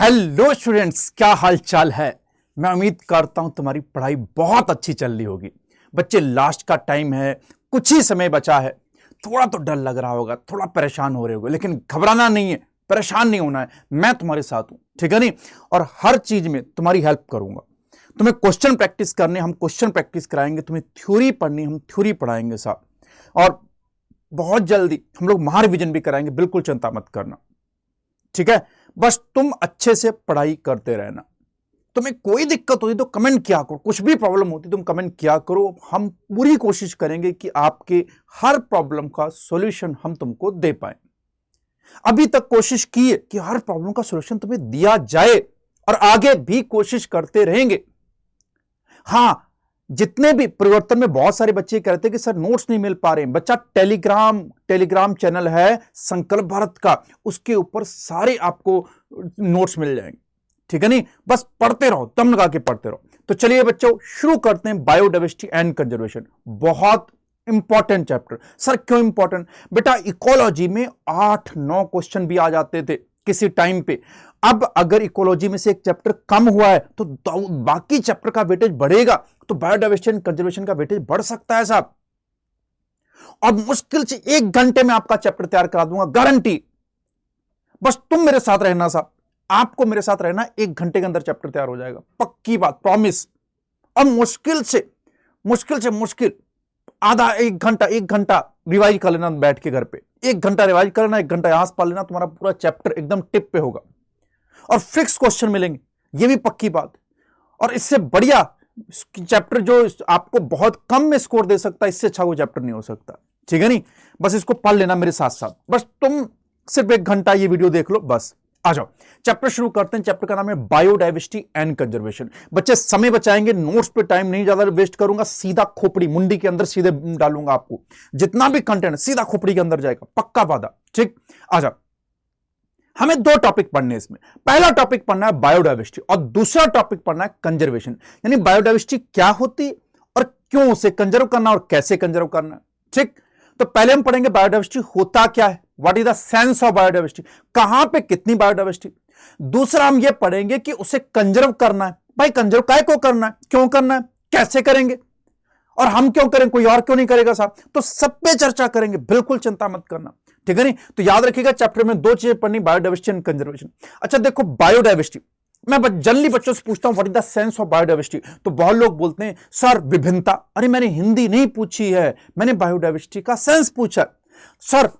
Hello students, क्या हाल चाल है। मैं उम्मीद करता हूं तुम्हारी पढ़ाई बहुत अच्छी चल रही होगी। बच्चे, लास्ट का टाइम है, कुछ ही समय बचा है। थोड़ा तो डर लग रहा होगा, थोड़ा परेशान हो रहे होगे, लेकिन घबराना नहीं है, परेशान नहीं होना है। मैं तुम्हारे साथ हूं, ठीक है नहीं। और हर चीज में तुम्हारी हेल्प करूंगा। तुम्हें क्वेश्चन प्रैक्टिस करने, हम क्वेश्चन प्रैक्टिस कराएंगे। तुम्हें थ्योरी पढ़नी, हम थ्योरी पढ़ाएंगे साथ। और बहुत जल्दी हम लोग महारिविजन भी कराएंगे, बिल्कुल चिंता मत करना, ठीक है। बस तुम अच्छे से पढ़ाई करते रहना। तुम्हें कोई दिक्कत होती तो कमेंट किया करो, कुछ भी प्रॉब्लम होती तुम कमेंट किया करो। हम पूरी कोशिश करेंगे कि आपके हर प्रॉब्लम का सॉल्यूशन हम तुमको दे पाए। अभी तक कोशिश की है कि हर प्रॉब्लम का सॉल्यूशन तुम्हें दिया जाए, और आगे भी कोशिश करते रहेंगे। हां, जितने भी परिवर्तन में बहुत सारे बच्चे कहते हैं कि सर नोट्स नहीं मिल पा रहे हैं। बच्चा, टेलीग्राम चैनल है संकल्प भारत का, उसके ऊपर सारे आपको नोट्स मिल जाएंगे, ठीक है नहीं। बस पढ़ते रहो, दम लगा के पढ़ते रहो। तो चलिए बच्चों, शुरू करते हैं बायोडाइवर्सिटी एंड कंजर्वेशन। बहुत इंपॉर्टेंट चैप्टर। सर क्यों इंपॉर्टेंट? बेटा, इकोलॉजी में 8-9 क्वेश्चन भी आ जाते थे किसी टाइम पे। अब अगर इकोलॉजी में से एक चैप्टर कम हुआ है तो बाकी चैप्टर का वेटेज बढ़ेगा, तो बायोडाइवर्सिटी एंड कंजर्वेशन का वेटेज बढ़ सकता है साहब। और मुश्किल से 1 घंटे में आपका चैप्टर तैयार करा दूंगा, गारंटी। बस तुम मेरे साथ रहना साहब, आपको मेरे साथ रहना, 1 घंटे के अंदर चैप्टर तैयार हो जाएगा, पक्की बात, प्रॉमिस। और मुश्किल से आधा 1 घंटा रिवाइज कर लेना बैठ के घर पे। 1 घंटा रिवाइज कर लेना, 1 घंटा यहां से पढ़ लेना, तुम्हारा पूरा चैप्टर एकदम टिप पे होगा। और फिक्स क्वेश्चन मिलेंगे, ये भी पक्की बात। और इससे बढ़िया चैप्टर जो आपको बहुत कम में स्कोर दे सकता है, इससे अच्छा कोई चैप्टर नहीं हो सकता, ठीक है नहीं। बस इसको पढ़ लेना मेरे साथ साथ। बस तुम सिर्फ 1 घंटा ये वीडियो देख लो, बस आ जाओ। चैप्टर शुरू करते हैं। चैप्टर का नाम है बायोडाइवर्सिटी एंड कंजर्वेशन। बच्चे, समय बचाएंगे, नोट्स पे टाइम नहीं ज्यादा वेस्ट करूंगा, सीधा खोपड़ी मुंडी के अंदर सीधे डालूंगा आपको। जितना भी कंटेंट सीधा खोपड़ी के अंदर जाएगा, पक्का वादा, ठीक। आ जाओ। हमें 2 टॉपिक पढ़ने इसमें। पहला टॉपिक पढ़ना है बायोडाइवर्सिटी, और दूसरा टॉपिक पढ़ना है कंजर्वेशन। यानी बायोडाइवर्सिटी क्या होती और क्यों उसे कंजर्व करना और कैसे कंजर्व करना, ठीक। तो पहले हम पढ़ेंगे बायोडाइवर्सिटी होता क्या है, what is the sense of biodiversity, कहां पे कितनी बायोडाइवर्सिटी। दूसरा हम ये पढ़ेंगे कि उसे कंजर्व करना है। भाई, कंजर्व काय को करना है, क्यों करना है, कैसे करेंगे, और हम क्यों करें, कोई और क्यों नहीं करेगा साहब। तो सब पे चर्चा करेंगे, बिल्कुल चिंता मत करना, ठीक है नहीं। तो याद रखिएगा, चैप्टर में 2 चीजें पढ़नी, बायोडाइवर्सिटी एंड कंजर्वेशन। अच्छा देखो, बायोडाइवर्सिटी, मैं जनरली बच्चों से पूछता हूं what is the sense of biodiversity, तो बहुत लोग बोलते हैं सर विभिन्नता। अरे मैंने हिंदी नहीं पूछी है, मैंने बायोडाइवर्सिटी का सेंस पूछा। सर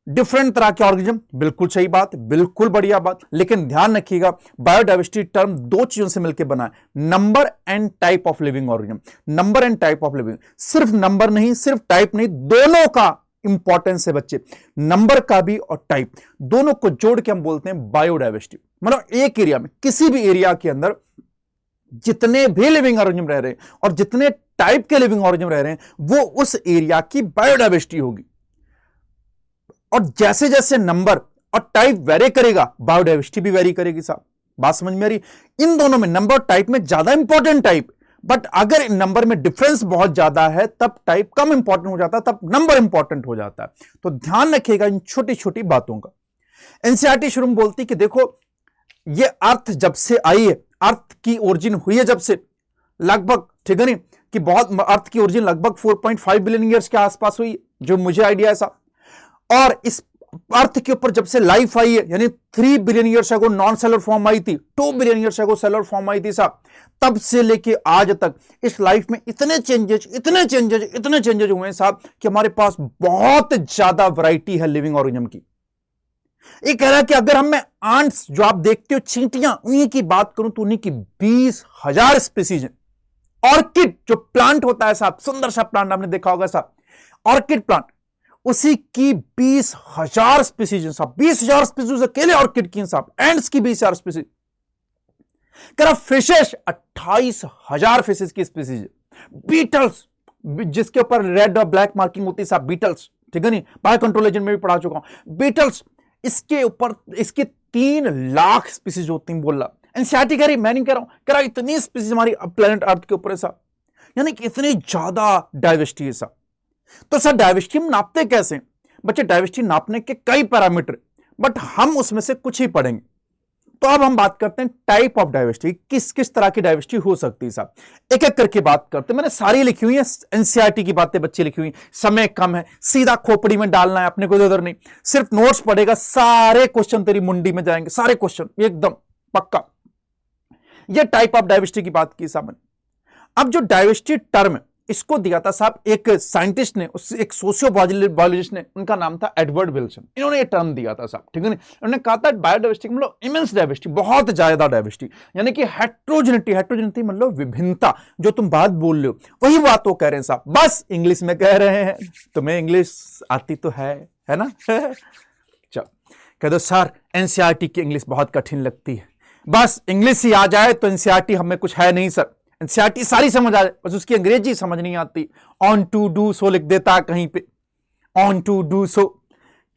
डिफरेंट तरह के ऑर्गेनिज्म, बिल्कुल सही बात, बिल्कुल बढ़िया बात। लेकिन ध्यान रखिएगा, बायोडाइवर्सिटी टर्म 2 चीजों से मिलकर बना है, number and type of living organism. Number and type of living, सिर्फ नंबर नहीं, सिर्फ टाइप नहीं, दोनों का इंपॉर्टेंस है बच्चे। नंबर का भी और टाइप, दोनों को जोड़ के हम बोलते हैं बायोडाइवर्सिटी। मतलब एक एरिया में, किसी भी एरिया के अंदर जितने भी लिविंग ऑर्गेनिज्म रह रहे हैं और जितने टाइप के लिविंग ऑर्गेनिज्म रह रहे हैं, वो उस एरिया की बायोडाइवर्सिटी होगी। और जैसे जैसे नंबर और टाइप वेरी करेगा, बायोडाइवर्सिटी भी वेरी करेगी साहब। बात समझ में आ रही? इन दोनों में, नंबर और टाइप में ज्यादा इंपॉर्टेंट टाइप, बट अगर नंबर में डिफरेंस बहुत ज्यादा है तब टाइप कम इंपॉर्टेंट हो जाता है, तब नंबर इंपॉर्टेंट हो जाता है। तो ध्यान रखिएगा इन छोटी छोटी बातों का। एनसीईआरटी शुरू में बोलती कि देखो, ये अर्थ जब से आई है, अर्थ की ओरिजिन हुई है जब से, लगभग, ठीक है नहीं, कि बहुत अर्थ की ओरिजिन लगभग 4.5 बिलियन ईयर्स के आसपास हुई, जो मुझे आइडिया है साहब। और इस अर्थ के ऊपर जब से लाइफ आई है, यानी 3 billion years ago non cellular form आई थी, 2 billion years ago cellular form आई थी साहब। तब से लेके आज तक इस लाइफ में इतने चेंजेज हुए हैं साहब, कि हमारे पास बहुत ज्यादा वैरायटी है लिविंग ऑर्गेनिज्म की। ये कह रहा है कि अगर हम, मैं आंट्स जो आप देखते हो, चींटियां, उन्हीं की बात करूं तो उन्हीं की 20,000 स्पीसीज है। ऑर्किड जो प्लांट होता है साहब, सुंदर सा प्लांट आपने देखा होगा साहब, ऑर्किड प्लांट, उसी की 20,000 स्पीसीज है साहब। 20,000 स्पीसीज अकेले ऑर्किड की साहब, एंड्स की 20,000 स्पीसीज। कह रहा फिशेस 28,000 फिशेस की स्पीसीज है। बीटल्स, जिसके ऊपर रेड और ब्लैक मार्किंग होती है साहब, बीटल्स, ठीक है नहीं, बायो कंट्रोल एजेंट में भी पढ़ा चुका हूं। बीटल्स, इसके ऊपर इसकी 3 लाख स्पीसीज होती हैं, बोल रहा। एनसीईआरटी कह रही, मैं नहीं कह रहा हूं, कह रहा इतनी स्पीसीज हमारी प्लेनेट अर्थ के ऊपर है साहब, यानी कि इतनी ज्यादा डाइवर्सिटी है साहब। तो सर डाइवर्सिटी हम नापते कैसे? बच्चे, डाइवर्सिटी नापने के कई पैरामीटर, बट हम उसमें से कुछ ही पढ़ेंगे। तो अब हम बात करते हैं टाइप ऑफ डाइवर्सिटी, किस किस तरह की डाइवर्सिटी हो सकती है साहब। एक एक करके बात करते हैं। मैंने सारी लिखी हुई है, एनसीईआरटी की बातें बच्चे लिखी हुई, समय कम है, सीधा खोपड़ी में डालना है अपने को, इधर नहीं, सिर्फ नोट्स पढ़ेगा, सारे क्वेश्चन तेरी मुंडी में जाएंगे, सारे क्वेश्चन एकदम पक्का। ये टाइप ऑफ डाइवर्सिटी की बात की साहब। अब जो डाइवर्सिटी टर्म है इसको दिया था साहब एक साइंटिस्ट ने, एक सोशियोलॉजिस्ट ने, उनका नाम था एडवर्ड विल्सन। इन्होंने ये टर्म दिया था साहब, ठीक है ना। उन्होंने कहा था बायोडाइवर्सिटी मतलब इमेंस डाइवर्सिटी, बहुत ज्यादा डाइवर्सिटी, यानी कि हेट्रोजेनिटी मतलब विभिन्नता, जो तुम बात बोल रहे हो वही बात वो कह रहे हैं साहब, बस इंग्लिश में कह रहे हैं। तुम्हें इंग्लिश आती तो है ना। चलो कह दो सर एनसीईआरटी की इंग्लिश बहुत कठिन लगती है, बस इंग्लिश ही आ जाए तो एनसीईआरटी हमें कुछ है नहीं सर, एनसीईआरटी सारी समझ आ जाए, बस उसकी अंग्रेजी समझ नहीं आती। ऑन टू डू सो लिख देता है कहीं पे, ऑन टू डू सो,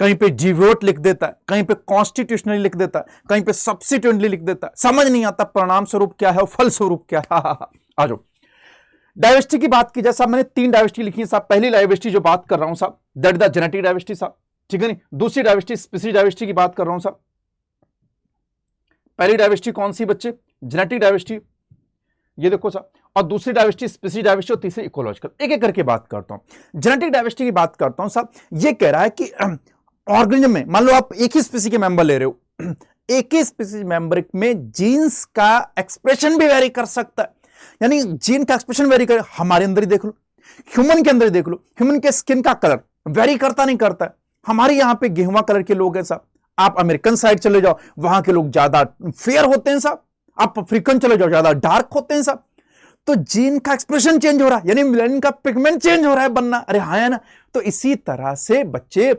कहीं पे डिवोट लिख देता है, कहीं पे कॉन्स्टिट्यूशनली लिख देता है, कहीं पे सब्सिट्यूएंटली लिख देता है, समझ नहीं आता परिणाम स्वरूप क्या है और फल स्वरूप क्या है। आ जाओ डाइवर्सिटी की बात की जाए साहब, मैंने 3 डाइवर्सिटी लिखी है साहब। पहली डाइवर्सिटी जो बात कर रहा हूं साहब, that is the genetic diversity साहब, ठीक है नहीं। दूसरी डाइवर्सिटी स्पीसीज डाइवर्सिटी की बात कर रहा हूं साहब। पहली डाइवर्सिटी कौन सी बच्चे, जेनेटिक डाइवर्सिटी, ये देखो साहब, और दूसरी डाइवर्सिटी स्पीसीज डाइवर्सिटी, और तीसरी इकोलॉजिकल। एक एक करके बात करता हूं। जेनेटिक डाइवर्सिटी की बात करता हूं साहब, ये कह रहा है कि ऑर्गेनिज्म में मान लो आप एक ही स्पीसी के मेंबर ले रहे हो, एक ही स्पीसीज मेंबर में जीन्स का एक्सप्रेशन भी वेरी कर सकता है, यानी जीन का एक्सप्रेशन वेरी कर, हमारे अंदर ही देख लो, ह्यूमन के अंदर ही देख लो, ह्यूमन के स्किन का कलर वेरी करता नहीं करता है। हमारे यहां पे गेहुआ कलर के लोग हैं साहब, आप अमेरिकन साइड चले जाओ वहां के लोग ज्यादा फेयर होते हैं साहब, आप अफ्रीकन चले जाओ ज्यादा डार्क होते हैं साहब। तो जीन का एक्सप्रेशन चेंज हो रहा है, यानी मेलानिन का पिगमेंट चेंज हो रहा है बनना, अरे हाँ है ना। तो इसी तरह से बच्चे,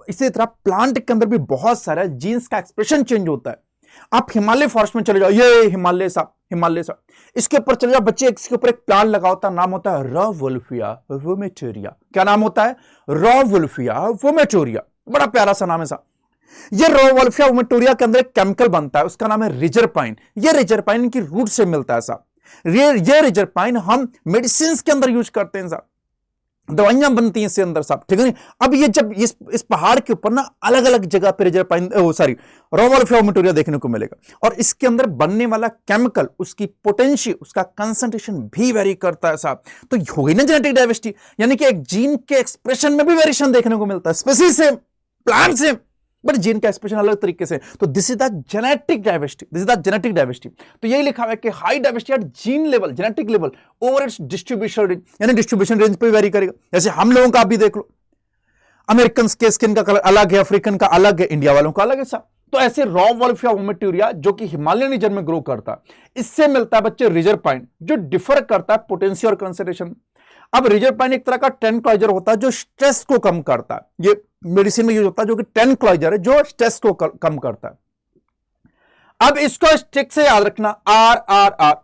इसी तरह प्लांट के अंदर भी बहुत सारा जीन्स का एक्सप्रेशन चेंज होता है। आप हिमालय फॉरेस्ट में चले जाओ, ये हिमालय साहब, हिमालय साहब, इसके ऊपर चले जाओ बच्चे, इसके ऊपर एक प्लांट लगा होता है, नाम होता है रॉवुल्फिया वोमेटोरिया। क्या नाम होता है, रॉवुल्फिया वोमेटोरिया, बड़ा प्यारा सा नाम है साहब। ये रॉवुल्फिया वोमेटोरिया के अंदर एक केमिकल बनता है, उसका नाम है रिजरपाइन। ये रिजरपाइन की रूट से मिलता है साहब। ये रिजरपाइन हम मेडिसिन के अंदर यूज करते हैं साहब, दवाइयां बनती हैं इसके अंदर साहब, ठीक है नहीं। अब ये जब इस पहाड़ के ऊपर ना अलग अलग जगह पे रिजरपाइन रॉवुल्फिया वोमेटोरिया देखने को मिलेगा, और इसके अंदर बनने वाला केमिकल, उसकी पोटेंशियल, उसका कंसंट्रेशन भी वेरी करता है साहब। तो हो गई ना जेनेटिक डाइवर्सिटी, यानी कि एक जीन के एक्सप्रेशन में भी वेरिएशन देखने को मिलता है, species same, plant same, but gene का एक्सप्रेशन अलग तरीके से। तो this is the genetic diversity, this is the genetic diversity. तो यही लिखा हुआ है कि high diversity eight gene level, genetic level, over it's distribution range, यानी डिस्ट्रीब्यूशन रेंज पे वेरी करेगा। जैसे हम लोगों का भी देख लो, अमेरिकन के स्किन का कलर अलग है, अफ्रीकन का अलग है, इंडिया वालों का अलग है साहब। तो ऐसे रॉवुल्फिया वोमेटोरिया जो कि हिमालयन रीजन में ग्रो करता है, इससे मिलता है बच्चे रिजरपाइन, जो डिफर करता है पोटेंशियल और कंसंट्रेशन। अब रिजरपाइन एक तरह का ट्रैंक्विलाइजर होता है जो स्ट्रेस को कम करता है, ये मेडिसिन में यूज होता है, जो कि ट्रैंक्विलाइजर है जो स्ट्रेस को कम करता है। अब इसको स्टिक से याद रखना, RRR,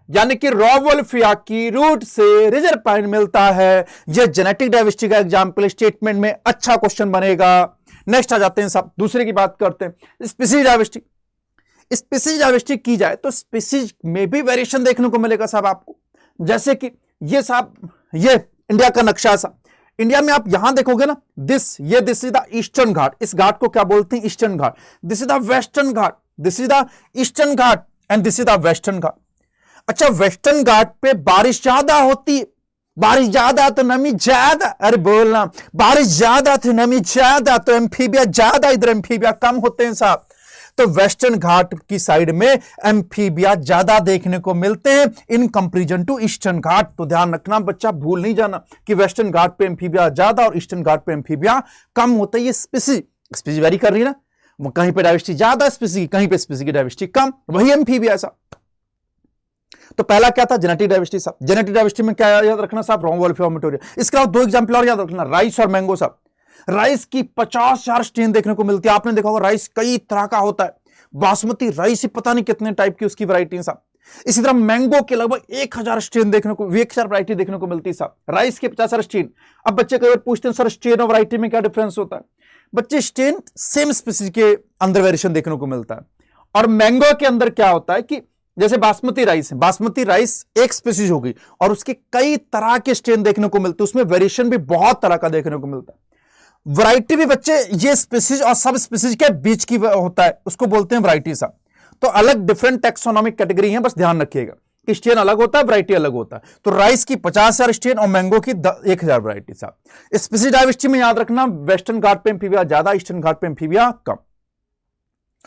यानी कि रॉवुल्फिया की रूट से रिजरपाइन मिलता है। यह जेनेटिक डाइवर्सिटी का एग्जांपल स्टेटमेंट में अच्छा क्वेश्चन बनेगा। नेक्स्ट आ जाते हैं साहब, दूसरे की बात करते हैं, स्पीसीज डाइवर्सिटी। स्पीसीज डाइवर्सिटी की जाए तो स्पीसीज में भी वेरिएशन देखने को मिलेगा साहब आपको। जैसे कि ये साहब, ये इंडिया का नक्शा सा, इंडिया में आप यहां देखोगे ना, this is the Eastern Ghat, इस घाट को क्या बोलते हैं, Eastern Ghat. This is the Western Ghat, this is the Eastern Ghat and this is the Western Ghat. अच्छा, वेस्टर्न घाट पे बारिश ज्यादा होती है, बारिश ज्यादा तो नमी ज्यादा, अरे बोलना, बारिश ज्यादा तो नमी ज्यादा, तो एम्फीबिया ज्यादा, इधर एम्फीबिया कम होते हैं साहब। तो वेस्टर्न घाट की साइड में एम्फीबिया ज्यादा देखने को मिलते हैं इन कंपैरिजन टू ईस्टर्न घाट। तो ध्यान रखना बच्चा, भूल नहीं जाना कि वेस्टर्न घाट पे एम्फीबिया ज्यादा और ईस्टर्न घाट पे एम्फीबिया कम होता है। ये स्पीसीज वेरी कर रही है ना, कहीं पे डाइवर्सिटी ज्यादा स्पीसीज, कहीं पे स्पीसीज की डाइवर्सिटी कम, वही एम्फीबिया साहब। तो पहला क्या था, जेनेटिक डाइवर्सिटी साहब। जेनेटिक डाइवर्सिटी में क्या याद रखना साहब, रॉवुल्फिया वोमेटोरिया। इसके अलावा 2 एग्जांपल और याद रखना, राइस और मैंगो साहब। राइस की 50,000 स्ट्रेन देखने को मिलती है, आपने देखा होगा राइस कई तरह का होता है, बासमती राइस ही पता नहीं कितने टाइप की उसकी वैरायटी साहब। इसी तरह मैंगो के लगभग 1000 स्ट्रेन देखने को, 1000 वैरायटी देखने को मिलती है साहब। राइस के 50,000 स्ट्रेन। अब बच्चे कई बार पूछते हैं सर स्ट्रेन और वैरायटी में क्या डिफरेंस होता है। बच्चे स्ट्रेन सेम स्पीसीज के अंदर वेरिएशन देखने को मिलता है, और मैंगो के अंदर क्या होता है कि जैसे बासमती राइस है, बासमती राइस एक स्पीसीज होगी और उसके कई तरह के स्ट्रेन देखने को मिलते हैं, उसमें वेरिएशन भी बहुत तरह का देखने को मिलता है। वैरायटी भी बच्चे ये स्पीसीज और सब स्पीसीज के बीच की होता है, उसको बोलते हैं वैरायटी साहब। तो अलग डिफरेंट टैक्सोनॉमिक कैटेगरी है, बस ध्यान रखिएगा कि स्टेन अलग होता है, वैरायटी अलग होता है। तो राइस की 50,000 स्टेन और मैंगो की 1,000 वैरायटी साहब। स्पीसीज डाइवर्सिटी में याद रखना, वेस्टर्न घाट पे एम्फीबिया ज्यादा, ईस्टर्न घाट पे एम्फीबिया कम।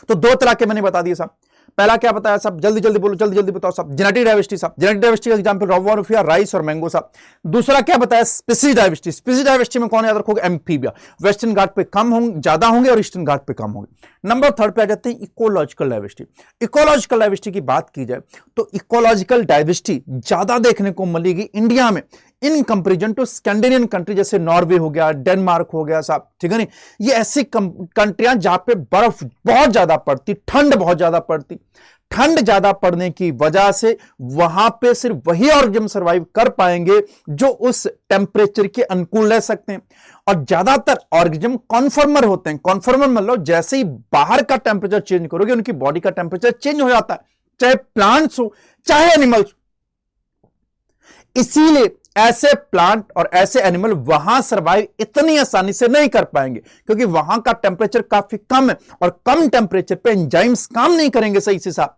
तो दो तरह के मैंने बता दिए साहब। पहला क्या बताया साहब, जल्दी जल्दी बोलो, जल्दी जल्दी बताओ साहब। जेनेटिक डाइवर्सिटी साहब, जेनेटिक डाइवर्सिटी का एग्जांपल रोवारुफिया, राइस और मैंगो साहब। दूसरा क्या बताया, स्पीसीज डाइवर्सिटी। स्पीसीज डाइवर्सिटी में कौन याद रखोगे, एम्फीबिया। वेस्टर्न घाट पे कम होंगे, ज्यादा होंगे, और ईस्टर्न घाट पे कम होंगे। नंबर थर्ड पे आ जाते हैं इकोलॉजिकल डाइवर्सिटी। इकोलॉजिकल डाइवर्सिटी की बात की जाए तो इकोलॉजिकल डाइवर्सिटी ज्यादा देखने को मिलेगी इंडिया में in comparison to Scandinavian country, जैसे नॉर्वे हो गया, डेनमार्क हो गया साहब, ठीक है नहीं। ये ऐसी कंट्रियां जहां पे बर्फ बहुत ज्यादा पड़ती, ठंड बहुत ज्यादा पड़ती। ठंड ज्यादा पड़ने की वजह से वहां पे सिर्फ वही ऑर्गेनिज्म सर्वाइव कर पाएंगे जो उस टेम्परेचर के अनुकूल रह सकते हैं। और ज्यादातर ऑर्गेनिज्म कॉन्फर्मर होते हैं। कॉन्फर्मर मतलब जैसे ही बाहर का टेम्परेचर चेंज करोगे उनकी बॉडी का टेम्परेचर चेंज हो जाता है, चाहे प्लांट्स हो चाहे एनिमल्स। इसीलिए ऐसे प्लांट और ऐसे एनिमल वहां सर्वाइव इतनी आसानी से नहीं कर पाएंगे, क्योंकि वहां का टेम्परेचर काफी कम है और कम टेम्परेचर पे एंजाइम्स काम नहीं करेंगे सही से साहब।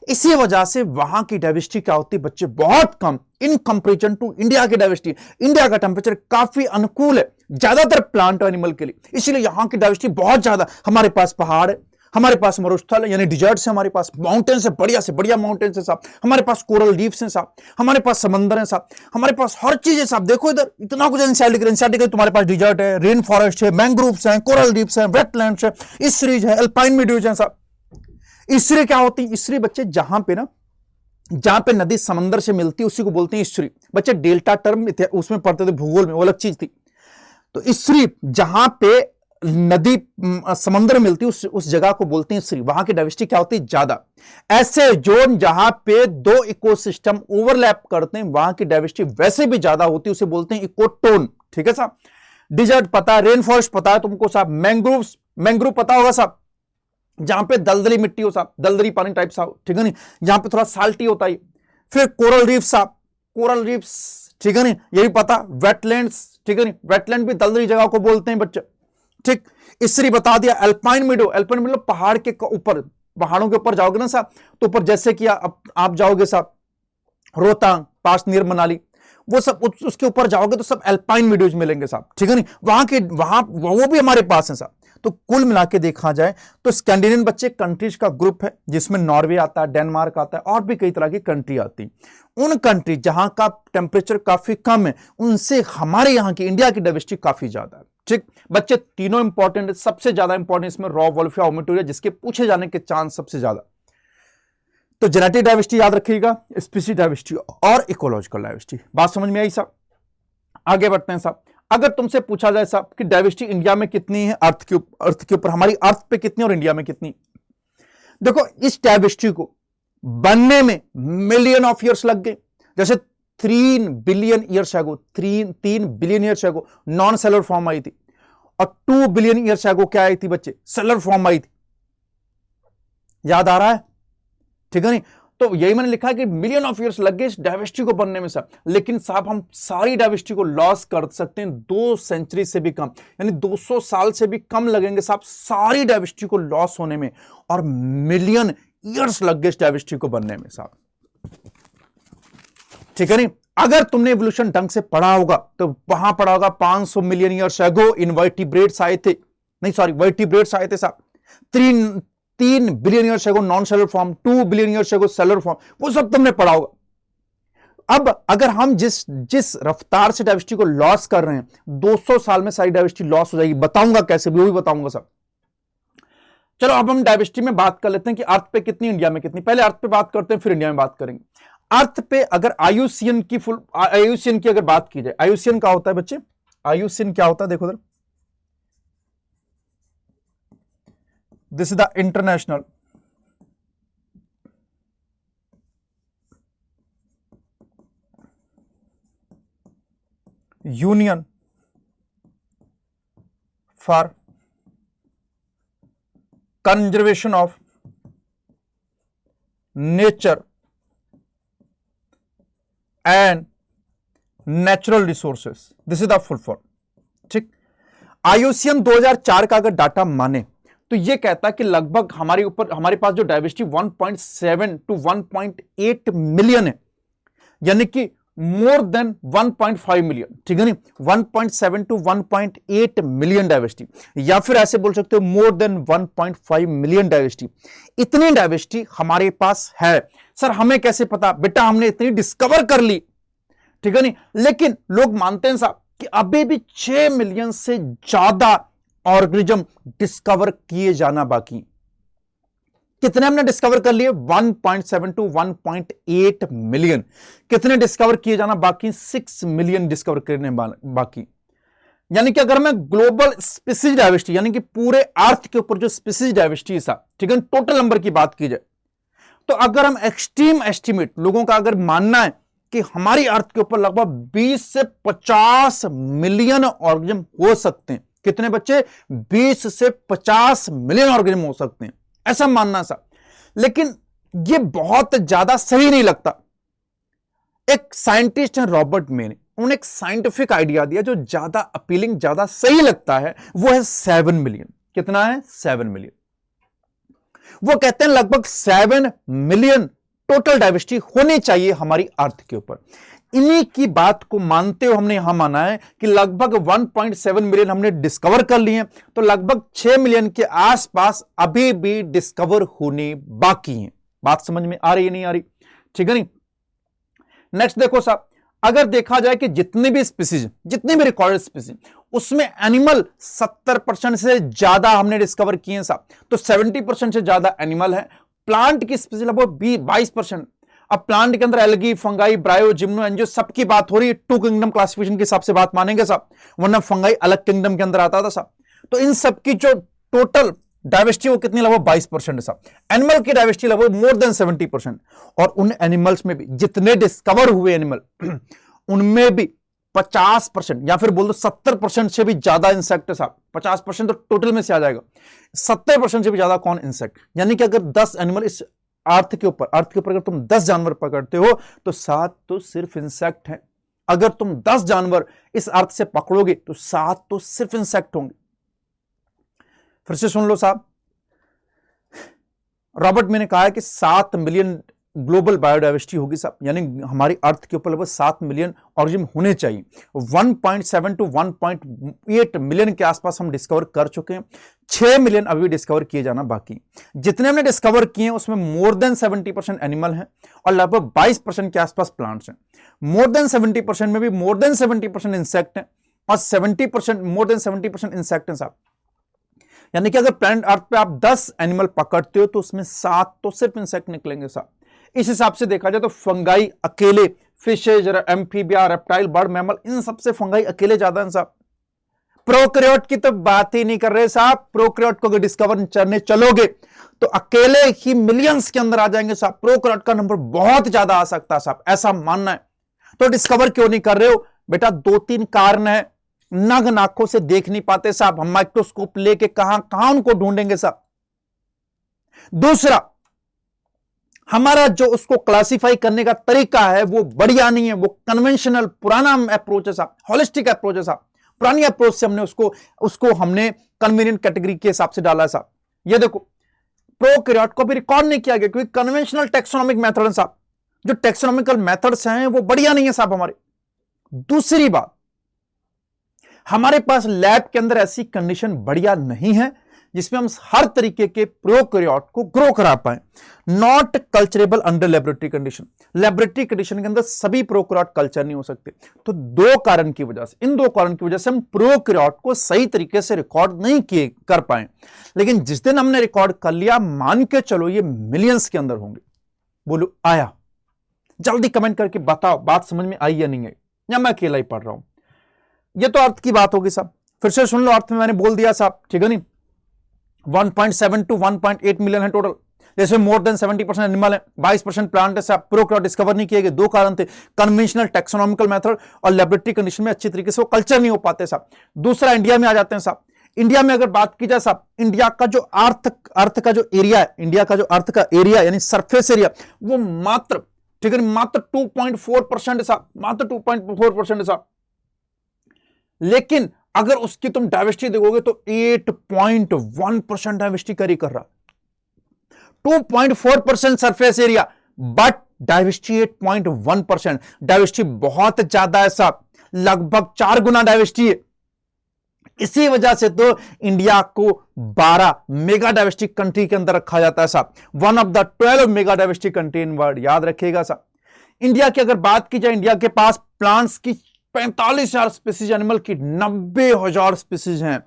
इसी वजह से वहां की डाइवर्सिटी क्या होती है बच्चे, बहुत कम इन कंपेरिजन टू इंडिया की डाइवर्सिटी। इंडिया का टेम्परेचर काफी अनुकूल है ज्यादातर प्लांट और एनिमल के लिए, इसलिए यहां की डाइवर्सिटी बहुत ज्यादा। हमारे पास पहाड़ है, हमारे पास मरुस्थल है यानी डिजर्ट्स है, हमारे पास माउंटेन्स है, से बढ़िया माउंटेन्स है साहब, हमारे पास कोरल रीफ्स हैं साहब, हमारे पास समंदर है साहब, हमारे पास हर चीज है साहब। देखो इधर इतना कुछ एनसेटिक, तुम्हारे पास डिजर्ट है, रेन फॉरेस्ट है, मैंग्रोव्स हैं, कोरल रीफ्स हैं, वेटलैंड्स है, इस्रीज है, अल्पाइन मीडोज है साहब। इस्री क्या होती है, इस्री बच्चे जहां पे नदी समंदर से मिलती है उसी को बोलते हैं इस्री। बच्चे डेल्टा टर्म उसमें पढ़ते थे भूगोल में, वो अलग चीज थी। तो इस्री जहां पे नदी समंदर मिलती है उस जगह को बोलते हैं इस्री। वहां की डाइवर्सिटी क्या होती है, ज्यादा। ऐसे जोन जहां पे दो इकोसिस्टम ओवरलैप करते हैं वहां की डाइवर्सिटी वैसे भी ज्यादा होती है, उसे बोलते हैं इकोटोन। ठीक है साहब। डिजर्ट पता है, रेन फॉरेस्ट पता है तुमको साहब, मैंग्रोव पता होगा साहब, जहां पे दलदली मिट्टी हो साहब, दलदली पानी टाइप साहब, ठीक है नहीं, जहां पे थोड़ा साल्टी होता है। फिर कोरल रीफ साहब, कोरल रीफ्स, ठीक है नहीं, ये भी पता। वेटलैंड्स, ठीक है नहीं, वेटलैंड भी दलदली जगह को बोलते हैं बच्चे, ठीक। इसरी बता दिया। अल्पाइन मीडो, अल्पाइन मतलब पहाड़ के ऊपर, पहाड़ों के ऊपर जाओगे ना साहब तो ऊपर जैसे कि आप जाओगे साहब रोहतांग पास नियर मनाली, वो सब उसके ऊपर जाओगे तो सब अल्पाइन मीडोज मिलेंगे साहब, ठीक है नहीं। वहां वो भी हमारे पास है साहब। तो कुल मिला के देखा जाए तो स्कैंडिनेवियन बच्चे कंट्रीज का ग्रुप है जिसमें नॉर्वे आता है, डेनमार्क आता है और भी कई तरह की कंट्री आती। उन कंट्री जहां का टेम्परेचर काफी कम है उनसे हमारे यहां की इंडिया की डाइवर्सिटी काफी ज्यादा है, ठीक। बच्चे तीनों इंपॉर्टेंट है, सबसे ज्यादा इंपॉर्टेंट इसमें रॉ वोल्फिया ओमेटोरिया जिसके पूछे जाने के चांस सबसे ज्यादा। तो जेनेटिक डाइवर्सिटी याद रखिएगा, स्पीसीज डाइवर्सिटी और इकोलॉजिकल डाइवर्सिटी। बात समझ में आई साहब? आगे बढ़ते हैं साहब। अगर तुमसे पूछा जाए साहब कि डाइवर्सिटी इंडिया में कितनी है, अर्थ के ऊपर, हमारी अर्थ पे कितनी और इंडिया में कितनी, देखो इस डाइवर्सिटी को बनने में मिलियन ऑफ ईयर्स लग गए। जैसे 3 billion years ago, 3 billion years ago non cellular form आई थी, और 2 बिलियन ईयर्स एगो क्या आई थी बच्चे, सेलर फॉर्म आई थी। याद आ रहा है, ठीक है नहीं। तो यही मैंने लिखा है कि मिलियन ऑफ ईयर्स लग गए इस डाइवर्सिटी को बनने में साहब, लेकिन साहब हम सारी डाइवर्सिटी को लॉस कर सकते हैं 2 सेंचुरी से भी कम, यानी 200 साल से भी कम लगेंगे साहब सारी डाइवर्सिटी को लॉस होने में, और मिलियन ईयर्स लग गए इस डाइवर्सिटी को बनने में साहब, ठीक है नहीं। अगर तुमने इवोल्यूशन ढंग से पढ़ा होगा तो वहां पढ़ा होगा 500 मिलियन ईयर्स एगो इनवर्टिब्रेट्स आए थे, नहीं सॉरी वर्टिब्रेट्स आए थे साहब। 3 billion years ago non cellular form, 2 billion years एगो सेलर फॉर्म, वो सब तुमने पढ़ा होगा। अब अगर हम जिस रफ्तार से डाइवर्सिटी को लॉस कर रहे हैं 200 साल में सारी डाइवर्सिटी लॉस हो जाएगी। बताऊंगा कैसे, वो भी बताऊंगा सब। चलो अब हम डाइवर्सिटी में बात कर लेते हैं कि अर्थ पे कितनी, इंडिया में कितनी। पहले अर्थ पे बात करते हैं फिर इंडिया में बात करेंगे। अर्थ पे अगर आयुसियन की अगर बात की जाए, आयुसियन क्या होता है बच्चे, आयुसियन क्या होता है देखो इधर, this is the international union for conservation of nature and natural resources, this is the full form, ठीक। आयुसियन 2004 का अगर डाटा माने तो ये कहता है कि लगभग हमारे पास जो डाइवर्सिटी 1.7 टू 1.8 मिलियन है, यानी कि मोर देन 1.5 मिलियन, ठीक है नहीं, 1.7 टू 1.8 मिलियन डाइवर्सिटी, या फिर ऐसे बोल सकते हो मोर देन 1.5 मिलियन डाइवर्सिटी। इतनी डाइवर्सिटी हमारे पास है। सर हमें कैसे पता? बेटा हमने इतनी डिस्कवर कर ली, ठीक है नहीं, लेकिन लोग मानते हैं साहब कि अभी भी 6 मिलियन से ज्यादा ऑर्गेनिज्म डिस्कवर किए जाना बाकी। कितने हमने डिस्कवर कर लिए? 1.7 टू 1.8 मिलियन। कितने डिस्कवर किए जाना बाकी? 6 मिलियन डिस्कवर करने बाकी। यानी कि अगर मैं ग्लोबल स्पीसीज डाइवर्सिटी, यानी कि पूरे अर्थ के ऊपर जो स्पीसीज डाइवर्सिटी है, ठीक है, टोटल नंबर की बात की जाए, तो अगर हम एक्सट्रीम एस्टिमेट लोगों का अगर मानना है कि हमारी अर्थ के ऊपर लगभग 20 से 50 मिलियन ऑर्गेनिज्म हो सकते हैं। कितने बच्चे? 20 से 50 मिलियन ऑर्गेनिज्म हो सकते हैं, ऐसा मानना सा। लेकिन यह बहुत ज्यादा सही नहीं लगता। एक साइंटिस्ट है रॉबर्ट मे, उन्होंने एक साइंटिफिक आइडिया दिया जो ज्यादा अपीलिंग, ज्यादा सही लगता है, वो है 7 मिलियन। कितना है? 7 मिलियन। वो कहते हैं लगभग 7 मिलियन टोटल डाइवर्सिटी होनी चाहिए हमारी अर्थ के ऊपर। इन्हीं की बात को मानते हुए हमने यहां माना है कि लगभग 1.7 मिलियन हमने डिस्कवर कर लिए हैं, तो लगभग 6 मिलियन के आसपास अभी भी डिस्कवर होने बाकी हैं। बात समझ में आ रही है नहीं आ रही? ठीक है नहीं। नेक्स्ट देखो साहब, अगर देखा जाए कि जितने भी स्पीसीज, जितने भी रिकॉर्डेड स्पीसीज, उसमें एनिमल 70% से ज्यादा हमने डिस्कवर किए हैं साहब, तो 70% से ज्यादा एनिमल है। प्लांट की स्पीसीज लगभग 22%। अब प्लांट के अंदर एल्गी, फंगाई, ब्रायो, जिम्नो, एंजियो सबकी बात हो रही है। 2 किंगडम क्लासिफिकेशन के हिसाब से बात मानेंगे साहब, वरना फंगाई अलग किंगडम के अंदर आता था साहब। तो इन सबकी जो टोटल डाइवर्सिटी वो कितनी? लगभग 22% है साहब। एनिमल की डाइवर्सिटी लगभग मोर देन 70%। और उन एनिमल्स में भी जितने डिस्कवर हुए एनिमल उनमें भी 50% या फिर बोल दो 70% से भी ज्यादा इंसेक्ट है साहब। 50% तो टोटल में से आ जाएगा, 70% से भी ज्यादा कौन? इंसेक्ट। यानी कि अगर 10 एनिमल इस अर्थ के ऊपर अगर तुम 10 जानवर पकड़ते हो तो 7 तो सिर्फ इंसेक्ट हैं। अगर तुम 10 जानवर इस अर्थ से पकड़ोगे तो 7 तो सिर्फ इंसेक्ट होंगे। फिर से सुन लो साहब, रॉबर्ट मे ने कहा है कि 7 मिलियन ग्लोबल बायोडाइवर्सिटी होगी साहब, यानी हमारी अर्थ के ऊपर लगभग 7 मिलियन ऑर्गेनिज्म होने चाहिए। 1.7 टू 1.8 मिलियन के आसपास हम डिस्कवर कर चुके हैं। 6 मिलियन अभी डिस्कवर किए जाना बाकी। जितने हमने डिस्कवर किए हैं उसमें मोर देन 70% एनिमल हैं और लगभग 22% के आसपास प्लांट्स हैं। मोर देन 70% में भी मोर देन 70% इंसेक्ट हैं और 70% मोर देन 70% इंसेक्ट हैं साहब। यानी कि अगर प्लैनेट अर्थ पे आप 10 एनिमल पकड़ते हो तो उसमें 7 तो सिर्फ इंसेक्ट निकलेंगे साहब। इस हिसाब से देखा जाए तो फंगाई अकेले, fishes, amphibia, reptile, bird, mammal, इन सबसे फंगाई अकेले ज्यादा हैं साहब। प्रोकैरियोट की तो बात ही नहीं कर रहे साहब। प्रोकैरियोट को अगर डिस्कवर करने चलोगे तो अकेले ही मिलियंस के अंदर आ जाएंगे साहब। प्रोकैरियोट का नंबर बहुत ज्यादा आ सकता है साहब, ऐसा मानना है। तो डिस्कवर क्यों नहीं कर रहे हो बेटा? 2-3 कारण है। नग नाखों से देख नहीं पाते साहब, हम माइक्रोस्कोप लेके कहां उनको ढूंढेंगे साहब। दूसरा, हमारा जो उसको क्लासिफाई करने का तरीका है वो बढ़िया नहीं है, वो कन्वेंशनल पुराना अप्रोच है साहब, होलिस्टिक अप्रोच है साहब। पुरानी अप्रोच से हमने उसको हमने कन्वीनियंट कैटेगरी के हिसाब से डाला है साहब। ये देखो, प्रोकैरियोट को भी रिकॉर्ड नहीं किया गया क्योंकि कन्वेंशनल टेक्सोनोमिक मेथड है साहब। जो टेक्सोनोमिकल मेथड्स हैं वो बढ़िया नहीं है साहब हमारे। दूसरी बात, हमारे पास लैब के अंदर ऐसी कंडीशन बढ़िया नहीं है जिसमें हम हर तरीके के प्रोकैरियोट को ग्रो करा पाए। Not culturable under laboratory condition. Laboratory condition के अंदर सभी प्रोकैरियोट कल्चर नहीं हो सकते। तो इन 2 कारण की वजह से हम प्रोकैरियोट को सही तरीके से रिकॉर्ड नहीं कर पाए। लेकिन जिस दिन हमने रिकॉर्ड कर लिया, मान के चलो ये मिलियंस के अंदर होंगे। बोलो आया? जल्दी कमेंट करके बताओ बात समझ में आई या नहीं आई, या मैं अकेला ही पढ़ रहा हूं। ये तो अर्थ की बात होगी साहब। फिर से सुन लो, अर्थ में मैंने बोल दिया साहब, ठीक है नहीं, 1.7 टू 1.8 मिलियन है टोटल। जैसे मोर देन 70% एनिमल है, 22% प्लांट है साहब। प्रोकैरियोट डिस्कवर नहीं किए गए, 2 कारण थे, कन्वेंशनल टेक्सोनोमिकल मेथड और लेबोरेटरी कंडीशन में अच्छी तरीके से वो कल्चर नहीं हो पाते साहब। दूसरा, इंडिया में आ जाते हैं साहब। इंडिया में अगर बात की जाए साहब, इंडिया का जो अर्थ का जो एरिया है, इंडिया का जो अर्थ का एरिया यानी सरफेस एरिया, वो मात्र, ठीक है, मात्र 2.4% है साहब, मात्र 2.4% है साहब। लेकिन अगर उसकी तुम डाइवर्सिटी देखोगे तो 8.1% डाइवर्सिटी कैरी कर रहा, 2.4% surface area, but diversity 8.1%। Diversity बहुत ज्यादा है साहब, लगभग 4 गुना डाइवर्सिटी है। इसी वजह से तो इंडिया को 12 मेगा डाइवर्सिटी कंट्री के अंदर रखा जाता है साहब, one of the 12 mega diversity country in world, याद रखिएगा साहब। इंडिया की अगर बात की जाए, इंडिया के पास प्लांट्स की 45,000 स्पीसीज, एनिमल की 90,000 स्पीसीज हैं।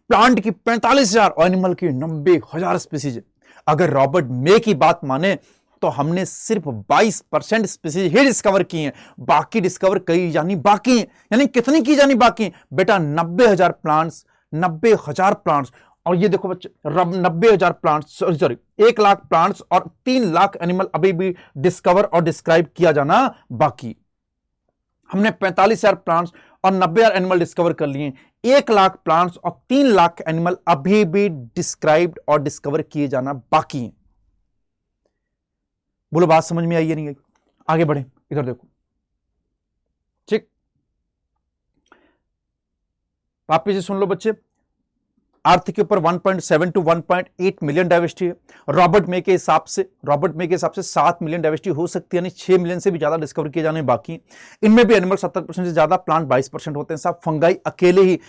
प्लांट की 45,000 और एनिमल की 90,000 स्पीसीज। अगर रॉबर्ट मे की बात माने तो हमने सिर्फ 22% स्पीसीज ही डिस्कवर की हैं, बाकी डिस्कवर कई जानी बाकी हैं। यानी कितनी की जानी बाकी हैं बेटा? 90,000 प्लांट्स, 90,000 प्लांट्स। और ये देखो बच्चे, 90,000 प्लांट्स, सॉरी 1 लाख प्लांट्स और 3 लाख एनिमल अभी भी डिस्कवर और डिस्क्राइब किया जाना बाकी। हमने 45,000 प्लांट्स और 90,000 एनिमल डिस्कवर कर लिए, 1 लाख प्लांट्स और 3 लाख एनिमल अभी भी डिस्क्राइब्ड और डिस्कवर किए जाना बाकी हैं। बोलो बात समझ में आई या नहीं आई? आगे बढ़े, इधर देखो, ठीक, वापिस से सुन लो बच्चे। अर्थ के ऊपर 1.7 to 1.8 मिलियन डाइवर्सिटी है। रॉबर्ट मे के हिसाब से 7 मिलियन डाइवर्सिटी हो सकती है, यानी 6 मिलियन से भी ज्यादा डिस्कवर किए जाने बाकी। इनमें भी एनिमल 70% से ज्यादा, प्लांट 22% होते हैं साहब। फंगाई अकेले ही,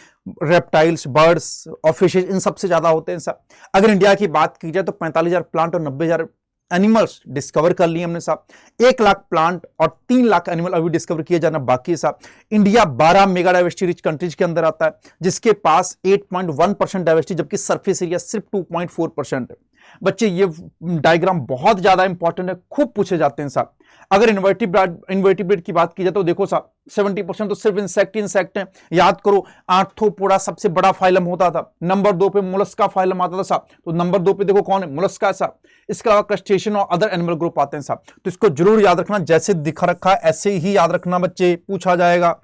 रेप्टाइल्स, बर्ड्स और फिशेज इन सबसे ज्यादा होते हैं साहब। अगर इंडिया की बात की जाए तो 45,000 प्लांट और 90,000 एनिमल्स डिस्कवर कर लिए हमने साहब। 1 लाख प्लांट और 3 लाख एनिमल अभी डिस्कवर किए जाना बाकी है साहब। India 12 mega diversity rich countries के अंदर आता है, जिसके पास 8.1% डाइवर्सिटी, जबकि सरफेस एरिया सिर्फ 2.4% है। बच्चे ये डायग्राम बहुत ज्यादा इंपॉर्टेंट है, खूब पूछे जाते हैं साहब। अगर इन्वर्टिब्रेट की बात की जाए तो देखो साहब, 70% तो सिर्फ इंसेक्ट हैं। याद करो, आर्थ्रोपोडा सबसे बड़ा फाइलम होता था। नंबर 2 पे मोलस्का फाइलम आता था साहब, तो नंबर 2 पे देखो कौन है? मोलस्का साहब। इसके अलावा क्रस्टेशियन और अदर एनिमल ग्रुप आते हैं साहब। तो इसको जरूर याद रखना, जैसे दिखा रखा है ऐसे ही याद रखना बच्चे, पूछा जाएगा।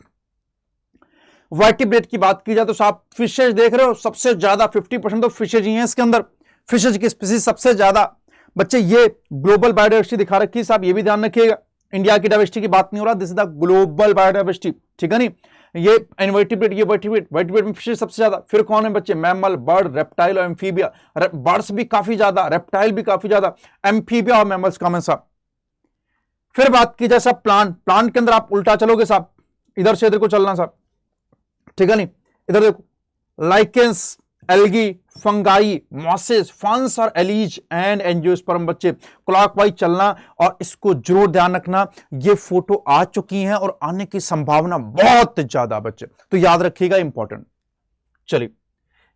वर्टिब्रेट की बात की जाए तो साहब, फिशेज देख रहे हो, सबसे ज्यादा 50% तो फिशेज ही हैं इसके अंदर। फिशेज की स्पीसीज सबसे ज्यादा। बच्चे ये ग्लोबल बायोडाइवर्सिटी दिखा रखी है साहब, ये भी ध्यान रखिएगा। इंडिया की डाइवर्सिटी की बात नहीं हो रहा, this is the global biodiversity, ठीक है नहीं? ये इनवर्टिब्रेट, ये वर्टिब्रेट में फिशेज सबसे ज्यादा। फिर कौन है बच्चे? मैमल, बर्ड, रेप्टाइल और एम्फीबिया। बर्ड्स भी काफी ज्यादा, रेप्टाइल भी काफी ज्यादा, एम्फीबिया और मैमल्स कम है साहब। फिर बात की जाए साहब प्लांट के अंदर आप उल्टा चलोगे साहब, इधर से इधर को चलना साहब, ठीक है नहीं? इधर देखो, लाइकेंस, एल्गी, फंगाई, मॉसेस, फंस और एलीज एंड एंजियोस्पर्म। बच्चे क्लॉकवाइज चलना, और इसको जरूर ध्यान रखना, ये फोटो आ चुकी हैं और आने की संभावना बहुत ज्यादा बच्चे, तो याद रखिएगा, इंपॉर्टेंट। चलिए,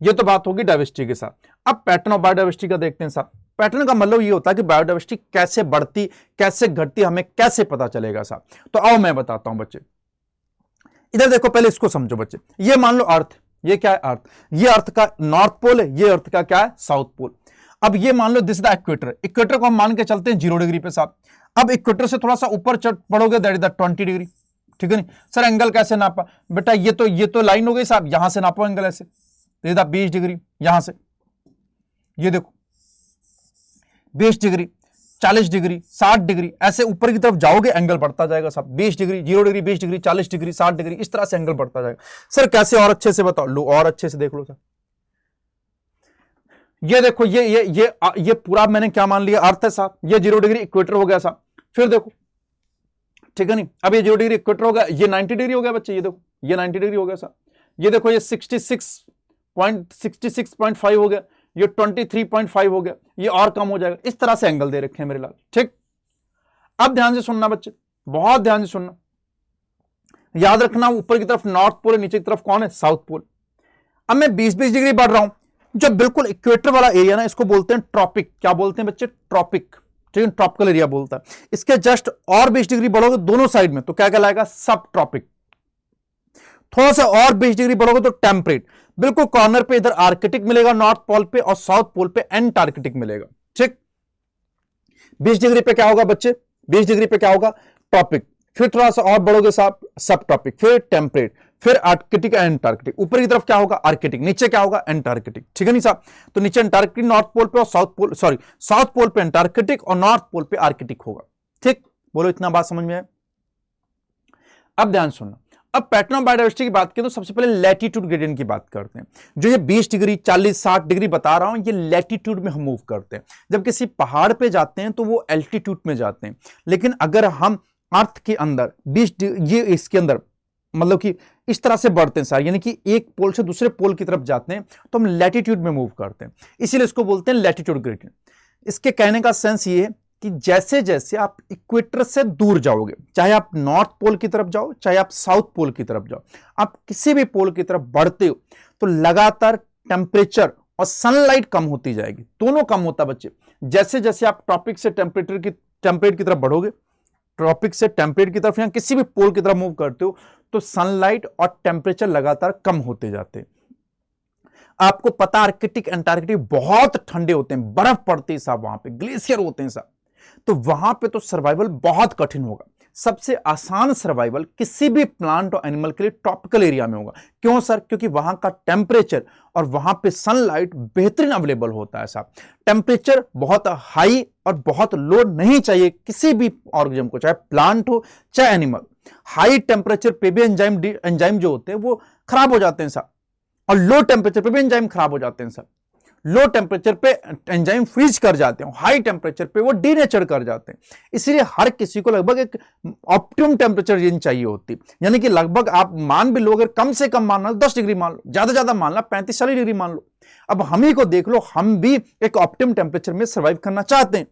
ये तो बात होगी डाइवर्सिटी के साथ। अब पैटर्न ऑफ बायोडाइवर्सिटी का देखते हैं साहब। पैटर्न का मतलब ये होता है कि बायोडाइवर्सिटी कैसे बढ़ती, कैसे घटती, हमें कैसे पता चलेगा साहब। तो आओ मैं बताता हूं बच्चे। इधर देखो, पहले इसको समझो बच्चे। ये मान लो अर्थ, ये क्या है? अर्थ। ये अर्थ का नॉर्थ पोल है, ये अर्थ का क्या है? South pole. अब ये मान लो दिस द इक्वेटर। इक्वेटर को हम मान के चलते हैं 0 डिग्री पे साहब। अब इक्वेटर से थोड़ा सा ऊपर चढ़ पड़ोगे, दैट इज द 20 डिग्री, ठीक है नहीं? सर एंगल कैसे नापा बेटा? ये तो लाइन हो गई साहब, यहां से नापो एंगल ऐसे, 20 डिग्री, यहां से ये देखो 20 डिग्री, 40 डिग्री, 60 डिग्री, ऐसे ऊपर की तरफ जाओगे एंगल बढ़ता जाएगा साहब। 20 degree, 0 degree, 20 degree, 40 degree, 60 degree, इस तरह से एंगल बढ़ता जाएगा। सर कैसे? और अच्छे से बताओ। लो और अच्छे से देख लो सर। ये देखो, ये पूरा मैंने क्या मान लिया? अर्थ है साहब। ये 0 डिग्री इक्वेटर हो गया साहब। फिर देखो, ठीक है नहीं? अब ये 0 डिग्री इक्वेटर हो गया, ये 90 डिग्री हो गया बच्चे। ये देखो, ये 90 डिग्री हो गया साहब। ये देखो, ये 66.5 हो गया, ये 23.5 हो गया, ये और कम हो जाएगा। इस तरह से एंगल दे रखे हैं मेरे लाल, ठीक? अब ध्यान से सुनना बच्चे, बहुत ध्यान से सुनना। याद रखना, ऊपर की तरफ नॉर्थ पोल है, नीचे की तरफ कौन है? South pole. अब मैं 20-20 डिग्री बढ़ रहा हूं। जो बिल्कुल इक्वेटर वाला एरिया ना, इसको बोलते हैं ट्रॉपिक। क्या बोलते हैं बच्चे? ट्रॉपिक, ठीक है? ट्रॉपिकल एरिया बोलता है। इसके जस्ट और 20 डिग्री बढ़ोगे दोनों साइड में तो क्या कहलाएगा? सब ट्रॉपिक। थोड़ा सा और 20 डिग्री बढ़ोगे तो टेम्परेट। बिल्कुल कॉर्नर पे इधर आर्कटिक मिलेगा नॉर्थ पोल पे, और साउथ पोल पे एंटार्कटिक मिलेगा, ठीक? 20 डिग्री पे क्या होगा बच्चे? 20 डिग्री पे क्या होगा? ट्रॉपिक। फिर थोड़ा सा और बढ़ोगे साहब, सब ट्रॉपिक, फिर टेम्परेट, फिर आर्कटिक, एंटार्कटिक। ऊपर की तरफ क्या होगा? आर्कटिक। नीचे क्या होगा? एंटार्कटिक, ठीक है नहीं साहब? तो नीचे एंटार्कटिक नॉर्थ पोल पे, और साउथ पोल पे एंटार्कटिक, और नॉर्थ पोल पे आर्कटिक होगा, ठीक? बोलो, इतना बात समझ में है? अब ध्यान सुनना। अब पैटर्न ऑफ बायोडाइवर्सिटी की बात करें तो सबसे पहले लैटिट्यूड ग्रेडियंट की बात करते हैं। जो ये 20 डिग्री 40 60 डिग्री बता रहा हूं, ये लैटिट्यूड में हम मूव करते हैं। जब किसी पहाड़ पे जाते हैं तो वो एल्टीट्यूड में जाते हैं, लेकिन अगर हम अर्थ के अंदर 20 ये इसके अंदर मतलब कि इस तरह से बढ़ते हैं सर, यानी कि एक पोल से दूसरे पोल की तरफ जाते हैं, तो हम लैटिट्यूड में मूव करते हैं, इसीलिए इसको बोलते हैं लैटिट्यूड ग्रेडियंट। इसके कहने का सेंस ये है कि जैसे जैसे आप इक्वेटर से दूर जाओगे, चाहे आप नॉर्थ पोल की तरफ जाओ, चाहे आप साउथ पोल की तरफ जाओ, आप किसी भी पोल की तरफ बढ़ते हो तो लगातार टेम्परेचर और सनलाइट कम होती जाएगी, दोनों कम होता है बच्चे। जैसे जैसे आप ट्रॉपिक से टेम्परेट की तरफ बढ़ोगे, ट्रॉपिक से टेम्परेट की तरफ या किसी भी पोल की तरफ मूव करते हो, तो सनलाइट और टेम्परेचर लगातार कम होते जाते हैं। आपको पता आर्कटिक अंटार्कटिक बहुत ठंडे होते हैं, बर्फ पड़ती है साहब, वहां पे ग्लेशियर होते हैं साहब, तो वहां पे तो सर्वाइवल बहुत कठिन होगा। सबसे आसान सर्वाइवल किसी भी प्लांट और एनिमल के लिए ट्रॉपिकल एरिया में होगा। क्यों सर? क्योंकि वहां का टेम्परेचर और वहां पे सनलाइट बेहतरीन अवेलेबल होता है साहब। टेम्परेचर बहुत हाई और बहुत लो नहीं चाहिए किसी भी ऑर्गेनिज्म को, चाहे प्लांट हो चाहे एनिमल। हाई टेम्परेचर पे भी एंजाइम जो होते हैं वो खराब हो जाते हैं साहब, और लो टेम्परेचर पे भी एंजाइम खराब हो जाते हैं सर। लो टेम्परेचर पे एंजाइम फ्रीज कर जाते हैं, हाई टेम्परेचर पे वो डीनेचर कर जाते हैं। इसीलिए हर किसी को लगभग एक ऑप्टिमम टेम्परेचर रेंज चाहिए होती, यानी कि लगभग आप मान भी लो, अगर कम से कम मानना 10 डिग्री मान लो, ज्यादा मान लो 35-40 डिग्री मान लो। अब हम ही को देख लो, हम भी एक ऑप्टिमम टेम्परेचर में सर्वाइव करना चाहते हैं।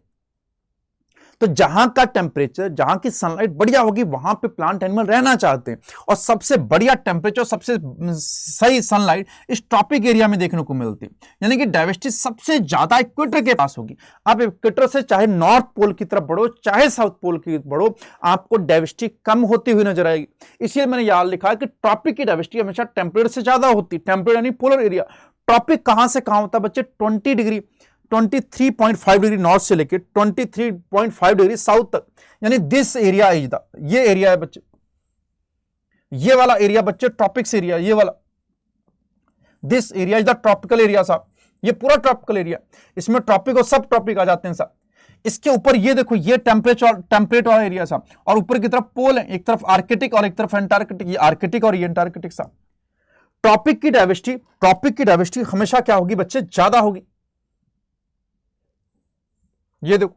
तो जहां का टेम्परेचर, जहां की सनलाइट बढ़िया होगी, वहां पे प्लांट एनिमल रहना चाहते हैं। और सबसे बढ़िया टेम्परेचर, सबसे सही सनलाइट इस ट्रॉपिक एरिया में देखने को मिलती है, यानी कि डाइवर्सिटी सबसे ज्यादा इक्वेटर के पास होगी। आप इक्वेटर से चाहे नॉर्थ पोल की तरफ बढ़ो, चाहे साउथ पोल की तरफ बढ़ो, आपको डाइवर्सिटी कम होती हुई नजर आएगी। इसलिए मैंने याद लिखा है कि ट्रॉपिक की डाइवर्सिटी हमेशा टेम्परेट से ज्यादा होती है। टेम्परेट यानी पोलर एरिया। ट्रॉपिक कहां से कहां होता है बच्चे? 23.5 डिग्री नॉर्थ से लेकर 23.5 डिग्री साउथ तक, यानी दिस एरिया इज द, ये एरिया है बच्चे, ये वाला एरिया बच्चे ट्रॉपिक्स एरिया, ये वाला this area is the tropical area साहब। ये पूरा ट्रॉपिकल एरिया, इसमें ट्रॉपिक और सब ट्रॉपिक आ जाते हैं साहब। इसके ऊपर ये देखो, ये टेम्परेट वाला एरिया साहब, और ऊपर की तरफ पोल है, एक तरफ आर्कटिक और एक तरफ एंटार्कटिक। ये आर्कटिक और ये एंटार्कटिक साहब। ट्रॉपिक की डाइवर्सिटी हमेशा क्या होगी बच्चे? ज्यादा होगी। ये देखो,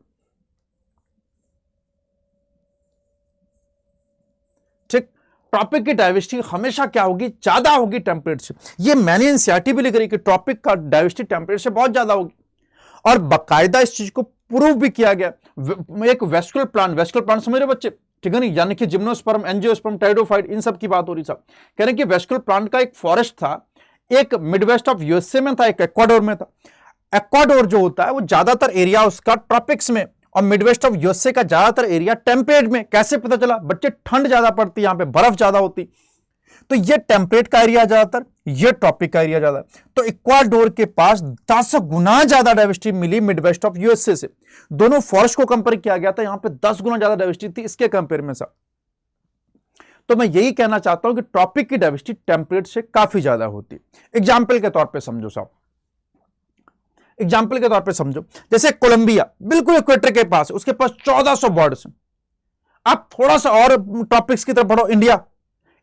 ठीक, ट्रॉपिक की डाइवर्सिटी हमेशा क्या होगी? ज्यादा होगी टेम्परेट से। ये मैंने एनसीईआरटी भी लिख रही कि ट्रॉपिक का डाइवर्सिटी टेम्परेट से बहुत ज्यादा होगी, और बाकायदा इस चीज को प्रूव भी किया गया। एक वेस्कुलर प्लांट समझ रहे बच्चे, ठीक है नहीं, यानी कि जिम्नोस्पर्म, एंजियोस्पर्म, टाइडोफाइट, इन सब की बात हो रही साहब। कह रहे हैं कि वेस्कुलर प्लांट का एक फॉरेस्ट था, एक मिडवेस्ट ऑफ यूएसए में था, एक इक्वाडोर में था। इक्वाडोर जो होता है वो ज्यादातर एरिया उसका ट्रॉपिक्स में, और मिडवेस्ट ऑफ यूएसए का ज्यादातर एरिया टेम्परेट में। कैसे पता चला बच्चे? ठंड ज्यादा पड़ती है यहां पे, बर्फ ज्यादा होती, तो ये टेम्परेट का एरिया ज्यादातर, ये ट्रॉपिक का एरिया ज्यादा। तो इक्वाडोर के पास 10 गुना ज्यादा डाइवर्सिटी मिली मिडवेस्ट ऑफ यूएसए से। दोनों फॉरेस्ट को कंपेयर किया गया था, यहां पे 10 गुना ज्यादा डाइवर्सिटी थी इसके कंपेयर में साहब। तो मैं यही कहना चाहता हूं कि ट्रॉपिक की डाइवर्सिटी टेम्परेट से काफी ज्यादा होती है। एग्जाम्पल के तौर पर समझो साहब, एग्जाम्पल के तौर पे समझो, जैसे कोलंबिया बिल्कुल इक्वेटर के पास है, उसके पास 1400 बर्ड्स हैं। आप थोड़ा सा और ट्रॉपिक्स की तरफ बढ़ो,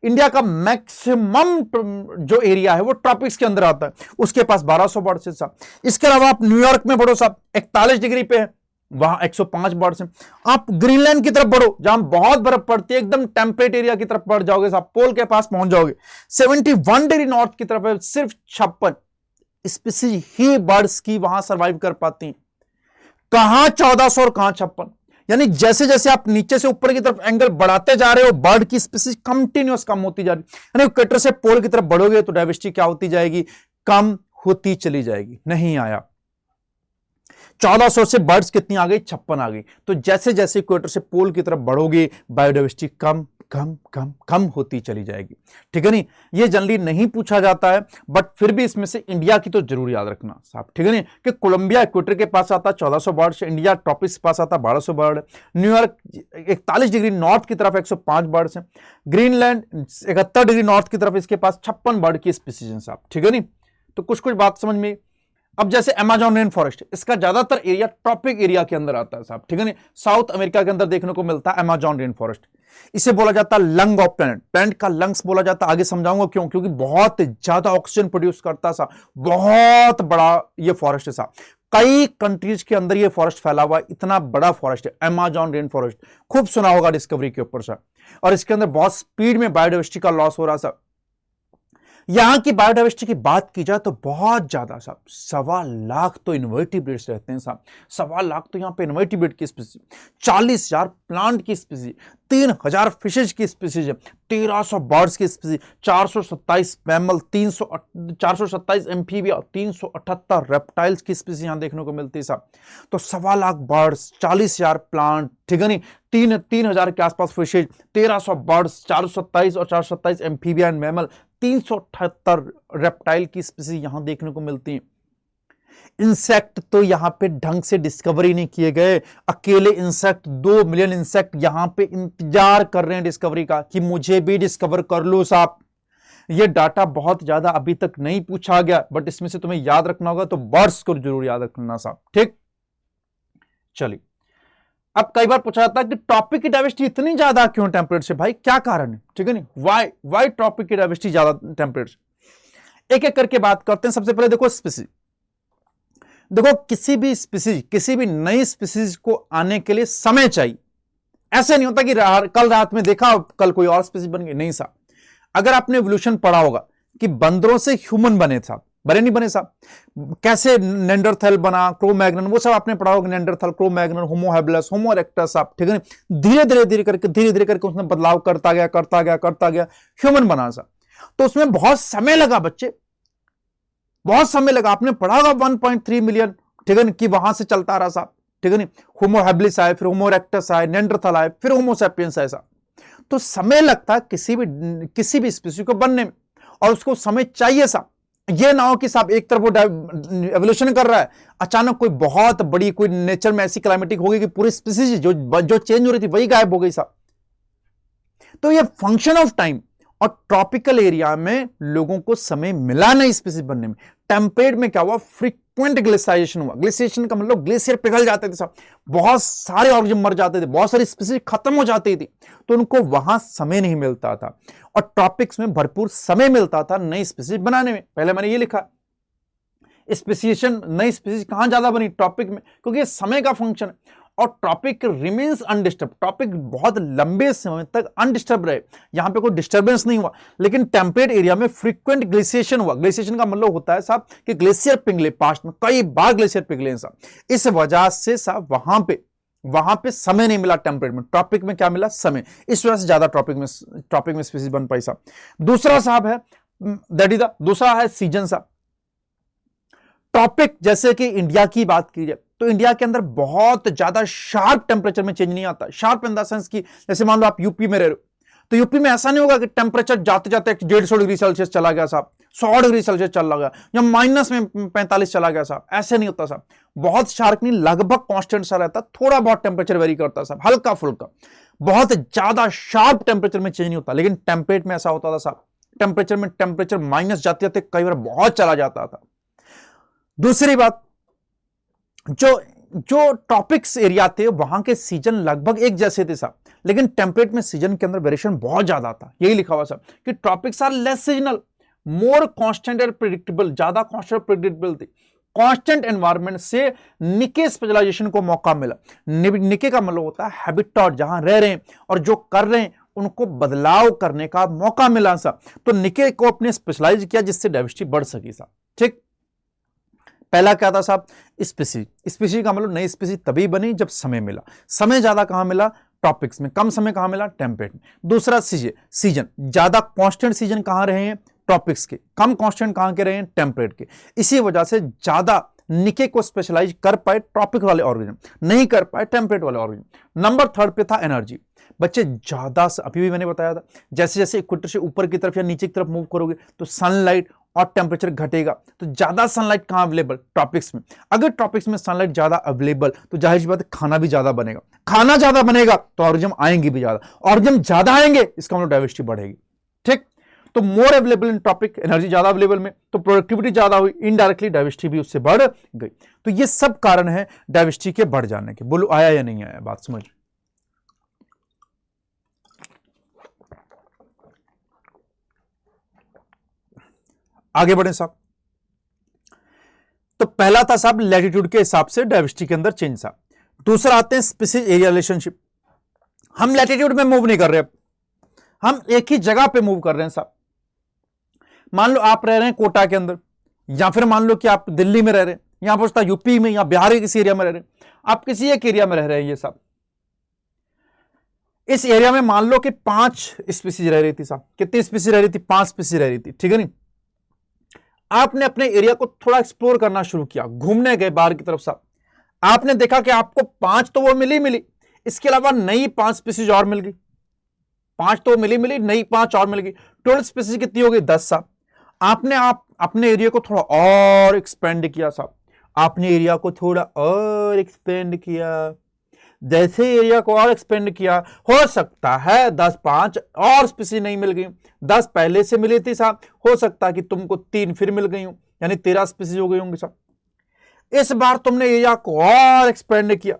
इंडिया का मैक्सिमम जो एरिया है वो ट्रॉपिक्स के अंदर आता है, उसके पास 1200 बर्ड्स हैं साहब। इसके अलावा आप न्यूयॉर्क में बढ़ो साहब, 41 डिग्री पे है, वहां 105 बर्ड्स हैं। आप ग्रीनलैंड की तरफ बढ़ो, जहां बहुत बर्फ पड़ती है, एकदम टेम्परेट एरिया की तरफ बढ़ जाओगे साहब, पोल के पास पहुंच जाओगे, 71 डिग्री नॉर्थ की तरफ है, सिर्फ 56 स्पीसीज ही बर्ड्स की वहां सर्वाइव कर पाती हैं। कहां 1400 और कहां 56, यानी जैसे जैसे आप नीचे से ऊपर की तरफ एंगल बढ़ाते जा रहे हो, बर्ड की स्पीसीज कंटिन्यूअस कम होती जा रही है। यानी इक्वेटर से पोल की तरफ बढ़ोगे तो डाइवर्सिटी क्या होती जाएगी? कम होती चली जाएगी। नहीं आया 1400 से बर्ड्स कितनी आ गई? 56 आ गई। तो जैसे जैसे इक्वेटर से पोल की तरफ बढ़ोगे, बायोडाइवर्सिटी कम कम कम कम होती चली जाएगी, ठीक है नहीं। ये जनरली नहीं पूछा जाता है, बट फिर भी इसमें से इंडिया की तो जरूर याद रखना साहब, ठीक है नहीं, कि कोलंबिया इक्वेटर के पास आता 1400 बर्ड से, इंडिया ट्रॉपिक्स के पास आता 1200 बर्ड, न्यूयॉर्क 41 डिग्री नॉर्थ की तरफ 105 बर्ड है, ग्रीनलैंड 71 डिग्री नॉर्थ की तरफ इसके पास 56 बर्ड की स्पीसीज है साहब, ठीक है नहीं। तो कुछ कुछ बात समझ में। अब जैसे अमेज़न रेन फॉरेस्ट, इसका ज्यादातर एरिया ट्रॉपिक एरिया के अंदर आता है साहब, ठीक है नहीं, साउथ अमेरिका के अंदर देखने को मिलता है अमेज़न रेन फॉरेस्ट। इसे बोला जाता है लंग ऑफ प्लैनेट, प्लैनेट का लंग्स बोला जाता है। आगे समझाऊंगा क्यों, क्योंकि बहुत ज्यादा ऑक्सीजन प्रोड्यूस करता सा, बहुत बड़ा ये फॉरेस्ट है सा। कई कंट्रीज के अंदर ये फॉरेस्ट फैला हुआ है, इतना बड़ा फॉरेस्ट है अमेज़न रेन फॉरेस्ट, खूब सुना होगा डिस्कवरी के ऊपर से। और इसके अंदर बहुत स्पीड में बायोडाइवर्सिटी का लॉस हो रहा था। यहां की बायोडाइवर्सिटी की बात की जाए तो बहुत ज्यादा साहब, 1.25 लाख तो इन्वर्टिब्रेट्स रहते हैं साहब, 1.25 लाख तो यहां पे इन्वर्टिब्रेट की स्पीसीज, 40,000 प्लांट की स्पीसीज, 3,000 फिशेज की स्पीसीज है, 1,300 बर्ड्स की स्पीसीज, 427 मैमल, 427 एम्फीबिया, 378 रेप्टाइल्स की स्पीसीज यहां देखने को मिलती है साहब। तो 1.25 लाख बर्ड्स, 40,000 प्लांट, ठीक है नहीं, 3,000 के आसपास फिशेज, 1,300 बर्ड्स, 427 और 427 एम्फीबिया एंड मैमल, 378 रेप्टाइल की स्पीसीज यहां देखने को मिलती हैं। इंसेक्ट तो यहां पे ढंग से डिस्कवरी नहीं किए गए, अकेले इंसेक्ट 2 मिलियन इंसेक्ट यहां पे इंतजार कर रहे हैं डिस्कवरी का कि मुझे भी डिस्कवर कर लो साहब। ये डाटा बहुत ज्यादा अभी तक नहीं पूछा गया, बट इसमें से तुम्हें याद रखना होगा, तो बर्ड्स को जरूर याद रखना साहब, ठीक। चलिए, अब कई बार पूछा जाता है कि टॉपिक की डाइवर्सिटी इतनी ज्यादा क्यों टेम्परेट से, भाई क्या कारण है, ठीक है नहीं, वाई टॉपिक की डाइवर्सिटी ज्यादा टेम्परेट से। एक एक करके बात करते हैं। सबसे पहले देखो स्पीसीज, देखो किसी भी स्पीसीज, किसी भी नई स्पीसीज को आने के लिए समय चाहिए। ऐसे नहीं होता कि कल रात में देखा कल कोई और स्पीसीज बन गई, नहीं साहब। अगर आपने एवोल्यूशन पढ़ा होगा कि बंदरों से ह्यूमन बने साहब, बने नहीं बने साहब, कैसे नेंडरथल बना, क्रो-मैग्नन, वो सब आपने पढ़ा होगा, नेंडरथल, क्रो-मैग्नन, होमो हैबिलस, होमो इरेक्टस साहब, ठीक है। धीरे धीरे करके उसने बदलाव करता गया, ह्यूमन बना साहब। तो उसमें बहुत समय लगा बच्चे, बहुत समय लगा। आपने पढ़ा होगा 1.3 मिलियन, ठीक है, कि वहां से चलता रहा साहब, ठीक है नहीं। होमो हैबिलिस आए, फिर होमो इरेक्टस आए, नेंडरथल आए, फिर होमो सैपियंस आए साहब। तो समय लगता है किसी भी स्पीसीज को बनने में, और उसको समय चाहिए साहब। ये ना हो कि साहब एक तरफ वो एवोल्यूशन कर रहा है, अचानक कोई बहुत बड़ी कोई नेचर में ऐसी क्लाइमेटिक हो गई कि पूरी स्पीसीज जो चेंज हो रही थी वही गायब हो गई साहब। तो ये फंक्शन ऑफ टाइम, और ट्रॉपिकल एरिया में लोगों को समय मिला नहीं स्पीसीज बनने में। टेम्परेट में क्या हुआ, फ्रीक्वेंट ग्लेशियराइजेशन हुआ। ग्लेशियरेशन का मतलब ग्लेशियर पिघल जाते थे साहब, बहुत सारे ऑर्गेनिज्म मर जाते थे, बहुत सारी स्पीसीज खत्म हो जाती थी, तो उनको वहां समय नहीं मिलता था। और ट्रॉपिक्स में भरपूर समय मिलता था नई स्पीसीज बनाने में। पहले मैंने ये लिखा, स्पेसिएशन, नई स्पीसीज कहां ज्यादा बनी, ट्रॉपिक में, क्योंकि समय का फंक्शन है। और ट्रॉपिक रिमेन्स अनडिस्टर्ब, ट्रॉपिक बहुत लंबे समय तक अनडिस्टर्ब रहे, यहां पे कोई डिस्टर्बेंस नहीं हुआ। लेकिन टेम्परेट एरिया में फ्रीक्वेंट ग्लेशिएशन हुआ। ग्लेशिएशन का मतलब होता है साहब कि ग्लेशियर पिघले, पास्ट में कई बार ग्लेशियर पिघले हैं साहब। इस वजह से साहब वहां पे समय नहीं मिला टेम्परेट में। ट्रॉपिक में क्या मिला, समय, इस वजह से ज्यादा ट्रॉपिक में स्पीसीज बन पाई साहब। दूसरा साहब है दैट इज द दूसरा है सीजन साहब। ट्रॉपिक, जैसे कि इंडिया की बात की जाए तो इंडिया के अंदर बहुत ज्यादा शार्प टेम्परेचर में चेंज नहीं आता। शार्प इन द सेंस की, जैसे मान लो आप यूपी में रह रहे हो, तो यूपी में ऐसा नहीं होगा कि टेम्परेचर जाते जाते 150 डिग्री सेल्सियस चला गया साहब, 100 डिग्री सेल्सियस चला गया, या माइनस में 45 चला गया साहब, ऐसे नहीं होता साहब। बहुत शार्प नहीं, लगभग कांस्टेंट सा रहता, थोड़ा बहुत टेम्परेचर वेरी करता साहब, हल्का फुल्का, बहुत ज्यादा शार्प टेम्परेचर में चेंज नहीं होता। लेकिन टेम्परेट में ऐसा होता था साहब, टेम्परेचर माइनस जाते जाते कई बार बहुत चला जाता था। दूसरी बात, जो ट्रॉपिक्स एरिया थे वहां के सीजन लगभग एक जैसे थे साहब, लेकिन टेम्परेट में सीजन के अंदर वेरिएशन बहुत ज्यादा था। यही लिखा हुआ साहब कि tropics are less seasonal, more constant and predictable, ज्यादा कांस्टेंट प्रेडिक्टेबल थी। कांस्टेंट एनवायरनमेंट से निके स्पेशलाइजेशन को मौका मिला। निके का मतलब होता है हैबिटेट, जहां रह रहे हैं और जो कर रहे हैं उनको बदलाव करने का मौका मिला साहब। तो निके को अपने स्पेशलाइज किया जिससे डाइवर्सिटी बढ़ सकी साहब, ठीक। पहला क्या था साहब, स्पीसीज का मतलब नई स्पीसीज तभी बनी जब समय मिला। समय ज्यादा कहां मिला, ट्रॉपिक्स में। कम समय कहां मिला, टेम्परेट में। दूसरा सीजन, ज्यादा कांस्टेंट सीजन कहां रहे हैं, ट्रॉपिक्स के। कम कांस्टेंट कहां के रहे हैं, टेम्परेट के। इसी वजह से ज्यादा निके को स्पेशलाइज कर पाए ट्रॉपिक वाले ऑर्गेनिज्म, नहीं कर पाए टेम्परेट वाले ऑर्गेनिज्म। नंबर 3 पे था एनर्जी। बच्चे ज्यादा, अभी भी मैंने बताया था, जैसे जैसे इक्वेटर से ऊपर की तरफ या नीचे की तरफ मूव करोगे तो सनलाइट और टेम्परेचर घटेगा। तो ज्यादा सनलाइट कहां अवेलेबल, ट्रॉपिक्स में। अगर ट्रॉपिक्स में सनलाइट ज्यादा अवेलेबल तो जाहिर सी बात है खाना भी ज्यादा बनेगा, खाना ज्यादा बनेगा तो ऑर्गेनिज्म आएंगे भी ज्यादा, ऑर्गेनिज्म ज्यादा आएंगे इसका मतलब डाइवर्सिटी बढ़ेगी, ठीक। तो more available in tropic, energy ज्यादा अवेलेबल में, तो प्रोडक्टिविटी ज्यादा हुई, इनडायरेक्टली डाइवर्सिटी भी उससे बढ़ गई। तो ये सब कारण है डाइवर्सिटी के बढ़ जाने के। बोलो आया या नहीं आया बात समझ। आगे बढ़े साहब। तो पहला था साहब लैटिट्यूड के हिसाब से डाइवर्सिटी के अंदर चेंज साहब। दूसरा आते हैं स्पीसीज एरिया रिलेशनशिप। हम लैटिट्यूड में मूव नहीं कर रहे, हम एक ही जगह पे मूव कर रहे हैं साहब। मान लो आप रह रहे हैं कोटा के अंदर, या फिर मान लो कि आप दिल्ली में रह रहे हैं, यहां पर यूपी में या बिहार के किसी एरिया में रह रहे हैं, आप किसी एक एरिया में रह रहे हैं ये साहब। इस एरिया में मान लो कि 5 स्पीसीज रह रही थी साहब। कितनी स्पीसीज रह रही थी? 5 स्पीसीज रह रही थी, ठीक है नहीं। आपने अपने एरिया को थोड़ा एक्सप्लोर करना शुरू किया, घूमने गए बाहर की तरफ साहब। आपने देखा कि आपको 5 तो वो मिली, इसके अलावा नई 5 स्पीसीज और मिल गई। 5 तो मिली, नई 5 और मिल गई। टोटल स्पीसीज कितनी हो गई? 10 साहब। आपने अपने एरिया को थोड़ा और एक्सपेंड किया साहब। आपने एरिया को थोड़ा और एक्सपेंड किया। जैसे एरिया को और एक्सपेंड किया, हो सकता है 10-5 और स्पीसीज नहीं मिल गई। 10 पहले से मिली थी साहब, हो सकता है कि तुमको 3 फिर मिल गई हो, यानी 13 स्पीसीज हो गई होंगी साहब। इस बार तुमने एरिया को और एक्सपेंड किया।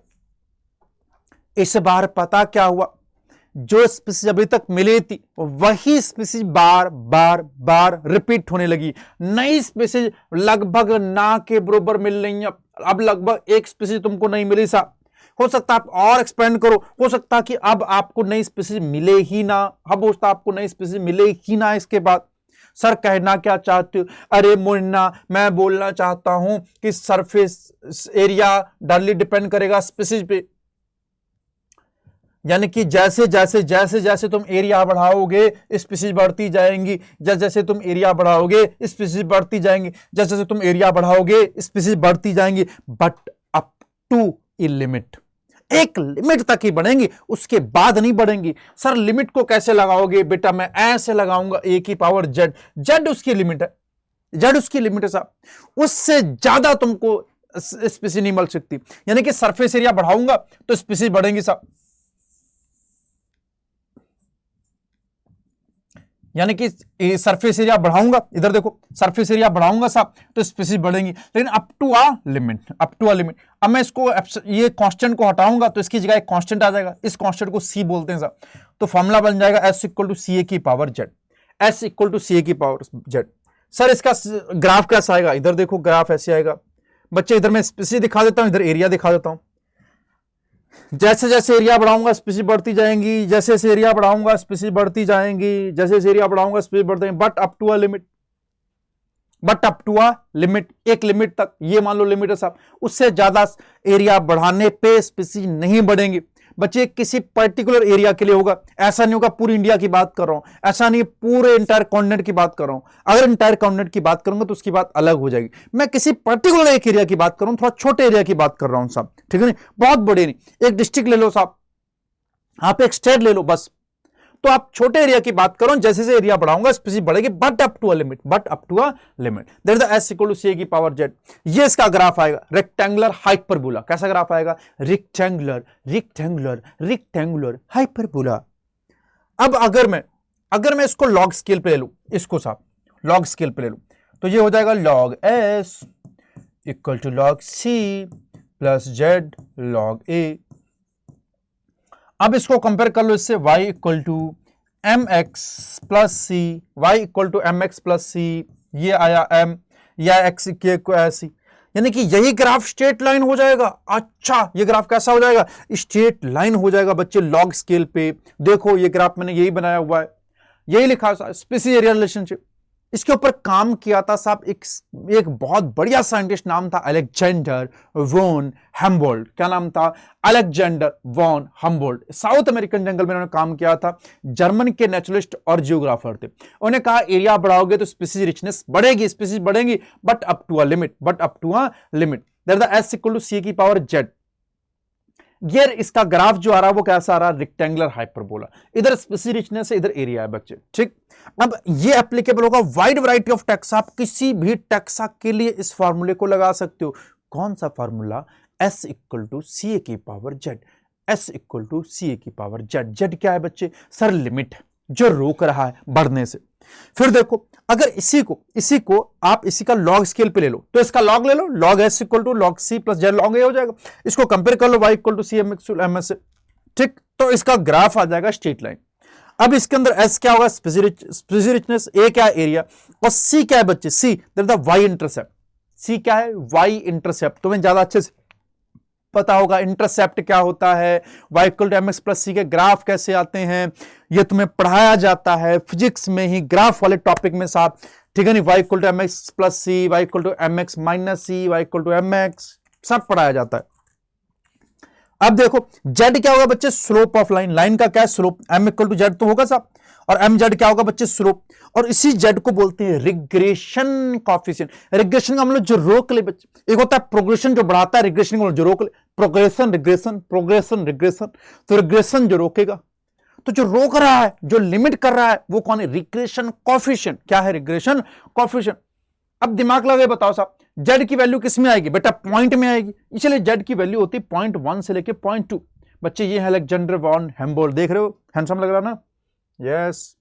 इस बार पता क्या हुआ? जो स्पीसीज अभी तक मिली थी वही स्पीसीज बार बार बार रिपीट होने लगी। नई स्पीसीज लगभग ना के बराबर मिल रही है। अब लगभग एक स्पीसीज तुमको नहीं मिली साहब। हो सकता आप और एक्सपेंड करो, हो सकता कि अब आपको नई स्पीसीज मिले ही ना। अब हो सकता आपको नई स्पीसीज मिले ही ना। इसके बाद सर कहना क्या चाहते हो? अरे मुन्ना, मैं बोलना चाहता हूं कि सरफेस एरिया डायरेक्टली डिपेंड करेगा स्पीसीज पे। यानी कि जैसे जैसे जैसे जैसे तुम एरिया बढ़ाओगे स्पीसीज बढ़ती जाएंगी, जैसे जैसे तुम एरिया बढ़ाओगे स्पीसीज बढ़ती जाएंगी, जैसे जैसे तुम एरिया बढ़ाओगे स्पीसीज बढ़ती जाएंगी, but up to a limit. एक लिमिट तक ही बढ़ेंगी, उसके बाद नहीं बढ़ेंगी। सर लिमिट को कैसे लगाओगे? बेटा मैं ऐसे लगाऊंगा, ए की पावर जेड। जेड उसकी लिमिट है, जेड उसकी लिमिट है साहब। उससे ज्यादा तुमको स्पीसीज नहीं मिल सकती। यानी कि सरफेस एरिया बढ़ाऊंगा तो स्पीसीज बढ़ेंगी साहब। यानी कि सरफेस एरिया बढ़ाऊंगा, इधर देखो सरफेस एरिया बढ़ाऊंगा साहब तो स्पीसीज बढ़ेंगी, लेकिन up to a limit, up to a limit. अब मैं इसको ये कांस्टेंट को हटाऊंगा तो इसकी जगह एक कांस्टेंट आ जाएगा। इस कांस्टेंट को सी बोलते हैं साहब। तो फॉर्मूला बन जाएगा S equal to C A की power Z. S equal to C A की पावर जेड। सर इसका ग्राफ कैसा आएगा? इधर देखो ग्राफ ऐसे आएगा बच्चे। इधर मैं स्पीसीज दिखा देता हूं, इधर एरिया दिखा देता हूं। जैसे जैसे एरिया बढ़ाऊंगा स्पीसीज बढ़ती जाएंगी, जैसे जैसे एरिया बढ़ाऊंगा स्पीसीज बढ़ती जाएंगी, जैसे जैसे एरिया बढ़ाऊंगा स्पीसीज बढ़ती जाएंगी, but up to a limit. But up to a limit, एक लिमिट तक, ये मान लो लिमिट है साहब। उससे ज्यादा एरिया बढ़ाने पे स्पीसीज नहीं बढ़ेंगी बच्चे। किसी पर्टिकुलर एरिया के लिए होगा, ऐसा नहीं होगा पूरी इंडिया की बात कर रहा हूं, ऐसा नहीं पूरे इंटायर कॉन्टिनेंट की बात कर रहा हूं। अगर इंटायर कॉन्टिनेंट की बात करूंगा तो उसकी बात अलग हो जाएगी। मैं किसी पर्टिकुलर एक एरिया की बात कर रहा हूं, थोड़ा छोटे एरिया की बात कर रहा हूं साहब, ठीक है नहीं, बहुत बड़े नहीं। एक डिस्ट्रिक्ट ले लो साहब, आप एक स्टेट ले लो बस। तो आप छोटे एरिया की बात करो, जैसे जैसे एरिया बढ़ाऊंगा स्पीसीज बढ़ेगी, but up to a limit, but up to a limit. That is S equal to C की पावर जेड। ये इसका ग्राफ आएगा, रेक्टेंगुलर हाइपरबोला। कैसा ग्राफ आएगा? Rectangular rectangular rectangular hyperbola. अब अगर मैं इसको लॉग स्केल पे ले लूं, इसको साहब लॉग स्केल पे ले लूं, तो ये हो जाएगा log s equal to log c plus z log a। अब इसको कंपेयर कर लो इससे, y equal to m x plus c, y equal to m x plus c, ये आया m या x को ऐसी। यानी कि यही ग्राफ स्ट्रेट लाइन हो जाएगा। अच्छा, ये ग्राफ कैसा हो जाएगा? स्ट्रेट लाइन हो जाएगा बच्चे लॉग स्केल पे। देखो ये ग्राफ मैंने यही बनाया हुआ है, यही लिखा है स्पीसीज एरिया रिलेशनशिप। इसके ऊपर काम किया था साहब एक बहुत बढ़िया साइंटिस्ट, नाम था अलेक्जेंडर वॉन हम्बोल्ट। क्या नाम था? Alexander von Humboldt. South American जंगल में उन्होंने काम किया था। जर्मन के नेचुरलिस्ट और जियोग्राफर थे। उन्होंने कहा एरिया बढ़ाओगे तो स्पीसीज रिचनेस बढ़ेगी, स्पीसीज बढ़ेंगी, but up to a limit, but up to a limit. That is S equal to C की पावर जेड। ये इसका ग्राफ जो आ रहा है वो कैसा आ रहा है? Rectangular hyperbola. इधर स्पीसीज रिचनेस है, इधर एरिया है बच्चे, ठीक। अब ये एप्लीकेबल होगा वाइड वैरायटी ऑफ टैक्सा। आप किसी भी टैक्सा के लिए इस फार्मूले को लगा सकते हो। कौन सा formula? S equal to C A की power Z. S equal to C A की पावर जेड। जेड क्या है बच्चे? सर लिमिट जो रोक रहा है बढ़ने से। फिर देखो अगर इसी को आप इसी का लॉग स्केल पे ले लो, तो इसका लॉग ले लो, log s equal to log c plus z log a हो जाएगा। इसको कंपेयर कर लो y equal to c m x, ठीक। तो इसका ग्राफ आ जाएगा स्ट्रेट लाइन। अब इसके अंदर एस क्या होगा, स्पेसिफिक रिचनेस, ए क्या है, एरिया, और सी क्या है बच्चे, C that is the Y intercept. C क्या है, वाई इंटरसेप्ट। तुम्हें ज्यादा अच्छे से पता होगा इंटरसेप्ट क्या होता है, y equal to m x plus c के ग्राफ कैसे आते हैं, ये तुम्हें पढ़ाया जाता है फिजिक्स में ही, ग्राफ वाले टॉपिक में साहब, ठीक है नहीं। Y equal to m x plus c, y equal to m x minus c, y equal to m x, सब पढ़ाया जाता है। अब देखो जेड क्या होगा बच्चे, स्लोप ऑफ लाइन, लाइन का क्या है, slope, m equal to z तो होगा साहब, और एम जेड क्या होगा बच्चे, स्लोप, और इसी जेड को बोलते हैं रिग्रेशन कॉफिशिएंट। रिग्रेशन का मतलब जो रोक ले बच्चे, एक होता है प्रोग्रेशन जो बढ़ाता है, रिग्रेशन का मतलब जो रोक ले, प्रोग्रेशन रिग्रेशन, प्रोग्रेशन रिग्रेशन, तो रिग्रेशन जो रोकेगा, तो जो रोक रहा है, जो लिमिट कर रहा है, वो कौन है, रिग्रेशन कॉफिशिएंट। क्या है, रिग्रेशन कॉफिशिएंट। अब दिमाग लगे बताओ साहब, जेड की वैल्यू किस में आएगी बेटा, पॉइंट में आएगी, इसलिए जेड की वैल्यू होती है 0.1 से लेके 0.2। बच्चे ये है अलेक्जेंडर वॉन हेम्बोल्ट, देख रहे हो, हैंडसम लग रहा ना, यस।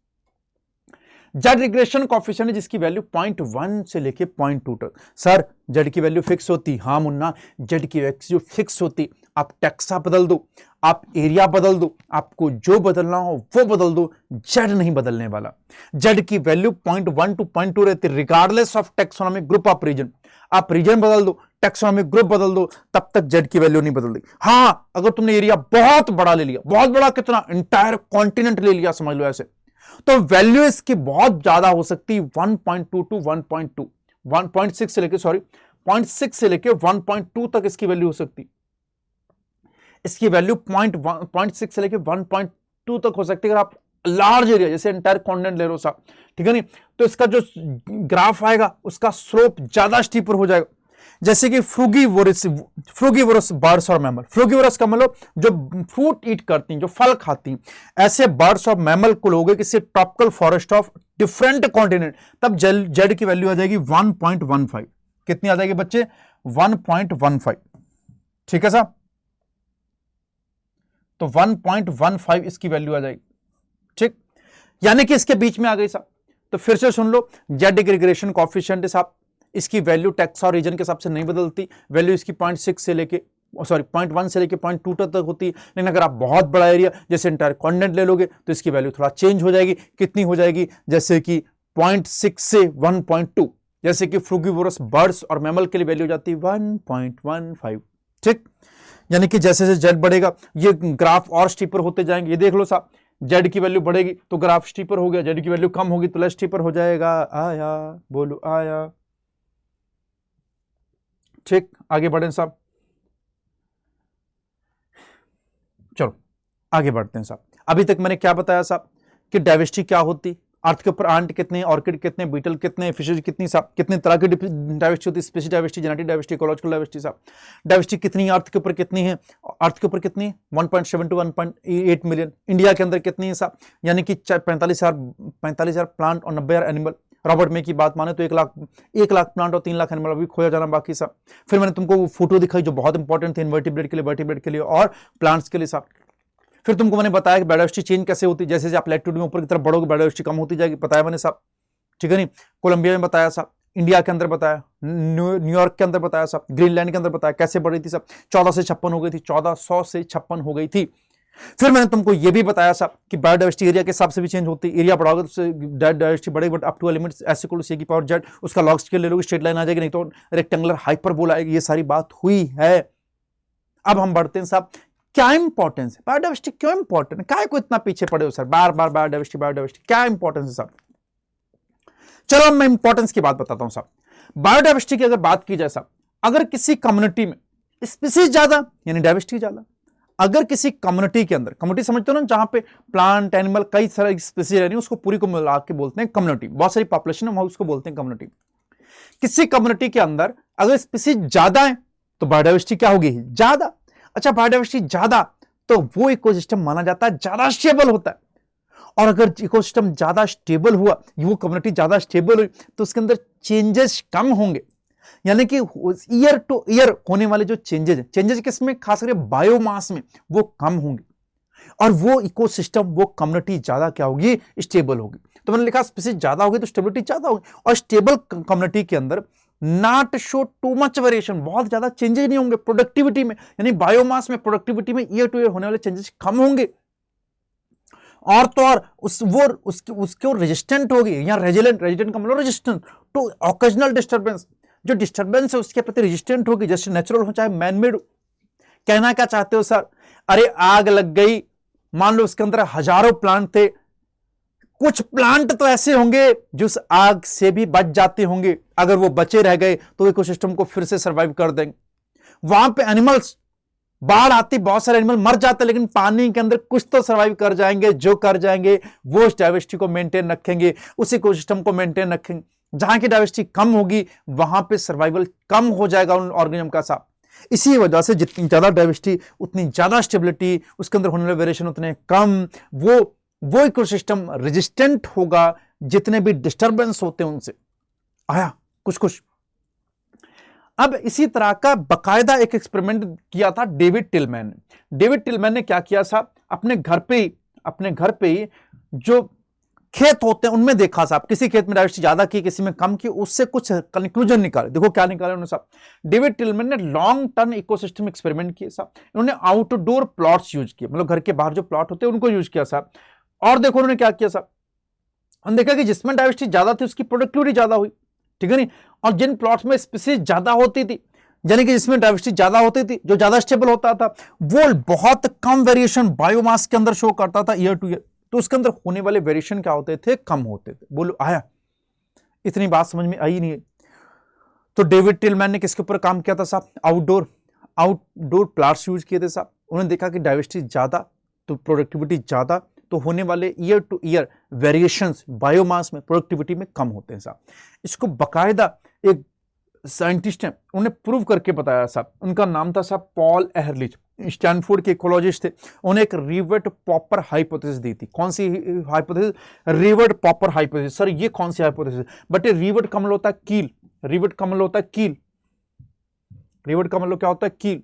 जेड रिग्रेशन कॉफिशिएंट है जिसकी वैल्यू 0.1 से लेके 0.2 तक। सर जेड की वैल्यू फिक्स होती, हाँ मुन्ना, जेड की वैल्यू फिक्स होती, आप टेक्सा बदल दो, आप एरिया बदल दो, आपको जो बदलना हो वो बदल दो, जेड नहीं बदलने वाला। जेड की वैल्यू 0.1 टू 0.2 रहती, regardless of taxonomic group of region. आप रीजन बदल दो, टेक्सोनॉमिक ग्रुप बदल दो, तब तक जेड की वैल्यू नहीं बदलती। हाँ अगर तुमने एरिया बहुत बड़ा ले लिया, बहुत बड़ा कितना, इंटायर कॉन्टिनेंट ले लिया, समझ लो ऐसे, तो वैल्यू इसकी बहुत ज्यादा हो सकती, 1.2 टू 1.2, 1.6 से लेके, सॉरी 0.6 से लेके 1.2 तक इसकी वैल्यू हो सकती। इसकी वैल्यू 0.6 से लेके 1.2 तक हो सकती है अगर आप लार्ज एरिया जैसे एंटायर कॉन्टिनेंट ले लो साहब, ठीक है नहीं, तो इसका जो ग्राफ आएगा उसका स्लोप ज्यादा स्टीपर हो जाएगा। जैसे कि फ्रूगीवोरस बर्ड्स और मैमल, फ्रूगीवोरस का मतलब जो फ्रूट ईट करती हैं, जो फल खाती हैं, ऐसे बर्ड्स और मैमल को लोगे किसी tropical forest of different continent, तब जेड की वैल्यू आ जाएगी 1.15। कितनी आ जाएगी बच्चे, 1.15, ठीक है साहब, तो 1.15 इसकी वैल्यू आ जाएगी, ठीक, यानी कि इसके बीच में आ गई साहब। तो फिर से सुन लो, जेड रिग्रेशन कॉफिशिएंट है साहब, इसकी वैल्यू टेक्स और रीजन के हिसाब से नहीं बदलती, वैल्यू इसकी 0.6 से लेके, सॉरी 0.1 से लेके 0.2 तक होती है। लेकिन अगर आप बहुत बड़ा एरिया जैसे इंटायर कॉन्टिनेंट ले लोगे तो इसकी वैल्यू थोड़ा चेंज हो जाएगी। कितनी हो जाएगी, जैसे कि 0.6 से 1.2, जैसे कि फ्रूगीवोरस बर्ड्स और मैमल के लिए वैल्यू हो जाती है 1.15, ठीक। यानी कि जैसे जैसे जेड बढ़ेगा ये ग्राफ और स्टीपर होते जाएंगे। ये देख लो साहब, जेड की वैल्यू बढ़ेगी तो ग्राफ स्टीपर हो गया, जेड की वैल्यू कम होगी तो लेस स्टीपर हो जाएगा। आया, बोलो आया, ठीक। आगे बढ़ें साहब, चलो आगे बढ़ते हैं साहब। अभी तक मैंने क्या बताया साहब कि डाइवर्सिटी क्या होती, अर्थ के ऊपर आंट कितने, ऑर्किड कितने, बीटल कितने, फिशेज कितनी साहब, कितने तरह की डाइवर्सिटी होती है, species diversity, genetic diversity, ecological diversity साहब। डाइवर्सिटी कितनी अर्थ के ऊपर कितनी है, अर्थ के ऊपर कितनी, 1.7 टू 1.8 मिलियन। इंडिया के अंदर कितनी है साहब, यानी कि 45,000 प्लांट और 90,000 एनिमल। रॉबर्ट मे की बात माने तो 1 लाख प्लांट और 3 लाख एनिमल अभी खोया जाना बाकी साहब। फिर मैंने तुमको वो फोटो दिखाई जो बहुत इंपॉर्टेंट थे इनवर्टिब्रेट के लिए, वर्टिब्रेट के लिए और प्लांट्स के लिए साहब। फिर तुमको मैंने बताया कि बायोडाइवर्सिटी चेंज कैसे होती है, जैसे जैसे आप लैटिट्यूड में ऊपर की तरफ बढ़ोगे बायोडाइवर्सिटी कम होती जाएगी, बताया मैंने साहब, ठीक है नहीं। कोलंबिया में बताया साहब, इंडिया के अंदर बताया, न्यूयॉर्क के अंदर बताया साहब, ग्रीनलैंड के अंदर बताया कैसे बढ़ी थी साहब, 14 से 56 हो गई थी, 1400 से 56 हो गई थी। फिर मैंने तुमको ये भी बताया साहब कि बायोडाइवर्सिटी एरिया के हिसाब से भी चेंज होती है, एरिया बढ़ाओगे तो डाइवर्सिटी बढ़ेगी, but up to limit S equal to C की पावर जेड, उसका लॉग स्केल ले लोगे स्ट्रेट लाइन आ जाएगी, नहीं तो रेक्टेंगुलर हाइपरबोला आएगी। ये सारी बात हुई है। अब हम बढ़ते हैं साहब, क्या इंपॉर्टेंस है बायोडाइवर्सिटी, क्यों इंपॉर्टेंट है, क्या को इतना पीछे पड़े हो सर, बार बार बायोडाइवर्सिटी, क्या इंपॉर्टेंस है साहब। चलो मैं इंपॉर्टेंस की बात बताता हूं साहब। बायोडाइवर्सिटी की अगर बात की जाए साहब, अगर किसी कम्युनिटी में स्पीसीज ज्यादा यानी डाइवर्सिटी ज्यादा, अगर किसी कम्युनिटी के अंदर, कम्युनिटी समझते हो ना, जहां पे प्लांट एनिमल कई सारे स्पीसीज रह रही है, उसको पूरी को मिला के बोलते हैं कम्युनिटी, बहुत सारी पॉपुलेशन है उसको बोलते हैं कम्युनिटी। किसी कम्युनिटी के अंदर अगर स्पीसीज ज्यादा है तो बायोडाइवर्सिटी क्या होगी, ज्यादा। अच्छा बायोडाइवर्सिटी ज्यादा तो वो इकोसिस्टम माना जाता है ज्यादा स्टेबल होता है, और अगर इकोसिस्टम ज्यादा स्टेबल हुआ, वो कम्युनिटी ज्यादा स्टेबल हुई, तो उसके अंदर चेंजेस कम होंगे, यानी कि ईयर टू ईयर होने वाले जो चेंजेस किसमें, खास करके बायोमास में, वो कम होंगे, और वो इकोसिस्टम, वो कम्युनिटी ज्यादा क्या होगी, स्टेबल होगी। तो मैंने लिखा स्पीसीज ज्यादा होगी तो स्टेबिलिटी ज्यादा होगी, और स्टेबल कम्युनिटी के अंदर not show too much variation, बहुत ज्यादा चेंजेस नहीं होंगे प्रोडक्टिविटी में, यानी बायोमास में, प्रोडक्टिविटी में ईयर टू ईयर होने वाले चेंजेस कम होंगे, और तो और उसके रेजिस्टेंट होगी, या रेजिलेंट, रेजिडेंट का मतलब रेजिस्टेंट टू ऑकेजनल डिस्टर्बेंस, जो डिस्टर्बेंस है उसके प्रति रेजिस्टेंट होगी, जैसे नेचुरल हो चाहे मैनमेड। कहना क्या चाहते हो सर? अरे आग लग गई, मान लो उसके अंदर हजारों प्लांट थे, कुछ प्लांट तो ऐसे होंगे जो उस आग से भी बच जाते होंगे, अगर वो बचे रह गए तो इकोसिस्टम को फिर से सर्वाइव कर देंगे। वहां पे एनिमल्स, बाढ़ आती, बहुत सारे एनिमल मर जाते हैं, लेकिन पानी के अंदर कुछ तो सर्वाइव कर जाएंगे, जो कर जाएंगे वो उस डाइवर्सिटी को मेंटेन रखेंगे, उस इकोसिस्टम को मेंटेन रखेंगे। जहां की डाइवर्सिटी कम होगी वहां पे सर्वाइवल कम हो जाएगा उन ऑर्गेनिज्म का साहब। इसी वजह से जितनी ज्यादा डाइवर्सिटी उतनी ज्यादा स्टेबिलिटी, उसके अंदर होने वाले वेरिएशन उतने कम, वो इकोसिस्टम रेजिस्टेंट होगा जितने भी डिस्टर्बेंस होते हैं उनसे। आया कुछ। अब इसी तरह का बकायदा एक एक्सपेरिमेंट किया था डेविड टिलमैन ने। डेविड टिलमैन ने क्या किया साहब, अपने घर पे ही जो खेत होते हैं उनमें देखा साहब, किसी खेत में डाइवर्सिटी ज्यादा की, किसी में कम की, उससे कुछ कंक्लूजन निकाले। देखो क्या निकाले उन्होंने साहब। डेविड टिलमैन ने लॉन्ग टर्म इकोसिस्टम एक्सपेरिमेंट किए साहब। उन्होंने आउटडोर प्लॉट्स यूज किए, मतलब घर के बाहर जो प्लॉट होते हैं उनको यूज किया साहब। और देखो उन्होंने क्या किया साहब, उन्होंने देखा कि जिसमें डाइवर्सिटी ज्यादा थी उसकी प्रोडक्टिविटी ज्यादा हुई, ठीक है नहीं। और जिन प्लॉट्स में स्पीसीज ज्यादा होती थी, यानी कि जिसमें डाइवर्सिटी ज्यादा होती थी, जो ज्यादा स्टेबल होता था, वो बहुत कम वेरिएशन बायोमास के अंदर शो करता था ईयर टू ईयर। तो उसके अंदर होने वाले वेरिएशन क्या होते थे? कम होते थे। बोलो आया? इतनी बात समझ में आई नहीं है? तो डेविड टिलमैन ने किसके ऊपर काम किया था साहब? आउटडोर प्लांट्स यूज किए थे साहब। उन्होंने देखा कि डाइवर्सिटी ज्यादा तो प्रोडक्टिविटी ज्यादा, तो होने वाले year two year variations biomass में, प्रोडक्टिविटी में कम होते हैं साहब। इसको बकायदा एक साइंटिस्ट हैं, उन्होंने प्रूव करके बताया साहब। उनका नाम था साहब पॉल एहरलिच, स्टैनफोर्ड के इकोलॉजिस्ट थे। उन्होंने एक रिवर्ट पॉपर हाइपोथेसिस दी थी। कौन सी hypothesis? Rivet popper hypothesis. Sir ये कौन सी हाइपोथेसिस? बट रिवर्ट का मतलब होता है कील, रिवर्ट का मतलब होता है कील, रिवर्ट का मतलब क्या होता है? कील।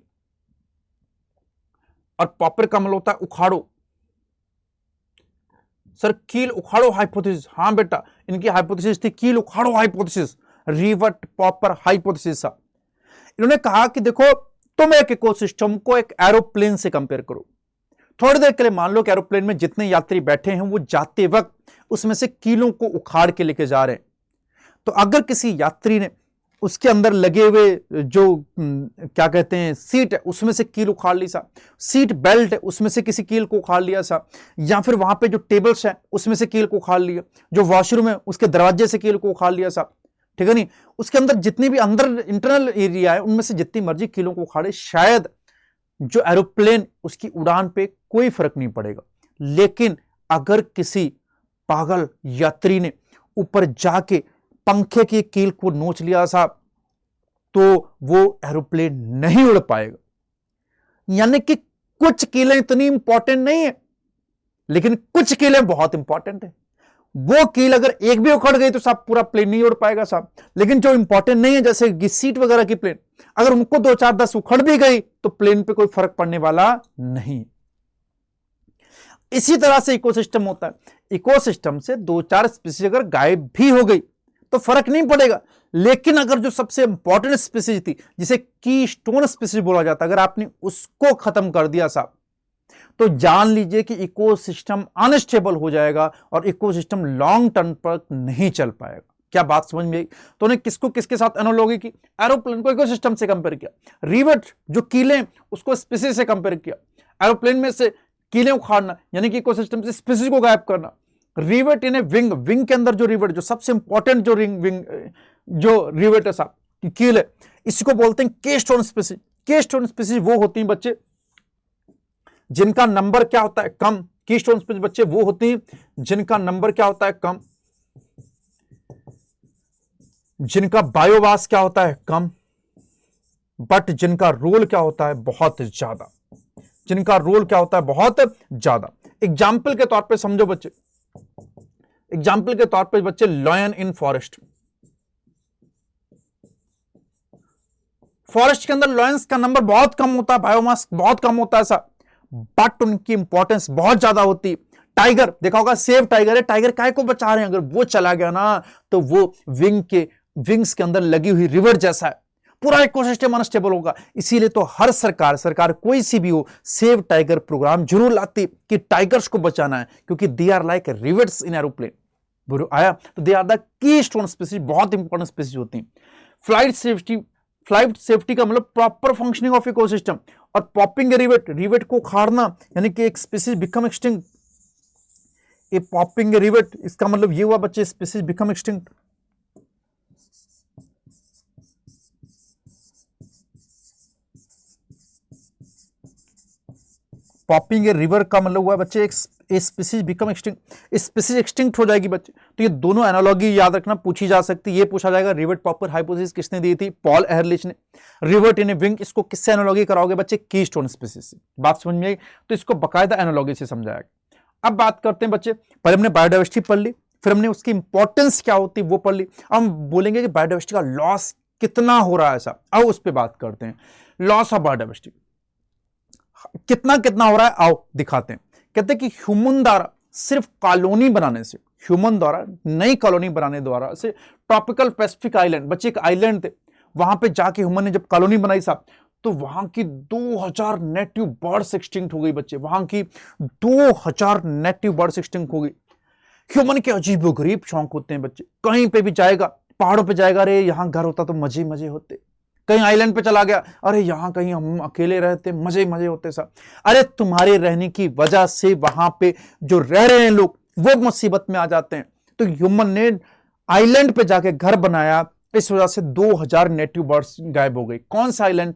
और पॉपर का मतलब होता है उखाड़ो। सर कील उखाड़ो हाइपोथेसिस, हाँ बेटा, इनकी हाइपोथेसिस थी कील उखाड़ो हाइपोथेसिस, रिवर्ट पॉपर हाइपोथेसिस। इन्होंने कहा कि देखो तुम एक इकोसिस्टम को एक एरोप्लेन से कंपेयर करो। थोड़ी देर के लिए मान लो कि एरोप्लेन में जितने यात्री बैठे हैं वो जाते वक्त उसमें से कीलों को उखाड़ के लेके जा रहे हैं। तो अगर किसी यात्री ने उसके अंदर लगे हुए जो क्या कहते हैं सीट है उसमें से कील उखाड़ ली सा, सीट बेल्ट है उसमें से किसी कील को उखाड़ लिया सा, या फिर वहां पे जो टेबल्स है उसमें से कील को उखाड़ लिया, जो वॉशरूम है उसके दरवाजे से कील को उखाड़ लिया सा, ठीक है नहीं। उसके अंदर जितनी भी अंदर इंटरनल एरिया है उनमें से जितनी मर्जी कीलों को उखाड़े, शायद जो एरोप्लेन उसकी उड़ान पे कोई फर्क नहीं पड़ेगा। लेकिन अगर किसी पागल यात्री ने ऊपर जाके पंखे की कील को नोच लिया साहब, तो वो एरोप्लेन नहीं उड़ पाएगा। यानी कि कुछ कीलें इतनी इंपॉर्टेंट नहीं है, लेकिन कुछ कीलें बहुत इंपॉर्टेंट है। वो कील अगर एक भी उखड़ गई तो साहब पूरा प्लेन नहीं उड़ पाएगा साहब। लेकिन जो इंपॉर्टेंट नहीं है, जैसे सीट वगैरह की प्लेन, अगर उनको 2 4 10 उखड़ भी गई तो प्लेन पे कोई फर्क पड़ने वाला नहीं। इसी तरह से इकोसिस्टम होता है। इकोसिस्टम से 2 4 स्पीसीज अगर गायब भी हो गई तो फर्क नहीं पड़ेगा, लेकिन अगर जो सबसे इंपॉर्टेंट स्पीसीज थी, जिसे की स्टोन स्पीसीज बोला जाता है, अगर आपने उसको खत्म कर दिया साहब, तो जान लीजिए कि इकोसिस्टम अनस्टेबल हो जाएगा और इकोसिस्टम लॉन्ग टर्म पर नहीं चल पाएगा। क्या बात समझ में आई? तो उन्हें किसको किसके साथ एनालॉजी की? एरोप्लेन को इकोसिस्टम से कंपेयर किया, रिवर्ट जो कीलें उसको स्पीसीज से कंपेयर किया। एरोप्लेन में से कीलें उखाड़ना यानी कि इकोसिस्टम से स्पीसीज को गायब करना। रिवर्ट इन्हें विंग के अंदर जो रिवर्ट, जो सबसे इंपॉर्टेंट जो विंग जो रिवर्ट है साहब, कील है, इसको बोलते हैं केस्टोन स्पीसीज। केस्टोन स्पीसीज वो होती हैं बच्चे जिनका नंबर क्या होता है? कम। कीस्टोन स्पीसीज बच्चे वो होती हैं जिनका नंबर क्या होता है? कम। जिनका बायोमास क्या होता है? कम, बट जिनका रोल क्या होता है? बहुत ज्यादा। जिनका रोल क्या होता है? बहुत ज्यादा। एग्जाम्पल के तौर पे समझो बच्चे, एग्जाम्पल के तौर पे बच्चे, लॉयन इन फॉरेस्ट। फॉरेस्ट के अंदर लॉयंस का नंबर बहुत कम होता है, बायोमास बहुत कम होता है ऐसा, बट उनकी इंपॉर्टेंस बहुत ज्यादा होती है। टाइगर देखा होगा, सेव टाइगर है, टाइगर काय को बचा रहे हैं, अगर वो चला गया ना तो वो विंग्स के अंदर लगी हुई रिवर जैसा है, पूरा इकोसिस्टम अनस्टेबल होगा। इसीलिए तो हर सरकार कोई सी भी हो, सेव टाइगर प्रोग्राम जरूर लाती कि टाइगर्स को बचाना है, क्योंकि they are like rivets in aeroplane. आया तो they are the keystone species, बहुत इंपॉर्टेंट स्पीसीज होती हैं। फ्लाइट सेफ्टी का मतलब प्रॉपर फंक्शनिंग ऑफ इकोसिस्टम। और पॉपिंग रिवेट को उखाड़ना, यानी कि एक species become extinct. A popping rivet, इसका मतलब ये हुआ बच्चे species become extinct. Popping a river का मतलब हुआ बच्चे एक species become extinct, species extinct हो जाएगी बच्चे। तो ये दोनों एनालॉजी याद रखना, पूछी जा सकती है। ये पूछा जाएगा रिवेट पॉपर हाइपोथेसिस किसने दी थी? पॉल एहरलिच ने। रिवेट इन ए विंग, इसको किससे एनालॉजी कराओगे बच्चे? कीस्टोन स्पीसीज से। बात समझ में आई? तो इसको बकायदा एनालॉजी से समझाया। अब बात करते हैं बच्चे, पहले हमने बायोडाइवर्सिटी पढ़ ली, फिर हमने उसकी इंपॉर्टेंस क्या होती है वो पढ़ ली। हम बोलेंगे कि बायोडाइवर्सिटी का लॉस कितना हो रहा है ऐसा, आओ उस पर बात करते हैं। लॉस ऑफ बायोडाइवर्सिटी कितना कितना हो रहा है, आओ दिखाते हैं। कहते हैं कि ह्यूमन द्वारा सिर्फ कॉलोनी बनाने से, ह्यूमन द्वारा नई कॉलोनी बनाने द्वारा से ट्रॉपिकल पैसिफिक आइलैंड, बच्चे एक आइलैंड थे, वहां पे जाके ह्यूमन ने जब कॉलोनी बनाई साहब, तो वहां की 2000 नेटिव बर्ड्स एक्सटिंक्ट हो गई बच्चे। वहां की 2000 नेटिव बर्ड्स एक्सटिंक्ट हो गई। ह्यूमन के अजीबोगरीब शौक होते हैं बच्चे। कहीं पे भी जाएगा, पहाड़ों पे जाएगा, अरे यहां घर होता तो मजे मजे होते। कहीं आइलैंड पे चला गया, अरे यहां कहीं हम अकेले रहते, मजे मजे होते सब। अरे तुम्हारे रहने की वजह से वहां पे जो रह रहे हैं लोग वो मुसीबत में आ जाते हैं। तो ह्यूमन ने आइलैंड पे जाके घर बनाया, इस वजह से 2000 नेटिव बर्ड्स गायब हो गई। कौन सा island?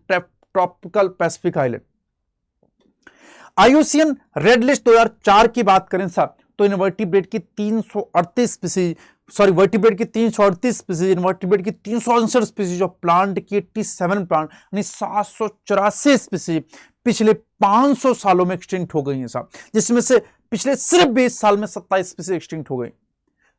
Tropical Pacific island. IUCN red list 2004 की बात करें साहब, तो इनवर्टिब्रेट की 338 स्पीसीज, सॉरी वर्टिब्रेट की 338 स्पीसीज, इनवर्टिब्रेट की 369 स्पीसीज और प्लांट की 87 प्लांट, यानी 784 स्पीसीज पिछले 500 सालों में एक्सटिंक्ट हो गई हैं साहब। जिसमें से पिछले सिर्फ 20 साल में 27 स्पीसीज एक्सटिंक्ट हो गई।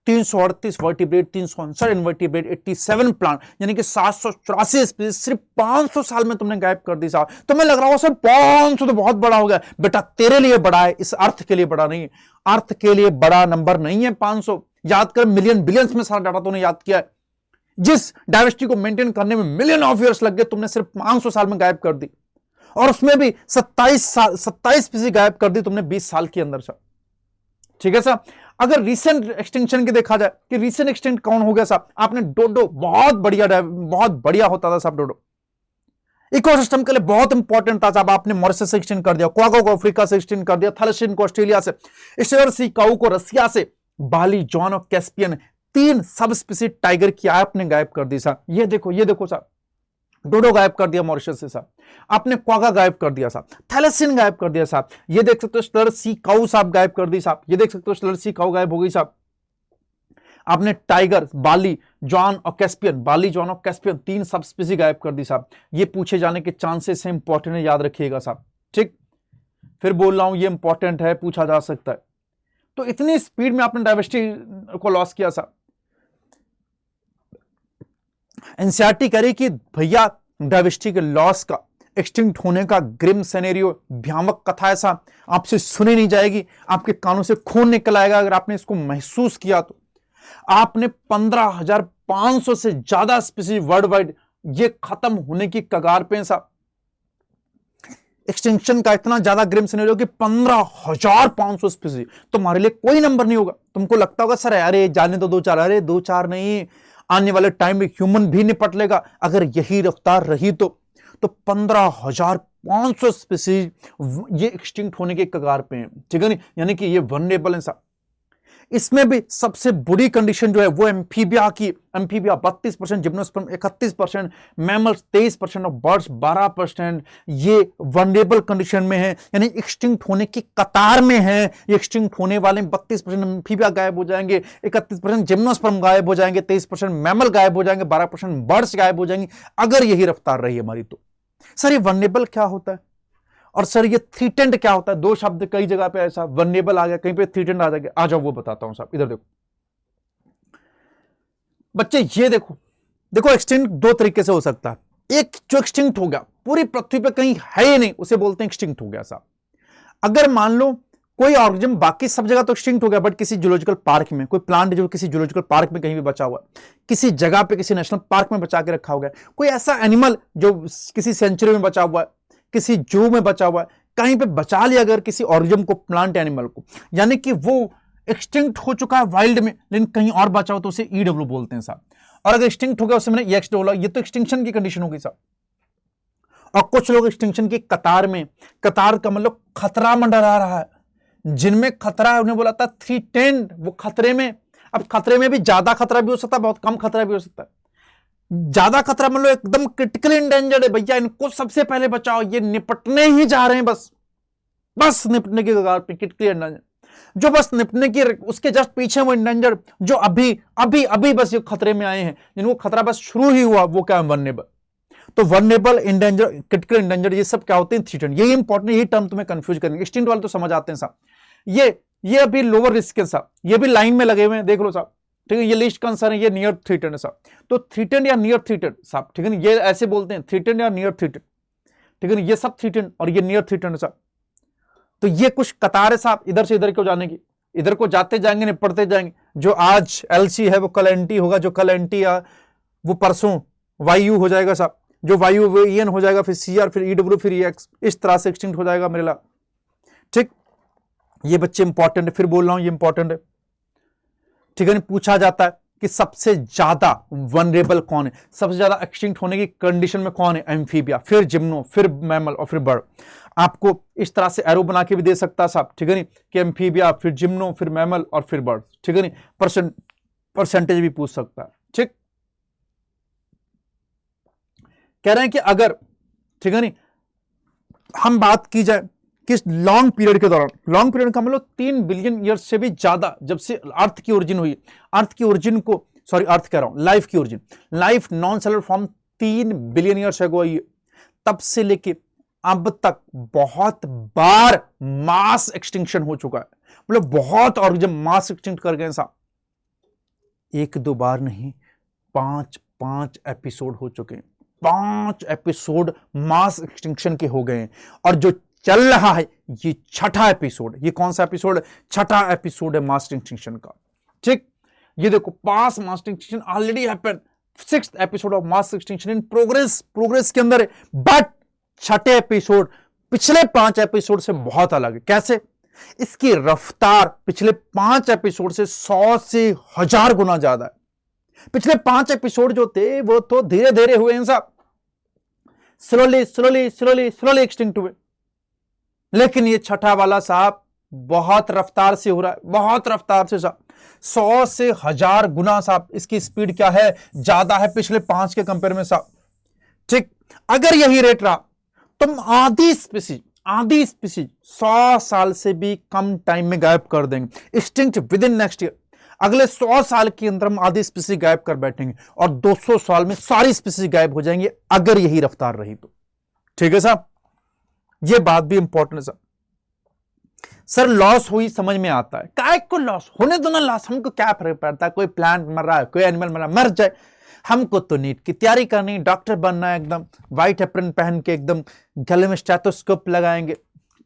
338 वर्टिब्रेट, 369 इनवर्टिब्रेट, 87 प्लांट, यानी कि 784 स्पीसीज सिर्फ 500 साल में तुमने गायब कर दी साहब। तुम्हें लग रहा हो सर 500 तो बहुत बड़ा हो गया। बेटा तेरे लिए बड़ा है, इस अर्थ के लिए बड़ा नहीं है। अर्थ के लिए बड़ा नंबर नहीं है 500। याद कर, मिलियन बिलियंस में सारा डाटा तूने याद किया है। जिस डायवर्सिटी को मेंटेन करने में मिलियन ऑफ ईयर्स लग गए, तुमने सिर्फ 500 साल में गायब कर दी। और उसमें भी 27 स्पीसीज गायब कर दी तुमने 20 साल के अंदर साहब। ठीक है साहब। अगर रीसेंट एक्सटिंक्शन की देखा जाए कि रीसेंट एक्सटिंक्ट कौन हो गया साहब, आपने डोडो, बहुत बढ़िया होता था साहब डोडो, इकोसिस्टम के लिए बहुत इंपॉर्टेंट था साहब। आपने मॉरिशस से एक्सटेंड कर दिया, क्वागो को अफ्रीका से एक्सटेंड कर दिया, थैलेसिन को ऑस्ट्रेलिया से, स्टेलर सी काऊ को रसिया से, बाली, जॉन और कैस्पियन, 3 सब स्पीसीज टाइगर की आपने गायब कर दी साहब। ये देखो साहब, डोडो गायब कर दिया मॉरिशस से साहब, आपने क्वागा गायब कर दिया साहब, थैलेसिन गायब कर दिया साहब। ये देख सकते हो स्टेलर सी काऊ साहब गायब कर दी साहब। ये देख सकते हो स्टेलर सी काऊ गायब हो गई साहब। आपने टाइगर, बाली, जॉन और कैस्पियन, बाली, जॉन और कैस्पियन 3 सब स्पीसीज गायब कर दी साहब। ये पूछे जाने के चांसेस है, इंपॉर्टेंट है, याद रखिएगा साहब। ठीक, फिर बोल रहा हूं ये इंपॉर्टेंट है, पूछा जा सकता है। तो इतनी स्पीड में आपने डायवर्सिटी को लॉस किया साहब। एनसीईआरटी कह रही कि भैया डायवर्सिटी के लॉस का, एक्सटिंक्ट होने का ग्रिम सिनेरियो, भयानक कथा ऐसा आपसे सुनी नहीं जाएगी, आपके कानों से खून निकल आएगा अगर आपने इसको महसूस किया तो। आपने 15,500 से ज्यादा स्पीसीज वर्ल्ड वाइड ये खत्म होने की कगार पे साहब। एक्सटिंक्शन का इतना ज्यादा ग्रिम सिनेरियो कि 15,500 स्पीसीज, तुम्हारे लिए कोई नंबर नहीं होगा। तुमको लगता होगा सर अरे जाने दो 2-4, अरे 2-4 नहीं, आने वाले टाइम में ह्यूमन भी निपट लेगा अगर यही रफ्तार रही तो 15,500 स्पीसीज ये एक्सटिंक्ट होने के कगार पे हैं। ठीक है नहीं, यानी कि ये वल्नरेबल है साहब। इसमें भी सबसे बुरी कंडीशन जो है वो एम्फीबिया की, एम्फीबिया 32%, जिम्नोस्पर्म 31%, मैमल्स 23% और बर्ड्स 12% ये वल्नरेबल कंडीशन में है, यानी एक्सटिंक्ट होने की कतार में है। ये एक्सटिंक्ट होने वाले 32% एम्फीबिया गायब हो जाएंगे, 31% जिम्नोस्पर्म गायब हो जाएंगे, 23% मैमल गायब हो जाएंगे, 12% बर्ड्स गायब हो जाएंगे अगर यही रफ्तार रही हमारी तो। सर ये वल्नरेबल क्या होता है और सर ये थ्रीटेंड क्या होता है? 2 शब्द कई जगह पे ऐसा, वल्नरेबल आ गया, कहीं पे थ्रीटेंड आ जाएगा। आ जाओ वो बताता हूं साहब, इधर देखो बच्चे, ये देखो एक्सटिंक्ट 2 तरीके से हो सकता है। एक जो एक्सटिंक्ट हो गया पूरी पृथ्वी पे कहीं है ही नहीं, उसे बोलते हैं एक्सटिंक्ट हो गया साहब। अगर मान लो कोई ऑर्गेनिज्म बाकी सब जगह तो एक्सटिंक्ट हो गया, बट किसी जूलॉजिकल पार्क में कोई प्लांट जो किसी जूलॉजिकल पार्क में कहीं भी बचा हुआ है, किसी जगह पे किसी नेशनल पार्क में बचा के रखा हुआ है, कोई ऐसा एनिमल जो किसी सेंचुरी में बचा हुआ है, किसी जू में बचा हुआ है, कहीं पे बचा लिया अगर किसी ऑर्गेनिज्म को, प्लांट एनिमल को, यानी कि वो एक्सटिंक्ट हो चुका है वाइल्ड में लेकिन कहीं और बचा हो तो उसे ईडब्ल्यू बोलते हैं साहब। और अगर एक्सटिंक्ट हो गया उसे मैंने एक्स बोला, ये तो एक्सटिंक्शन की कंडीशन होगी साहब। और कुछ लोग एक्सटिंक्शन की कतार में, कतार का मतलब खतरा मंडरा रहा है, जिनमें खतरा है उन्हें बोला था 310, वो खतरे में। अब खतरे में भी ज्यादा खतरा भी हो सकता है, बहुत कम खतरा भी हो सकता है। ज्यादा खतरा मतलब एकदम क्रिटिकली इंडेंजर्ड है, भैया इनको सबसे पहले बचाओ, ये निपटने ही जा रहे हैं, बस निपटने की कगार पे, क्रिटिकली इंडेंजर्ड जो बस निपटने की, उसके जस्ट पीछे वो इंडेंजर्ड जो अभी अभी अभी बस ये खतरे में आए हैं, जिनको खतरा बस शुरू ही हुआ, वो क्या है, वल्नरेबल। तो वल्नरेबल, इंडेंजर, क्रिटिकल इंडेंजर, ये सब क्या होते हैं, थ्रेटेंड। यही इंपॉर्टेंट, यही टर्म तुम्हें कंफ्यूज करेंगे। एक्सटिंक्ट वाले तो समझ आते हैं साहब, ये अभी लोअर रिस्क है साहब, ये भी लाइन में लगे हुए हैं, देख लो साहब, ठीक है। ये लिस्ट कंसर्न है, ये नियर थ्रेटेंड है साहब। तो थ्रेटेंड या नियर थ्रेटेंड साहब, ठीक है ना, ये ऐसे बोलते हैं, थ्रेटेंड या नियर थ्रेटेंड, ठीक है ना, ये सब थ्रेटेंड और ये नियर थ्रेटेंड है साहब। तो ये कुछ कतार है साहब, इधर से इधर क्यों जाने की, इधर को जाते जाएंगे, निपटते जाएंगे। जो आज एलसी है वो कल एनटी होगा, जो कल एनटी वो परसों वायु हो जाएगा साहब, जो वायु वो ईएन हो जाएगा, फिर सीआर, फिर ईडब्ल्यू, फिर ईएक्स, इस तरह से एक्सटिंक्ट हो जाएगा मेरे ला, ठीक। ये बच्चे इंपॉर्टेंट है, फिर बोल रहा हूं ये इंपॉर्टेंट है, ठीक है। पूछा जाता है कि सबसे ज्यादा वनरेबल कौन है, सबसे ज्यादा एक्सटिंक्ट होने की कंडीशन में कौन है, एम्फीबिया, फिर जिम्नो, फिर मैमल और फिर बर्ड। आपको इस तरह से एरो बना के भी दे सकता है साहब, ठीक है नहीं, कि एम्फीबिया, फिर जिम्नो, फिर मैमल और फिर बर्ड, ठीक है नहीं। परसेंटेज भी पूछ सकता है, ठीक। कह रहे हैं कि अगर, ठीक है नहीं, हम बात की जाए कि लॉन्ग पीरियड के दौरान, लॉन्ग पीरियड का मतलब 3 बिलियन ईयर से भी ज्यादा, जब से अर्थ की ओरिजिन हुई, अर्थ की ओरिजिन को, सॉरी अर्थ कह रहा हूं, लाइफ की origin, life non cellular form 3 billion years अगो हुई, तब से लेके अब तक बहुत बार मास एक्सटिंक्शन हो चुका है, मतलब बहुत ऑर्गेनिज्म मास एक्सटिंक्ट कर गए साहब, एक दो बार नहीं, 5 एपिसोड हो चुके हैं, 5 एपिसोड मास एक्सटिंक्शन के हो गए हैं। और जो चल रहा है ये 6ठा एपिसोड, ये कौन सा एपिसोड है, 6ठा एपिसोड है मास एक्सटिंक्शन का, ठीक। ये देखो, past mass extinction already happened, 6th episode of mass extinction in progress के अंदर है, बट 6ठे एपिसोड पिछले 5 एपिसोड से बहुत अलग है। कैसे, इसकी रफ्तार पिछले 5 एपिसोड से 100 से 1000 गुना ज्यादा है। पिछले 5 एपिसोड जो थे वो तो धीरे धीरे हुए हैं साहब, स्लोली एक्सटिंक्ट हुए, लेकिन ये 6ठा वाला साहब बहुत रफ्तार से हो रहा है, बहुत रफ्तार से साहब, 100 से 1000 गुना साहब इसकी स्पीड क्या है, ज्यादा है पिछले 5 के कंपेयर में साहब, ठीक। अगर यही रेट रहा तुम आधी स्पीसीज 100 साल से भी कम टाइम में गायब कर देंगे, extinct with in next year. अगले 100 साल के अंदर हम आधी स्पीसीज गायब कर बैठेंगे और 200 साल में सारी स्पीसीज गायब हो जाएंगी, अगर यही रफ्तार रही तो, ठीक है साहब। ये बात भी इंपॉर्टेंट है साहब। सर लॉस हुई समझ में आता है, काय को लॉस होने दो ना, लॉस हमको क्या फर्क पड़ता है, कोई प्लांट मर रहा है, कोई एनिमल मर रहा है, मर जाए, हमको तो नीट की तैयारी करनी, डॉक्टर बनना है, एकदम व्हाइट एप्रन पहन के एकदम गले में स्टेथोस्कोप लगाएंगे,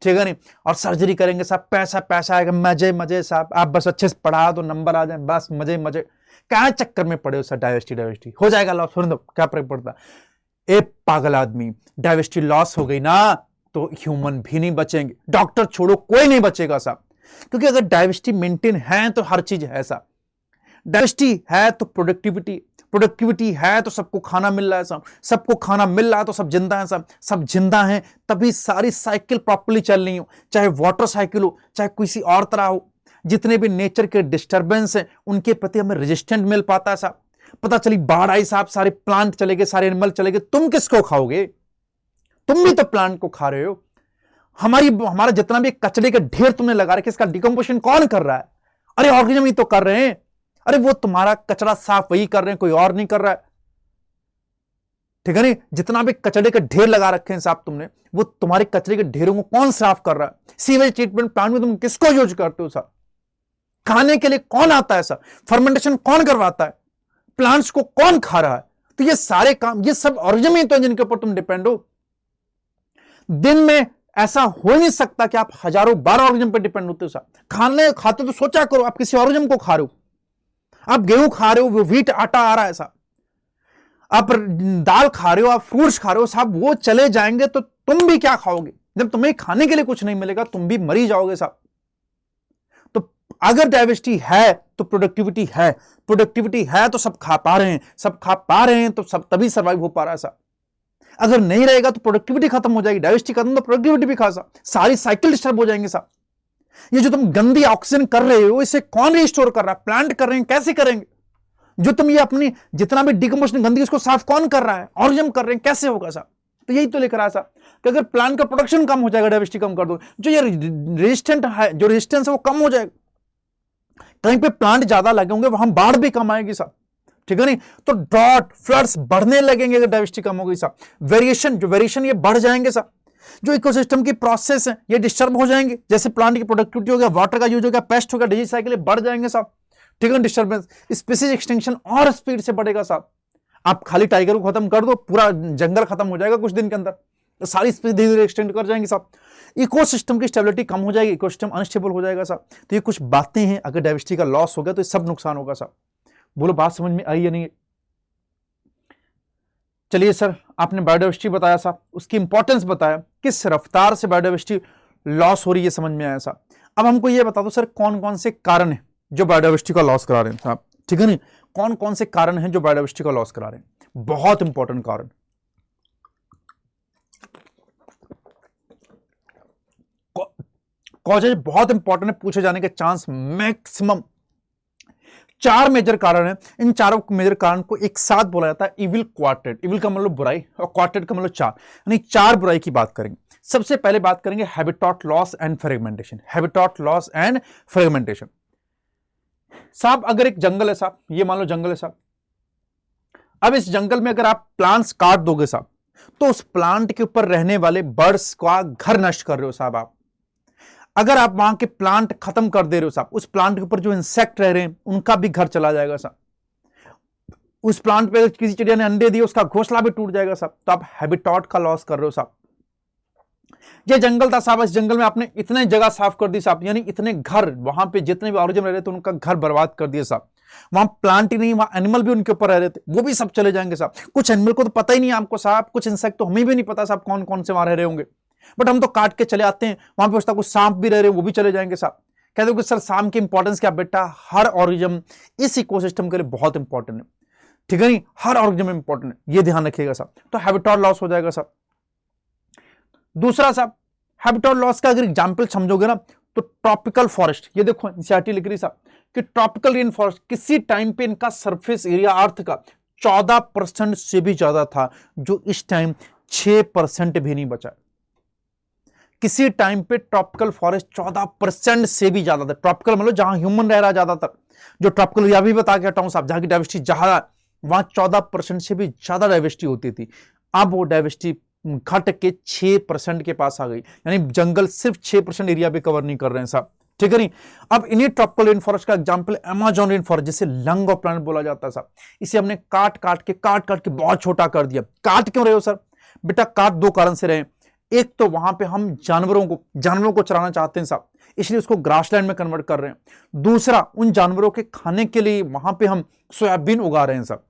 ठीक है नहीं, और सर्जरी करेंगे साहब, पैसा आएगा, मजे साहब, आप बस अच्छे से पढ़ा दो, नंबर आ जाए, बस मजे क्या चक्कर में पड़े हो सर, डाइवर्सिटी हो जाएगा लॉस, होने दो, क्या फर्क पड़ता। ए पागल आदमी, डाइवर्सिटी लॉस हो गई ना तो ह्यूमन भी नहीं बचेंगे, डॉक्टर छोड़ो कोई नहीं बचेगा साहब, क्योंकि अगर डाइवर्सिटी मेंटेन है तो हर चीज है साहब, डाइवर्सिटी है तो प्रोडक्टिविटी है तो सबको खाना मिल रहा है साहब, सबको खाना मिल रहा है तो सब जिंदा है साहब, सब जिंदा हैं तभी सारी साइकिल प्रॉपर्ली चल रही हो, चाहे वाटर साइकिल हो, चाहे किसी और तरह हो, जितने भी नेचर के डिस्टर्बेंस हैं उनके प्रति हमें रेजिस्टेंट मिल पाता है साहब। पता चली बाढ़ आई साहब, सारे प्लांट चले गए, सारे एनिमल चले गए, तुम किसको खाओगे, तुम भी तो प्लांट को खा रहे हो। हमारा जितना भी कचरे के ढेर तुमने लगा रखे, इसका डिकम्पोजिशन कौन कर रहा है, अरे ऑर्गेनिज्म ही तो कर रहे हैं, अरे वो तुम्हारा कचरा साफ वही कर रहे हैं, कोई और नहीं कर रहा है, ठीक है नहीं। जितना भी कचरे के ढेर लगा रखे हैं साहब तुमने, वो तुम्हारे कचरे के ढेरों को कौन साफ कर रहा है, सीवेज ट्रीटमेंट प्लांट में तुम किसको यूज करते हो साहब, खाने के लिए कौन आता है साहब, फर्मेंटेशन कौन करवाता है, प्लांट्स को कौन खा रहा है, तो ये सारे काम, ये सब ऑर्गेनिज्म ही तो जिनके ऊपर तुम डिपेंड हो। दिन में ऐसा हो ही नहीं सकता कि आप हजारों बार ऑर्गेनिज्म पर डिपेंड होते हो साहब। खाने खाते तो सोचा करो आप किसी ऑर्गेनिज्म को खा रहे हो, आप गेहूं खा रहे हो, वो व्हीट आटा आ रहा है साहब, आप दाल खा रहे हो, आप फ्रूट्स खा रहे हो साहब, वो चले जाएंगे तो तुम भी क्या खाओगे? जब तुम्हें खाने के लिए कुछ नहीं मिलेगा तुम भी मरी जाओगे साहब। तो अगर डाइवर्सिटी है तो प्रोडक्टिविटी है, प्रोडक्टिविटी है तो सब खा पा रहे हैं, सब खा पा रहे हैं तो सब तभी सर्वाइव हो पा रहा है साहब। अगर नहीं रहेगा तो प्रोडक्टिविटी खत्म हो जाएगी, डाइवर्सिटी खत्म तो प्रोडक्टिविटी भी खा, सारी साइकिल डिस्टर्ब हो जाएंगे साहब। ये जो तुम गंदी ऑक्सीजन कर रहे हो इसे कौन रिस्टोर कर रहा है? प्लांट कर रहे हैं, कैसे करेंगे? जो तुम ये अपनी जितना भी डिकम्पोजिशन गंदगी उसको साफ कौन कर रहा है? ऑर्गेनिज्म कर रहे हैं, कैसे होगा साहब? तो यही तो लेकर आया साहब कि अगर प्लांट का प्रोडक्शन कम हो जाएगा, डाइवर्सिटी कम कर दो, जो ये रेजिस्टेंट है, जो रेजिस्टेंस है वो कम हो जाएगा। कहीं पे प्लांट ज्यादा लगे होंगे वहां बाढ़ भी कम आएगी साहब, ठीक है नहीं? तो ड्रॉट फ्लड्स बढ़ने लगेंगे अगर डाइवर्सिटी कम होगी साहब। वेरिएशन ये बढ़ जाएंगे साहब। जो इकोसिस्टम की प्रोसेस है ये डिस्टर्ब हो जाएंगे, जैसे प्लांट की प्रोडक्टिविटी हो गया, वाटर का यूज हो गया, पेस्ट हो गया, डिजीज साइकिल बढ़ जाएंगे साहब, ठीक है? डिस्टर्बेंस, स्पीसीज एक्सटेंशन और स्पीड से बढ़ेगा साहब। आप खाली टाइगर को खत्म कर दो, पूरा जंगल खत्म हो जाएगा कुछ दिन के अंदर, तो सारी स्पीसीज धीरे धीरे एक्सटेंड कर जाएंगे साहब। इकोसिस्टम की स्टेबिलिटी कम हो जाएगी, इकोसिस्टम अनस्टेबल हो जाएगा साहब। तो ये कुछ बातें हैं, अगर डाइवर्सिटी का लॉस हो गया तो ये सब नुकसान होगा साहब। बोलो बात समझ में आई या नहीं? चलिए सर, आपने बायोडाइवर्सिटी बताया साहब, उसकी इंपॉर्टेंस बताया, किस रफ्तार से बायोडाइवर्सिटी लॉस हो रही है समझ में आया साहब। अब हमको ये बता दो सर कौन कौन से कारण है जो बायोडाइवर्सिटी का लॉस करा रहे हैं साहब, ठीक है नहीं? कौन कौन से कारण हैं जो बायोडाइवर्सिटी का लॉस करा रहे हैं? बहुत इंपॉर्टेंट कारण। कॉजेज बहुत इंपॉर्टेंट है, पूछे जाने के चांस मैक्सिमम। 4 मेजर कारण है, इन चारों मेजर कारण को एक साथ बोला जाता है इविल क्वार्टेट। इविल का मतलब बुराई और क्वार्टेट का मतलब 4, यानी 4 बुराई की बात करेंगे। सबसे पहले बात करेंगे habitat loss and fragmentation. Habitat loss and fragmentation साहब, अगर एक जंगल है साहब, ये मान लो जंगल है साहब, अब इस जंगल में अगर आप प्लांट्स काट दोगे साहब तो उस प्लांट के ऊपर रहने वाले बर्ड्स का घर नष्ट कर रहे हो साहब आप। अगर आप वहां के प्लांट खत्म कर दे रहे हो साहब, उस प्लांट के ऊपर जो इंसेक्ट रह रहे हैं उनका भी घर चला जाएगा साहब। उस प्लांट पे किसी चिड़िया ने अंडे दिए उसका घोंसला भी टूट जाएगा साहब। तो आप हैबिटेट का लॉस कर रहे हो साहब। ये जंगल था साहब, इस जंगल में आपने इतने जगह साफ कर दी साहब, यानी इतने घर, वहां पे जितने भी ऑर्गेनिज्म रह रहे थे उनका घर बर्बाद कर दिया साहब। वहां प्लांट ही नहीं, वहां एनिमल भी उनके ऊपर रह रहे थे, वो भी सब चले जाएंगे साहब। कुछ एनिमल को तो पता ही नहीं आपको साहब, कुछ इंसेक्ट तो हमें भी नहीं पता साहब कौन कौन से वहां रह रहे होंगे, बट हम तो काट के चले आते हैं। वहां पे उसका कुछ सांप भी रह रहे हैं, वो भी चले जाएंगे साहब। कहते हो कि सर सांप की इंपॉर्टेंस क्या? बेटा हर ऑर्गेनिज्म इस इकोसिस्टम के लिए बहुत इंपॉर्टेंट है, ठीक है नहीं? हर ऑर्गेनिज्म इंपॉर्टेंट है, ये ध्यान रखिएगा साहब। तो हैबिटेट लॉस हो जाएगा साहब। दूसरा साहब, हैबिटेट लॉस का अगर एग्जाम्पल समझोगे ना तो ट्रॉपिकल फॉरेस्ट, ये देखो एनसीईआरटी लिख रही साहब कि ट्रॉपिकल रेन फॉरेस्ट किसी टाइम पे इनका सरफेस एरिया अर्थ का 14% से भी ज्यादा था, जो इस टाइम 6% भी नहीं बचा। किसी टाइम पे ट्रॉपिकल फॉरेस्ट 14% से भी ज्यादा था। ट्रॉपिकल मतलब जहां ह्यूमन रह रहा है ज्यादातर, जो ट्रॉपिकल एरिया भी बता के हटाऊं साहब, जहां की डाइवर्सिटी ज्यादा, वहां 14% से भी ज्यादा डाइवर्सिटी होती थी। अब वो डाइवर्सिटी घट के 6% के पास आ गई, यानी जंगल सिर्फ 6% एरिया भी कवर नहीं कर रहे हैं साहब, ठीक है नहीं? अब इन्हीं ट्रॉपिकल रेन फॉरेस्ट का एग्जांपल अमेज़न रेन फॉरेस्ट, जिसे लंग ऑफ प्लैनेट बोला जाता है साहब। इसे हमने काट काट के बहुत छोटा कर दिया। काट क्यों रहे हो सर? बेटा काट 2 कारण से रहे। एक तो वहां पे हम जानवरों को चराना चाहते हैं साहब, इसलिए उसको ग्रासलैंड में कन्वर्ट कर रहे हैं। दूसरा, उन जानवरों के खाने के लिए वहां पे हम सोयाबीन उगा रहे हैं साहब।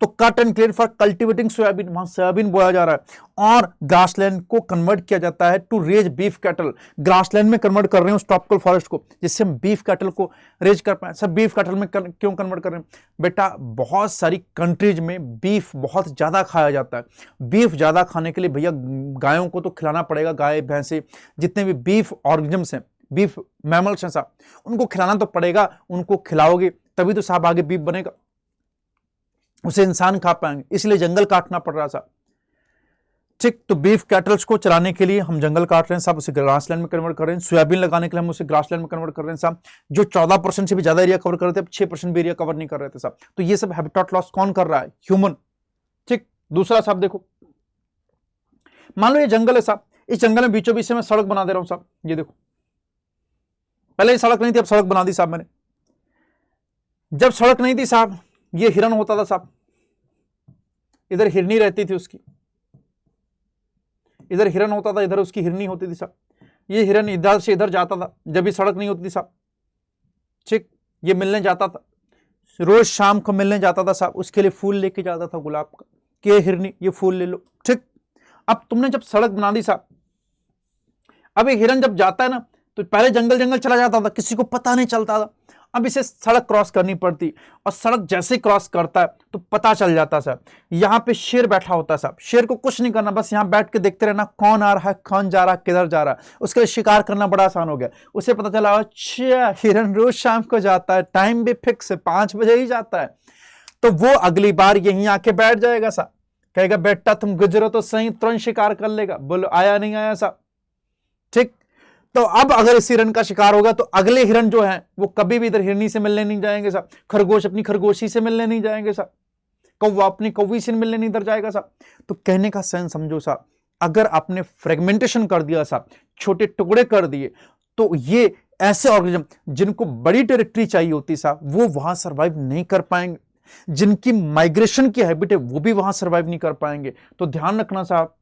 तो cut and clear for cultivating soybean, वहां सोयाबीन बोया जा रहा है, और ग्रासलैंड को कन्वर्ट किया जाता है to raise beef cattle. Grassland में कन्वर्ट कर रहे हैं उस ट्रॉपिकल फॉरेस्ट को, जिससे हम बीफ कैटल को रेज कर पाए। सर बीफ कैटल में क्यों कन्वर्ट कर रहे हैं? बेटा बहुत सारी कंट्रीज में बीफ बहुत ज्यादा खाया जाता है। बीफ ज्यादा खाने के लिए भैया गायों को तो खिलाना पड़ेगा, गाय भैंसे जितने भी बीफ ऑर्गेनिजम्स हैं, बीफ मैमल्स हैं साहब, उनको खिलाना तो पड़ेगा। उनको खिलाओगे तभी तो साहब आगे बीफ बनेगा, उसे इंसान खा पाएंगे, इसलिए जंगल काटना पड़ रहा साहब, ठीक? तो बीफ कैटल्स को चराने के लिए हम जंगल काट रहे हैं साहब, उसे ग्रासलैंड में कन्वर्ट कर रहे हैं। सोयाबीन लगाने के लिए हम उसे ग्रासलैंड में कन्वर्ट कर रहे हैं साहब। जो 14% से भी ज्यादा एरिया कवर कर रहे थे, 6% भी एरिया कवर नहीं कर रहे थे साहब। तो ये सब हैबिटेट लॉस कौन कर रहा है? ह्यूमन, ठीक? दूसरा साहब देखो, मान लो ये जंगल है साहब, इस जंगल में बीचों बीच से मैं सड़क बना दे रहा हूं साहब। ये देखो, पहले ये सड़क नहीं थी, अब सड़क बना दी साहब मैंने। जब सड़क नहीं थी साहब, ये हिरन होता था साहब, इधर हिरनी रहती थी उसकी, इधर हिरन होता था, इधर उसकी हिरनी होती थी साहब। ये हिरन इधर से इधर जाता था जब भी सड़क नहीं होती थी साहब, ठीक। ये मिलने जाता था, रोज शाम को मिलने जाता था साहब, उसके लिए फूल लेके जाता था गुलाब का, कि हिरनी ये फूल ले लो, ठीक। अब तुमने जब सड़क बना दी साहब, अब ये हिरन जब जाता है ना तो पहले जंगल जंगल चला जाता था, किसी को पता नहीं चलता था। अब इसे सड़क क्रॉस करनी पड़ती, और सड़क जैसे क्रॉस करता है तो पता चल जाता साहब। यहाँ पे शेर बैठा होता है साहब, शेर को कुछ नहीं करना, बस यहाँ बैठ के देखते रहना कौन आ रहा है, कौन जा रहा है, किधर जा रहा है। उसके लिए शिकार करना बड़ा आसान हो गया। उसे पता चला अच्छा हिरन रोज शाम को जाता है, टाइम भी फिक्स है, 5 बजे ही जाता है, तो वो अगली बार यहीं आके बैठ जाएगा साहब, कहेगा बेटा तुम गुजरो तो सही, तुरंत शिकार कर लेगा, बोलो आया नहीं आया साहब, ठीक। तो अब अगर इस हिरन का शिकार होगा तो अगले हिरन जो है वो कभी भी इधर हिरनी से मिलने नहीं जाएंगे साहब, खरगोश अपनी खरगोशी से मिलने नहीं जाएंगे साहब, कौवा अपनी कौवी से मिलने नहीं इधर जाएगा साहब। तो कहने का सेंस समझो साहब, अगर आपने फ्रेगमेंटेशन कर दिया साहब, छोटे टुकड़े कर दिए, तो ये ऐसे ऑर्गेनिज्म जिनको बड़ी टेरिटरी चाहिए होती साहब, वो वहां सर्वाइव नहीं कर पाएंगे। जिनकी माइग्रेशन की हैबिट है वो भी वहां सर्वाइव नहीं कर पाएंगे। तो ध्यान रखना साहब,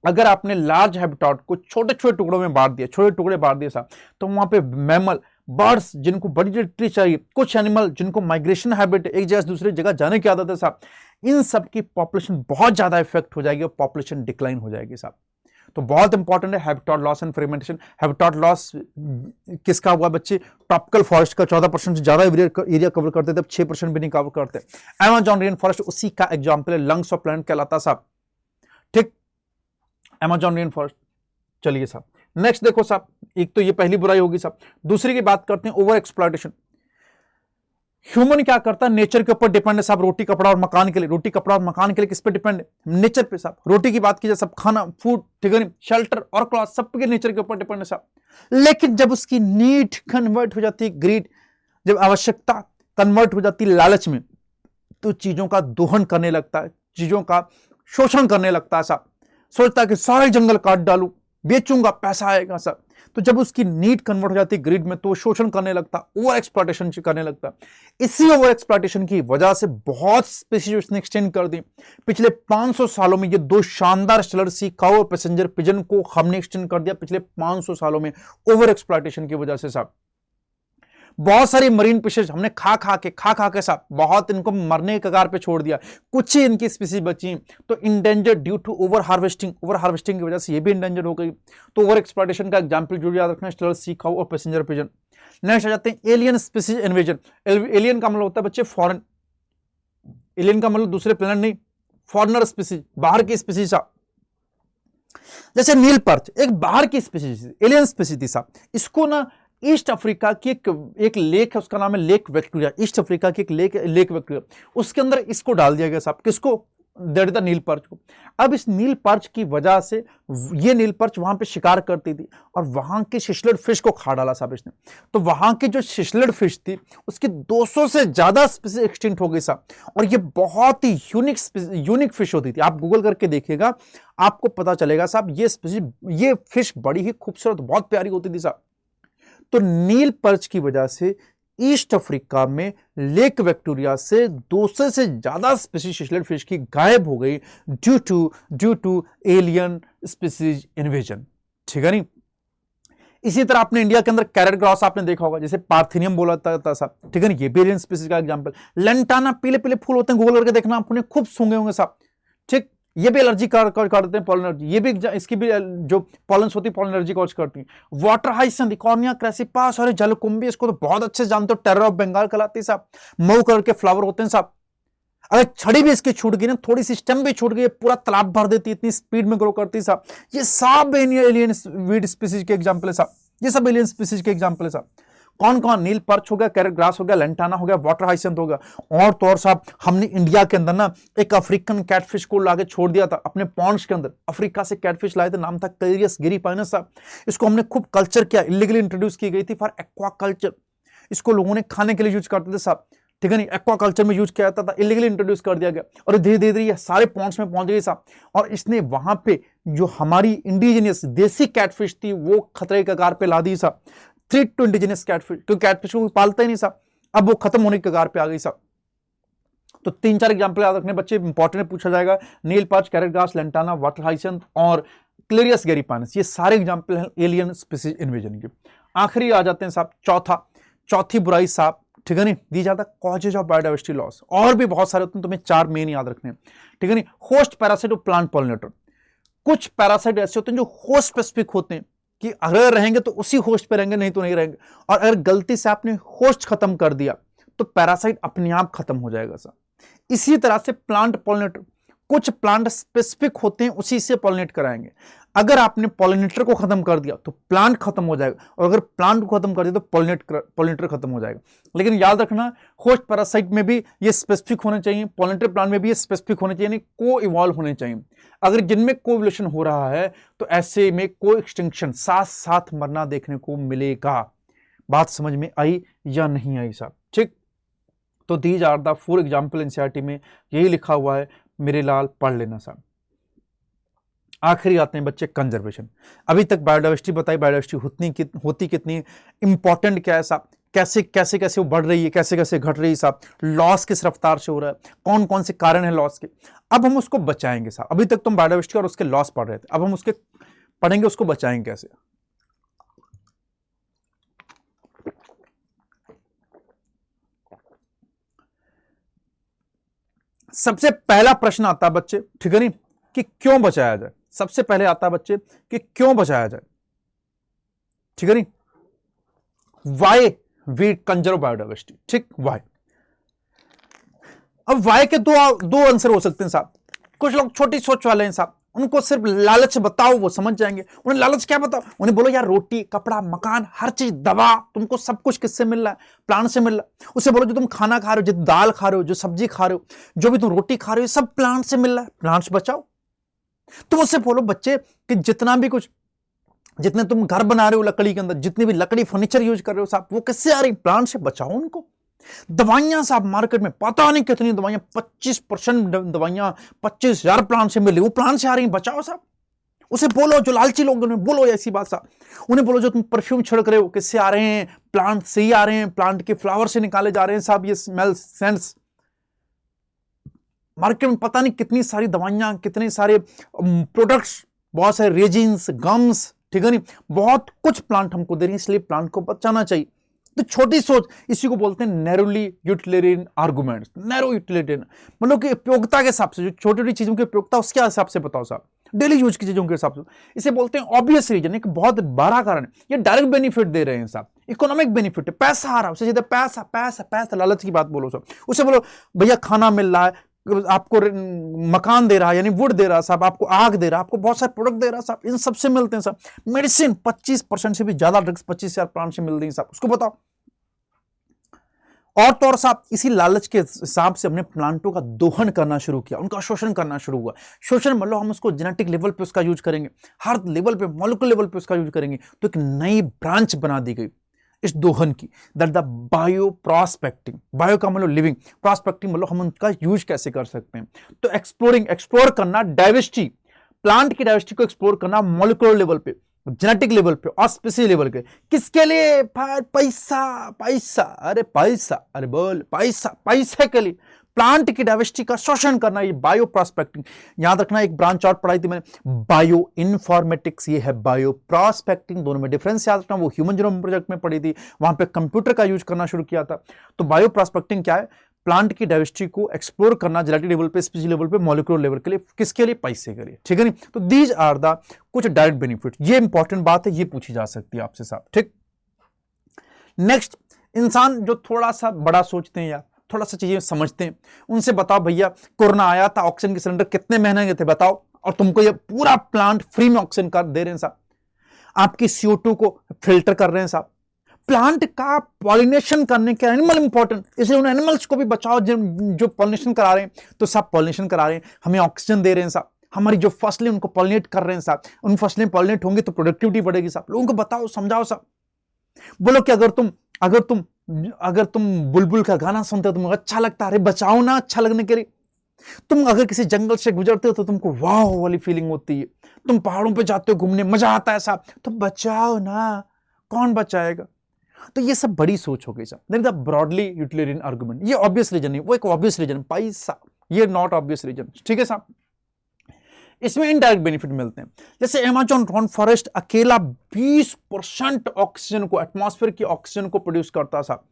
अगर आपने लार्ज हैबिटेट को छोटे छोटे टुकड़ों में बांट दिया, छोटे टुकड़े बांट दिए साहब, तो वहां पे मैमल, बर्ड्स जिनको बड़ी टेरिटरी चाहिए, कुछ एनिमल जिनको माइग्रेशन हैबिट है, एक जगह से दूसरी जगह जाने की आदत है साहब, इन सब की पॉपुलेशन बहुत ज्यादा इफेक्ट हो जाएगी और पॉपुलेशन डिक्लाइन हो जाएगी साहब। तो बहुत इंपॉर्टेंट है habitat loss and fragmentation. Habitat loss किसका हुआ बच्चे? ट्रॉपिकल फॉरेस्ट का 14% से ज्यादा एरिया कवर करते थे, अब 6% भी नहीं कवर करते। अमेज़न रेन फॉरेस्ट उसी का एग्जाम्पल है, लंग्स ऑफ प्लैनेट कहलाता साहब, ठीक, अमेज़न रेन फॉरेस्ट। चलिए साहब नेक्स्ट देखो साहब, एक तो ये पहली बुराई होगी साहब, दूसरी की बात करते हैं ओवर एक्सप्लॉयटेशन। ह्यूमन क्या करता है? नेचर के ऊपर डिपेंड है साहब, रोटी कपड़ा और मकान के लिए। रोटी कपड़ा और मकान के लिए किस पे डिपेंड है? नेचर पे साहब। रोटी की बात की जाए सब, खाना, फूड, ठीक है, शेल्टर और क्लॉथ सबके नेचर के ऊपर डिपेंड है साहब। लेकिन जब उसकी नीड कन्वर्ट हो जाती है ग्रीड, जब आवश्यकता कन्वर्ट हो जाती है लालच में, तो चीजों का दोहन करने लगता है, चीजों का शोषण करने लगता है साहब। सोचता है कि सारे जंगल काट डालूं, बेचूंगा, पैसा आएगा साहब। तो जब उसकी नीड कन्वर्ट हो जाती है ग्रिड में, तो शोषण करने लगता, ओवर एक्सप्लॉयटेशन करने लगता। इसी ओवर एक्सप्लॉयटेशन की वजह से बहुत स्पीशीज उसने एक्सटेंड कर दी। पिछले 500 सालों में ये 2 शानदार स्टेलर सी काऊ और पैसेंजर पिजन को हमने एक्सटेंड कर दिया पिछले 500 सालों में, ओवर एक्सप्लॉयटेशन की वजह से साहब। बहुत सारी मरीन फिशेज हमने खा खा के साहब बहुत इनको मरने के कगार पे छोड़ दिया। कुछ ही इनकी स्पीसीज बची, तो endangered due to over harvesting की वजह से ये भी इंडेंजर्ड हो गई। तो ओवर एक्सप्लॉयटेशन का एग्जांपल जो याद रखना, स्टेलर सी काऊ और पैसेंजर पिजन। नेक्स्ट आ जाते हैं एलियन स्पीसीज इन्वेजन। एलियन का मतलब होता है बच्चे फॉरेन, एलियन का मतलब दूसरे प्लेनेट नहीं, फॉरेनर स्पीसीज, बाहर की स्पीसीज साहब। जैसे नील पर्च एक बाहर की स्पीसीज, एलियन स्पीसीज थी साहब। इसको ना ईस्ट अफ्रीका की एक लेक है, उसका नाम है लेक विक्टोरिया। ईस्ट अफ्रीका की एक लेक विक्टोरिया, उसके अंदर इसको डाल दिया गया साहब। किसको? दैट द नील पर्च को। अब इस नील पर्च की वजह से ये नील पर्च वहां पे शिकार करती थी और वहां के शिशलड फिश को खा डाला साहब इसने। तो वहां की जो शिशलड फिश थी उसकी 200 से ज्यादा स्पीसीज एक्सटिंक्ट हो गई साहब। और ये बहुत ही यूनिक फिश होती थी। आप गूगल करके देखिएगा, आपको पता चलेगा साहब, ये फिश बड़ी ही खूबसूरत, बहुत प्यारी होती थी साहब। तो नील पर्च की वजह से ईस्ट अफ्रीका में लेक विक्टोरिया से 200 से ज्यादा स्पीसीज शिशलड फिश की गायब हो गई due to alien species invasion, ठीक है नहीं। इसी तरह आपने इंडिया के अंदर कैरेट ग्रास आपने देखा होगा, जैसे पार्थिनियम बोला था साहब, ठीक है ना, ये भी एलियन स्पीसीज का एग्जांपल। लेंटाना, पीले पीले फूल होते हैं, गूगल करके देखना, आपने खूब सूंघे होंगे साहब, ठीक। ये भी एलर्जी कर देते हैं, पॉलन एलर्जी। ये भी इसकी भी जो पॉलन्स होती है पॉलन एलर्जी कॉज करती है। वाटर हाइसिंथ, इकॉर्निया क्रेसिपास और जलकुंभी, इसको तो बहुत अच्छे जानते हो, टेरर ऑफ बंगाल कहलाती है साहब। मऊ कलर के फ्लावर होते हैं साहब। अगर छड़ी भी इसकी छूट गई ना, थोड़ी सी स्टेम भी छूट गई, पूरा तालाब भर देती है, इतनी स्पीड में ग्रो करती है साहब। ये सब एलियन वीड स्पीसीज के एग्जाम्पल है साहब, ये सब एलियन स्पीसीज के एग्जाम्पल है साहब। कौन कौन? नील पर्च हो गया, कैरेट ग्रास हो गया, लेंटाना हो गया, वाटर हाइसिंथ हो गया। और तो और साहब, हमने इंडिया के अंदर ना एक अफ्रीकन कैटफिश को लाके छोड़ दिया था अपने पॉन्ड्स के अंदर। अफ्रीका से कैटफिश लाए थे, नाम था कैरियस गिरिपाइनस साहब। इसको हमने खूब कल्चर किया, इलीगली इंट्रोड्यूस की गई थी फॉर एक्वा कल्चर। इसको लोगों ने खाने के लिए यूज करते थे साहब, ठीक है नहीं, एक्वा कल्चर में यूज किया जाता था, इलीगली इंट्रोड्यूस कर दिया गया और धीरे धीरे ये सारे पॉन्ड्स में पहुंच गई साहब। और इसने वहां पे जो हमारी इंडिजिनियस देसी कैटफिश थी वो खतरे के कगार पे ला दी साहब। थ्रेट टू इंडिजिनियस कैटफिश, क्योंकि कैटफिश को पालता ही नहीं साहब, अब वो खत्म होने के कगार पे आ गई साहब। तो 3-4 एग्जांपल याद रखने बच्चे, इंपॉर्टेंट पूछा जाएगा, Nile perch, carrot grass, lantana, water hyacinth और क्लेरियस गैरीपानस, ये सारे एग्जाम्पल हैं एलियन स्पीसीज इन्वेजन के। आखिरी आ जाते हैं साहब चौथी बुराई साहब, ठीक है नहीं, दी जाता कॉजेज ऑफ बायोडाइवर्सिटी लॉस। और भी बहुत सारे होते हैं, तुम्हें 4 मेन याद रखने हैं, ठीक है नहीं। होस्ट पैरासाइट और प्लांट पॉलिनेटर। कुछ पैरासाइट ऐसे होते हैं जो होस्ट स्पेसिफिक होते हैं कि अगर रहेंगे तो उसी होस्ट पे रहेंगे, नहीं तो नहीं रहेंगे। और अगर गलती से आपने होस्ट खत्म कर दिया तो पैरासाइट अपने आप खत्म हो जाएगा सर। इसी तरह से प्लांट पॉलिनेटर, कुछ प्लांट स्पेसिफिक होते हैं उसी से पॉलिनेट कराएंगे। अगर आपने पॉलिनेटर को खत्म कर दिया तो प्लांट खत्म हो जाएगा, और अगर प्लांट को खत्म कर दिया तो पॉलिनेटर खत्म हो जाएगा। लेकिन याद रखना, होस्ट पैरासाइट में भी ये स्पेसिफिक होने चाहिए, पॉलिनेटर प्लांट में भी ये स्पेसिफिक होने चाहिए, को इवॉल्व होने चाहिए। अगर जिनमें कोएवोल्यूशन हो रहा है तो ऐसे में को एक्सटिंक्शन, साथ साथ मरना देखने को मिलेगा। बात समझ में आई या नहीं आई साहब? ठीक, तो these are the 4 example NCERT में यही लिखा हुआ है, मेरे लाल पढ़ लेना साहब। आखिरी आते हैं बच्चे कंजर्वेशन। अभी तक बायोडाइवर्सिटी बताई, बायोडाइवर्सिटी होती कितनी, इंपॉर्टेंट क्या है साहब, कैसे कैसे कैसे वो बढ़ रही है, कैसे कैसे घट रही है साहब, लॉस किस रफ्तार से हो रहा है, कौन कौन से कारण है लॉस के। अब हम उसको बचाएंगे साहब। अभी तक तुम बायोडाइवर्सिटी और उसके लॉस पढ़ रहे थे, अब हम उसके पढ़ेंगे उसको बचाएंगे कैसे। सबसे पहला प्रश्न आता है बच्चे, ठीक है नहीं, कि क्यों बचाया जाए। सबसे पहले आता है बच्चे कि क्यों बचाया जाए, ठीक है नहीं, वाई वी कंजर्व बायोडाइवर्सिटी। ठीक, वाई। अब वाई के दो आंसर हो सकते हैं साहब। कुछ लोग छोटी सोच वाले हैं साहब, उनको सिर्फ लालच बताओ वो समझ जाएंगे। उन्हें लालच क्या बताओ, उन्हें बोलो यार रोटी कपड़ा मकान हर चीज दवा, तुमको सब कुछ किससे मिल रहा है, प्लांट से मिल रहा है। उसे बोलो जो तुम खाना खा रहे हो, जो दाल खा रहे हो, जो सब्जी खा रहे हो, जो भी तुम रोटी खा रहे हो, सब प्लांट से मिल रहा है, प्लांट्स बचाओ। तुम उससे बोलो बच्चे कि जितना भी कुछ, जितने तुम घर बना रहे हो लकड़ी के अंदर, जितनी भी लकड़ी फर्नीचर यूज कर रहे हो साहब, वो किससे आ रही, प्लांट से, बचाओ उनको। दवाइयां साहब मार्केट में पता नहीं कितनी दवाइयां, 25% दवाइयां 25,000 प्लांट से मिल रही, वो प्लांट से आ रही, बचाओ साहब। उसे बोलो, जो लालची लोग उन्हें बोलो ऐसी बात साहब। उन्हें बोलो जो तुम परफ्यूम छिड़क रहे हो किससे आ रहे हैं, प्लांट से ही आ रहे हैं, प्लांट के फ्लावर से निकाले जा रहे हैं साहब, ये स्मेल सेंस। मार्केट में पता नहीं कितनी सारी दवाइयां, कितने सारे प्रोडक्ट्स, बहुत सारे रेजिन्स, गम्स, ठीक है नहीं, बहुत कुछ प्लांट हमको दे रही है, इसलिए प्लांट को बचाना चाहिए। तो छोटी सोच, इसी को बोलते हैं narrowly utilitarian arguments. Narrow utilitarian मतलब कि उपयोगिता के हिसाब से, जो छोटी छोटी चीजों की उपयोगिता उसके हिसाब से बताओ साहब, डेली यूज की चीजों के हिसाब से। इसे बोलते हैं ऑब्वियस रीजन, एक बहुत बड़ा कारण है। ये डायरेक्ट बेनिफिट दे रहे हैं साहब, इकोनॉमिक बेनिफिट है, पैसा आ रहा है उससे, सीधा पैसा पैसा पैसा, लालच की बात बोलो साहब। उसे बोलो भैया खाना मिल रहा है, आपको मकान दे रहा है, यानी वुड दे रहा है साहब, आपको आग दे रहा है, आपको बहुत सारे प्रोडक्ट दे रहा है साहब, इन सबसे मिलते हैं साहब। मेडिसिन 25% से भी ज्यादा ड्रग्स 25,000 प्लांट से मिल रही है साहब, उसको बताओ। और तो और साहब इसी लालच के हिसाब से हमने प्लांटों का दोहन करना शुरू किया, उनका शोषण करना शुरू हुआ। शोषण मतलब हम उसको जेनेटिक लेवल पे उसका यूज करेंगे, हर लेवल पे, मॉलिक्यूलर लेवल पे उसका यूज करेंगे। तो एक नई ब्रांच बना दी गई इस दोहन की, that the bio prospecting. Bio का मतलब लिविंग, प्रॉस्पेक्टिंग मतलब हम उनका यूज कैसे कर सकते हैं। तो एक्सप्लोर करना डाइवर्सिटी, प्लांट की डाइवर्सिटी को एक्सप्लोर करना मॉलिक्यूलर लेवल पे, जेनेटिक लेवल पे और स्पीसीज लेवल के। किसके लिए? पैसा पैसा, अरे पैसा, अरे बोल पैसा, पैसे के लिए प्लांट की डाइवर्सिटी का शोषण करना, ये बायो प्रॉस्पेक्टिंग। याद रखना, एक ब्रांच और पढ़ाई थी मैंने, बायो इन्फॉर्मेटिक्स, ये है बायो प्रॉस्पेक्टिंग। दोनों में डिफरेंस याद रखना, वो ह्यूमन जीनोम प्रोजेक्ट में पढ़ी थी, वहां पे कंप्यूटर का यूज करना शुरू किया था। तो बायो प्रॉस्पेक्टिंग क्या है? प्लांट की डाइवर्सिटी को एक्सप्लोर करना जेनेटिक लेवल पे, स्पीसीज लेवल पे, मॉलिक्यूलर लेवल के लिए। किसके लिए? पैसे के लिए, ठीक है नहीं। तो दीज आर द कुछ डायरेक्ट बेनिफिट। ये इंपॉर्टेंट बात है, ये पूछी जा सकती है आपसे साहब, ठीक। नेक्स्ट, इंसान जो थोड़ा सा बड़ा सोचते हैं या थोड़ा सा चीजें समझते हैं, उनसे बताओ भैया कोरोना आया था, ऑक्सीजन के सिलेंडर कितने महंगे के थे बताओ, और तुमको ये पूरा प्लांट फ्री में ऑक्सीजन कर दे रहे हैं साहब, आपकी CO2 को फिल्टर कर रहे हैं साहब। प्लांट का पॉलिनेशन करने के एनिमल इंपॉर्टेंट, इसलिए उन एनिमल्स को भी बचाओ जो पॉलिनेशन करा रहे हैं। तो सब पॉलिनेशन करा रहे हैं, हमें ऑक्सीजन दे रहे हैं साहब, हमारी जो फसलें उनको पॉलिनेट कर रहे हैं साहब, उन फसलें पॉलिनेट होंगी तो प्रोडक्टिविटी बढ़ेगी साहब। लोगों को बताओ, समझाओ साहब। बोलो कि अगर तुम बुलबुल का गाना सुनते हो तुमको अच्छा लगता है, अरे बचाओ ना अच्छा लगने के लिए। तुम अगर किसी जंगल से गुजरते हो तो तुमको वाह वाली फीलिंग होती है। तुम पहाड़ों पे जाते हो घूमने, मजा आता है साहब, तो बचाओ ना, कौन बचाएगा? तो ये सब बड़ी सोच हो गई साहब। That is the broadly utilitarian argument. ये ऑब्वियस रीजन नहीं, वो एक ऑब्वियस रीजन, पैसा, ये नॉट ऑब्वियस रीजन, ठीक है साहब। इसमें इनडायरेक्ट बेनिफिट मिलते हैं। जैसे अमेज़न रॉन फॉरेस्ट अकेला 20% ऑक्सीजन को, एटमॉस्फेयर की ऑक्सीजन को प्रोड्यूस करता था।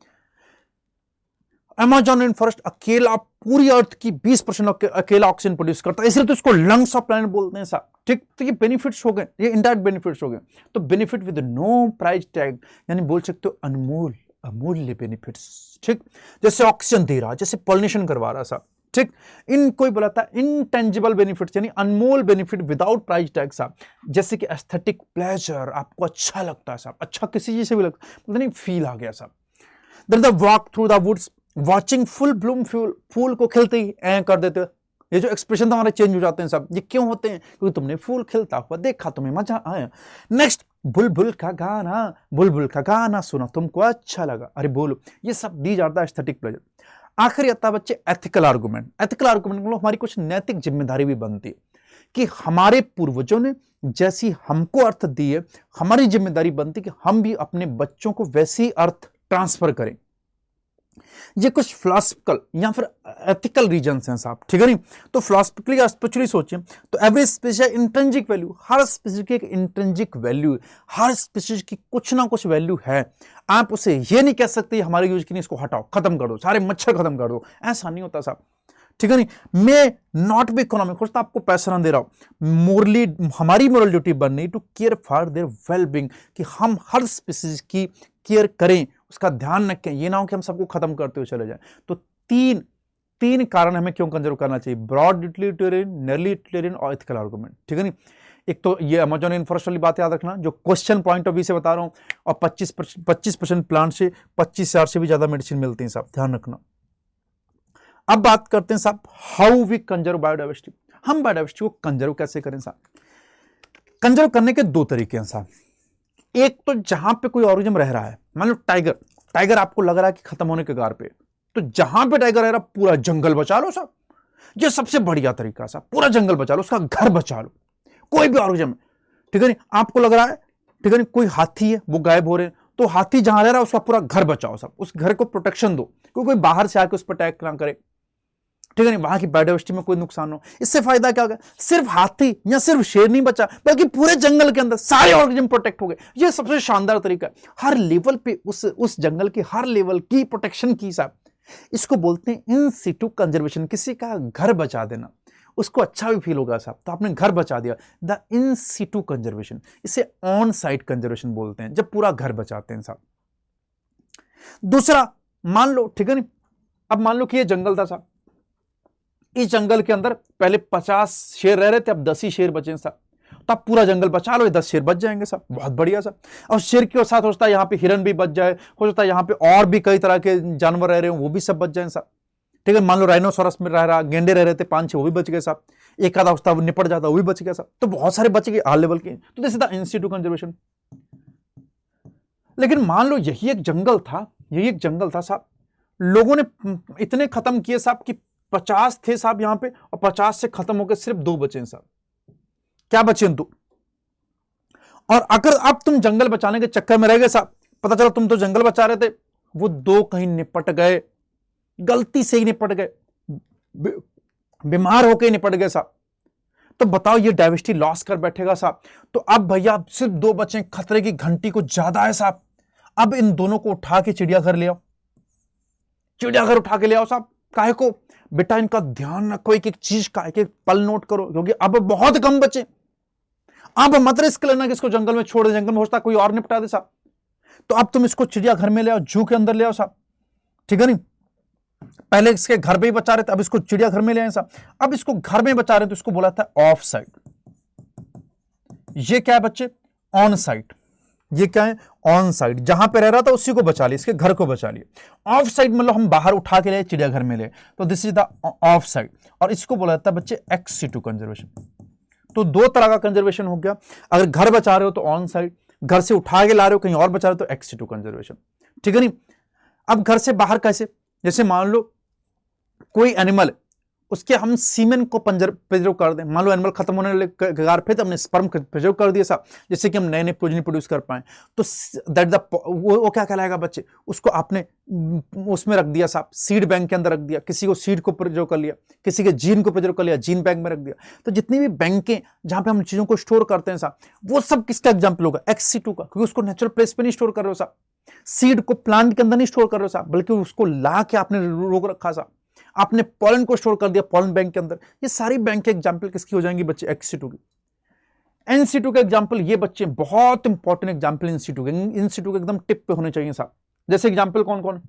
अमेज़न रेन फॉरेस्ट अकेला पूरी अर्थ की 20% अकेला ऑक्सीजन प्रोड्यूस करता है, इसलिए तो इसको लंग्स ऑफ प्लैनेट बोलते हैं साहब। ठीक, तो ये बेनिफिट्स हो गए, ये इनडायरेक्ट बेनिफिट्स हो गए। तो benefit with no price tag, यानी बोल सकते हो अनमोल, अमूल्य बेनिफिट्स। ठीक, जैसे ऑक्सीजन दे रहा, जैसे पॉलिनेशन करवा रहा साहब। ठीक, इनको ही बोला था इंटेंजिबल बेनिफिट्स, यानी अनमोल बेनिफिट विदाउट प्राइस टैग साहब। जैसे कि एस्थेटिक प्लेजर, आपको अच्छा लगता है साहब, अच्छा किसी चीज से भी लगता है, मतलब नहीं फील आ गया साहब। Then the walk through the woods, watching full bloom फूल को खिलते ही ऐ कर देते हो, ये जो एक्सप्रेशन हमारे चेंज हो जाते हैं सब, ये क्यों होते हैं? क्योंकि तुमने फूल खिलता हुआ देखा, तुम्हें मजा आया। नेक्स्ट, बुलबुल का गाना, बुलबुल का गाना सुना, तुमको अच्छा लगा, अरे बोलो, ये सब दी जाता है एस्थेटिक प्लेजर। आखिर आता है बच्चे एथिकल आर्गुमेंट। एथिकल आर्गुमेंट में हमारी कुछ नैतिक जिम्मेदारी भी बनती है कि हमारे पूर्वजों ने जैसी हमको अर्थ दी है, हमारी जिम्मेदारी बनती है कि हम भी अपने बच्चों को वैसी अर्थ ट्रांसफर करें। ये कुछ फिलॉसफिकल या फिर एथिकल रीजंस हैं साहब, ठीक है नहीं? तो फिलॉसफिकली या स्पिरिचुअली सोचिए तो एवरी स्पीशीज इंट्रिंसिक वैल्यू, हर स्पीशीज की एक इंट्रिंसिक वैल्यू, हर स्पीशीज की कुछ ना कुछ वैल्यू है। आप उसे ये नहीं कह सकते हमारे यूज की नहीं, इसको हटाओ, खत्म कर दो, सारे मच्छर खत्म कर दो, ऐसा नहीं होता साहब, ठीक है नहीं? मैं नॉट बी इकोनॉमिक, हो सकता आपको पैसा ना दे रहा हूं, मोरली हमारी मोरल ड्यूटी बन रही to care for their well being, कि हम हर स्पीशीज की केयर करें, उसका ध्यान रखें, ये ना हो कि हम सबको खत्म करते हुए चले जाएं। तो तीन कारण हमें क्यों कंजर्व करना चाहिए, ब्रॉड यूटिलिटेरियन, नैरोली यूटिलिटेरियन और एथिकल आर्गुमेंट, ठीक है नहीं? एक तो ये अमेज़न रेन फॉरेस्ट वाली बात याद रखना, जो क्वेश्चन पॉइंट ऑफ व्यू से बता रहा हूं, और 25% प्लांट से 25,000 से भी ज्यादा मेडिसिन मिलती है साहब, ध्यान रखना। अब बात करते हैं साहब हाउ वी कंजर्व बायोडाइवर्सिटी। हम बायोडाइवर्सिटी को कंजर्व कैसे करें साहब? कंजर्व करने के दो तरीके हैं साहब। एक तो जहां पे कोई ऑर्गेनिज्म रह रहा है, मान लो टाइगर आपको लग रहा है कि खत्म होने के कगार पे, तो जहां पे टाइगर रह रहा पूरा जंगल बचा लो साहब, ये सबसे बढ़िया तरीका साहब, पूरा जंगल बचा लो, उसका घर बचा लो, कोई भी ऑर्गेनिज्म, ठीक है नहीं? आपको लग रहा है, ठीक है नहीं, कोई हाथी है वो गायब हो रहे हैं, तो हाथी जहां रह रहा है उसका पूरा घर बचाओ साहब, उस घर को प्रोटेक्शन दो, क्योंकि कोई बाहर से आके उस पर अटैक ना करे, ठीक है नहीं? वहां की बायोडाइवर्सिटी में कोई नुकसान हो। इससे फायदा क्या होगा? सिर्फ हाथी या सिर्फ शेर नहीं बचा, बल्कि पूरे जंगल के अंदर सारे ऑर्गेनिज्म प्रोटेक्ट हो गए। ये सबसे शानदार तरीका है, हर लेवल पे उस जंगल के हर लेवल की प्रोटेक्शन की साहब। इसको बोलते हैं इन सिटू कंजर्वेशन, किसी का घर बचा देना, उसको अच्छा भी फील होगा साहब, तो आपने घर बचा दिया, द इन सिटू कंजर्वेशन। इसे ऑन साइट कंजर्वेशन बोलते हैं, जब पूरा घर बचाते हैं साहब। दूसरा, मान लो, ठीक है नहीं, अब मान लो कि ये जंगल था साहब, इस जंगल के अंदर पहले 50 शेर रह रहे थे, अब 10 ही शेर बचे साहब, तो आप पूरा जंगल बचा लो, 10 शेर बच जाएंगे साहब, बहुत बढ़िया साहब। और शेर के साथ हो सकता है यहाँ पे हिरन भी बच जाए, हो सकता है यहाँ पे और भी कई तरह के जानवर रह रहे हो, वो भी सब बच जाए साहब, ठीक है? मान लो राइनोसोरस में रह रहा, गेंडे रह रहे थे 5-6, वो भी बच गए साहब, एक आधा होता निपट जाता, वो भी बच गया साहब, तो बहुत सारे बच गए हाई लेवल के। तो this is the in Situ conservation. लेकिन मान लो यही एक जंगल था साहब, लोगों ने इतने खत्म किए साहब कि 50 थे साहब यहां पे, और 50 से खत्म होकर सिर्फ 2 बचे हैं साहब। क्या बचे? 2। और अगर अब तुम जंगल बचाने के चक्कर में रह गए साहब, पता चला तुम तो जंगल बचा रहे थे, वो 2 कहीं निपट गए, गलती से ही निपट गए, बीमार होकर निपट गए साहब, तो बताओ ये डाइवर्सिटी लॉस कर बैठेगा साहब। तो अब भैया सिर्फ 2 बचे, खतरे की घंटी को ज्यादा है साहब, अब इन दोनों को उठा के चिड़ियाघर ले आओ, चिड़ियाघर उठा के ले आओ साहब। काहे को? बेटा इनका ध्यान रखो, एक एक चीज का एक एक पल नोट करो, क्योंकि अब बहुत कम बचे। अब मत रिस्क लेना कि इसको जंगल में छोड़ दे, जंगल में हो सकता कोई और निपटा दे साहब, तो अब तुम इसको चिड़ियाघर में ले आओ, जू के अंदर ले आओ साहब, ठीक है नहीं? पहले इसके घर पे ही बचा रहे थे, अब इसको चिड़ियाघर में ले आए साहब। अब इसको घर में बचा रहे तो इसको बोला था ऑफ साइड। ये क्या है बच्चे? On side. ये क्या है? ऑन साइड, जहां पे रह रहा था उसी को बचा लिया, इसके घर को बचा लिया। ऑफ साइड मतलब हम बाहर उठा के ले, चिड़ियाघर में ले, तो this is the of side, और इसको बोला जाता है बच्चे एक्स सिटू कंजर्वेशन। तो 2 तरह का कंजर्वेशन हो गया, अगर घर बचा रहे हो तो ऑन साइड, घर से उठा के ला रहे हो कहीं और बचा रहे हो तो एक्स सिटू कंजर्वेशन, ठीक है नहीं? अब घर से बाहर कैसे? जैसे मान लो कोई एनिमल, उसके हम सीमेन को प्रिजर्व कर दें, मान लो एनिमल खत्म होने वाले कगार पे तो हमने स्पर्म प्रिजर्व कर दिया साहब, जिससे कि हम नए नए प्रोजेनी प्रोड्यूस कर पाए, तो दैट द वो क्या कहलाएगा बच्चे, उसको आपने उसमें रख दिया साहब, सीड बैंक के अंदर रख दिया, किसी को सीड को प्रिजर्व कर लिया, किसी के जीन को प्रिजर्व कर लिया, जीन बैंक में रख दिया। तो जितनी भी बैंकें जहां पे हम चीजों को स्टोर करते हैं साहब, वो सब किसका एग्जाम्पल होगा, ex-situ का, क्योंकि उसको नेचुरल प्लेस पे नहीं स्टोर कर रहे हो साहब, सीड को प्लांट के अंदर नहीं स्टोर कर रहे हो साहब, बल्कि उसको ला के आपने रोक रखा साहब, आपने पॉलन को स्टोर कर दिया पॉलन बैंक के अंदर। ये सारी बैंक के एग्जांपल किसकी हो जाएंगी बच्चे, ex-situ की। in-situ का एग्जांपल ये बच्चे बहुत इंपॉर्टेंट एग्जांपल in-situ के, in-situ के एकदम टिप पे होने चाहिए साहब। जैसे एग्जांपल कौन कौन,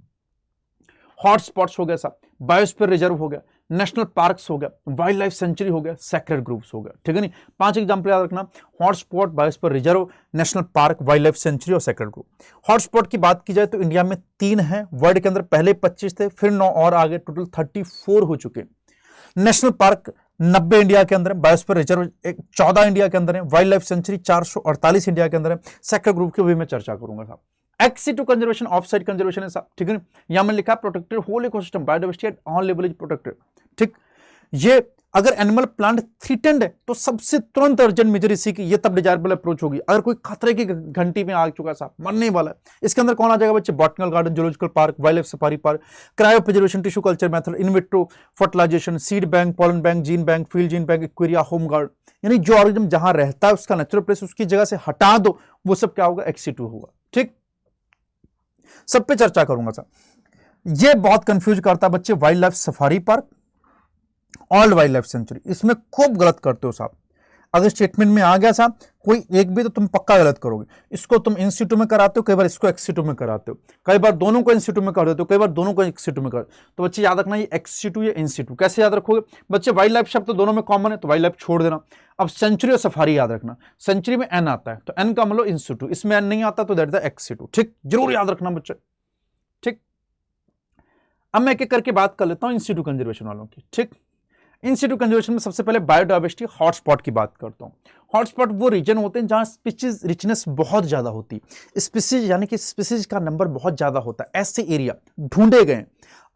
हॉटस्पॉट्स हो गया साहब, बायोस्फीयर रिजर्व हो गया, नेशनल पार्क्स हो गया, वाइल्ड लाइफ सेंचुरी हो गया, सेक्रेड ग्रुप्स हो गया, ठीक है नहीं। 5 एग्जांपल याद रखना, hotspot, biosphere reserve, national park, wild life sanctuary और सेक्रेड ग्रुप। हॉटस्पॉट की बात की जाए तो इंडिया में 3 है, वर्ल्ड के अंदर पहले 25 थे, फिर 9 और आगे, टोटल 34 हो चुके। नेशनल पार्क 90 इंडिया के अंदर है, बायोस्फीयर रिजर्व 14 इंडिया के अंदर है, वाइल्ड लाइफ सेंचुरी 448 इंडिया के अंदर है, सेक्रेड ग्रुप की भी मैं चर्चा करूंगा साहब। ex-situ conservation, of site conservation है साहब, ठीक है। यहां में लिखा protected whole ecosystem, biodiversity at all level is protected, ठीक। ये अगर एनिमल प्लांट थ्रेटेंड है तो सबसे तुरंत अर्जेंट मेजर इसी की, ये तब डिजायरेबल अप्रोच होगी। अगर कोई खतरे की घंटी में आ चुका साहब, मरने वाला है, इसके अंदर कौन आ जाएगा बच्चे, botanical garden, zoological park, wildlife safari park, cryopreservation, tissue culture method, in vitro fertilisation, seed bank, pollen bank, gene bank, field gene bank, aquaria, home guard, यानी जो ऑर्गेनिज्म जहां रहता है उसका नेचुरल प्लेस उसकी जगह से हटा दो, वो सब क्या होगा, ex-situ होगा, ठीक। सब पे चर्चा करूंगा सर। ये बहुत कंफ्यूज करता है बच्चे, wild life safari park, all wild life sanctuary, इसमें खूब गलत करते हो साहब। अगर स्टेटमेंट में आ गया साहब कोई एक भी तो तुम पक्का गलत करोगे। इसको तुम in-situ में कराते हो, कई बार इसको ex-situ में कराते हो, कई बार दोनों को in-situ में कर देते हो, कई बार दोनों को ex-situ में कर। तो बच्चे याद रखना ये ex-situ या in-situ कैसे याद रखोगे बच्चे, वाइल्ड लाइफ शब्द तो दोनों में कॉमन है तो वाइल्ड लाइफ छोड़ देना। अब सेंचुरी और सफारी याद रखना, सेंचुरी में n आता है तो n का मतलब in-situ, इसमें n नहीं आता तो दैट इज द ex-situ, ठीक, जरूर याद रखना बच्चे, ठीक। अब मैं एक एक करके बात कर लेता हूं in-situ कंजर्वेशन वालों की, ठीक। in-situ कंजर्वेशन में सबसे पहले बायोडायवर्सिटी हॉटस्पॉट की बात करता हूं। हॉटस्पॉट वो रीजन होते हैं जहां स्पीशीज रिचनेस बहुत ज्यादा होती है, स्पीशीज यानी कि स्पीशीज का नंबर बहुत ज्यादा होता है। ऐसे एरिया ढूंढे गए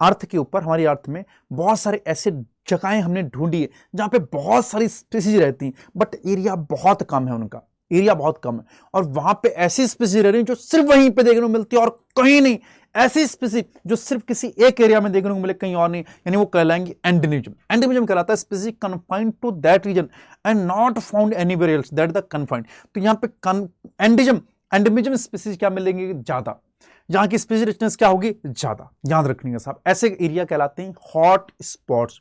अर्थ के ऊपर, हमारी अर्थ में बहुत सारे ऐसे जगहें हमने ढूंढी है जहां पे बहुत सारी स्पीशीज रहती हैं, बट एरिया बहुत कम है, उनका एरिया बहुत कम है, और वहां पे ऐसी स्पीशीज रह रही है जो सिर्फ वहीं पे देखने को मिलती है और कहीं नहीं, ऐसी स्पीसी जो सिर्फ किसी एक एरिया में देखने को मिले, कहीं और नहीं, यानी वो कहलाएंगे एंडेमिज्म। एंडेमिज्म कहलाता है species confined to that region and not found anywhere else, that the confined. तो यहाँ पे एंडेमिज्म स्पीसीज क्या मिलेंगे, ज्यादा, जहां की स्पीसी रिचनेस क्या होगी, ज्यादा, याद रखनी है साहब। ऐसे एरिया कहलाते हैं हॉट स्पॉट्स,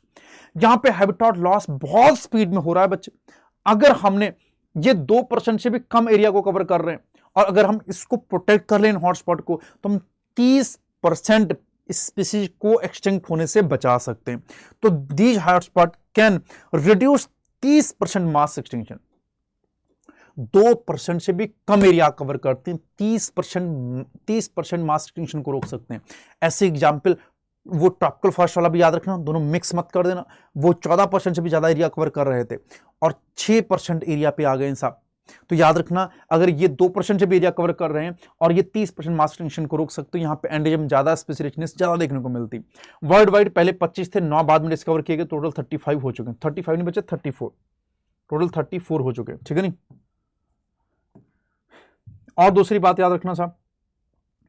जहां पे हैबिटेट लॉस बहुत स्पीड में हो रहा है बच्चे। अगर हमने ये 2% से भी कम एरिया को कवर कर रहे हैं और अगर हम इसको प्रोटेक्ट कर लें हॉटस्पॉट को, तो हम 30% स्पीसीज को एक्सटिंक्ट होने से बचा सकते हैं। तो these hotspot can reduce 30% mass extinction, 2% से भी कम एरिया कवर करते हैं, 30% मास एक्सटिंक्शन को रोक सकते हैं। ऐसे एग्जाम्पल वो ट्रॉपिकल फॉरेस्ट वाला भी याद रखना, दोनों मिक्स मत कर देना। वो 14% से भी ज्यादा एरिया कवर कर रहे थे और 6% एरिया पे आ गए साहब। तो याद रखना, अगर ये 2% से भी एरिया कवर कर रहे हैं और ये 30% मास एक्सटिंक्शन को रोक सकते हो, यहाँ पे एंडेमिज्म ज्यादा, स्पीसी रिचनेस ज्यादा देखने को मिलती। वर्ल्ड वाइड पहले 25 थे, 9 बाद में डिस्कवर किए गए, टोटल 35 हो चुके हैं, 35 नहीं बचे 34, टोटल 34 हो चुके हैं, ठीक है नहीं। और दूसरी बात याद रखना साहब,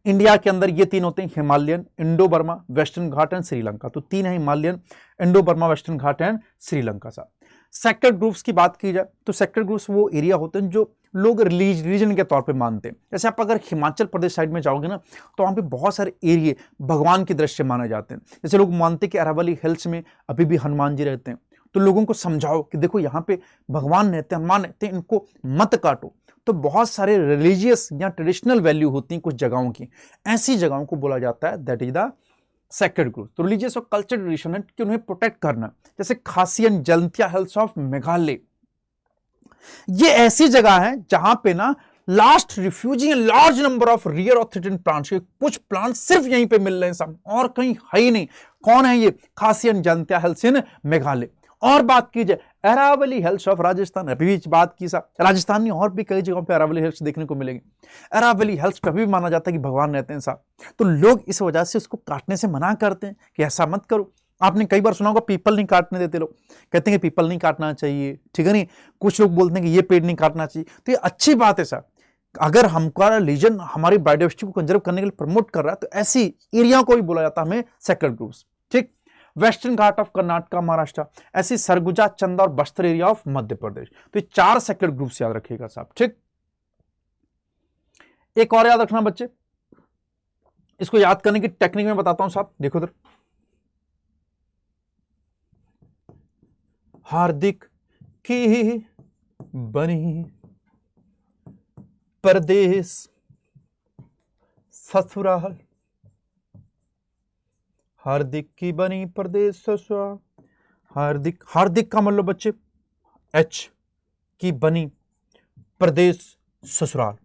इंडिया के अंदर ये 3 होते हैं, Himalayan, Indo Burma, Western Ghat and Sri Lanka. तो 3 है, Himalayan, Indo Burma, Western Ghat and Sri Lanka साहब। सेक्टर ग्रुप्स की बात की जाए तो सेक्टर ग्रुप्स वो एरिया होते हैं जो लोग रीजन के तौर पे मानते हैं। जैसे आप अगर हिमाचल प्रदेश साइड में जाओगे ना, तो वहां पे बहुत सारे एरिया भगवान की दृष्टि माने जाते हैं। जैसे लोग मानते हैं कि अरावली हिल्स में अभी भी हनुमान जी रहते हैं, तो लोगों को समझाओ कि देखो यहाँ पे भगवान रहते हैं, हनुमान रहते हैं, इनको मत काटो। तो बहुत सारे रिलीजियस या ट्रेडिशनल वैल्यू होती हैं कुछ जगहों की, ऐसी जगहों को बोला जाता है that is the sacred group. तो रिलीजियस और कल्चर ट्रेडिशन है कि उन्हें प्रोटेक्ट करना। जैसे खासी एंड जलंतिया हिल्स ऑफ मेघालय, ये ऐसी जगह है जहां पे ना last refusing large number of rear और थ्रेटेंड प्लांट्स, कुछ प्लांट सिर्फ यहीं पे मिल रहे हैं सब, और कहीं है ही नहीं। कौन है ये, खासी एंड जलंतिया हिल्स इन मेघालय। और बात की जाए अरावली हिल्स ऑफ राजस्थान, अभी भी बात की साहब, राजस्थान में और भी कई जगहों पे अरावली हिल्स देखने को मिलेंगे। अरावली हिल्स पे भी माना जाता है कि भगवान रहते हैं साहब, तो लोग इस वजह से उसको काटने से मना करते हैं कि ऐसा मत करो। आपने कई बार सुना होगा पीपल नहीं काटने देते लोग, कहते हैं कि पीपल नहीं काटना चाहिए, ठीक है नहीं। कुछ लोग बोलते हैं कि ये पेड़ नहीं काटना चाहिए, तो ये अच्छी बात है सर। अगर हमारा रिलीजन हमारी बायोडाइवर्सिटी को कंजर्व करने के लिए प्रमोट कर रहा है, तो ऐसी एरिया को भी बोला जाता है हमें सेक्रेड ग्रुप्स, ठीक। Western Ghat of Karnataka Maharashtra, ऐसी सरगुजा, चंदा और बस्तर एरिया ऑफ मध्य प्रदेश। तो ये 4 सेक्रेड ग्रुप्स याद रखिएगा साहब, ठीक। एक और याद रखना बच्चे, इसको याद करने की टेक्निक में बताता हूं साहब, देखो इधर, हार्दिक की बनी परदेश ससुराल, हार्दिक की बनी परदेश ससुराल। हार्दिक, हार्दिक का मतलब बच्चे एच, की बनी प्रदेश ससुराल।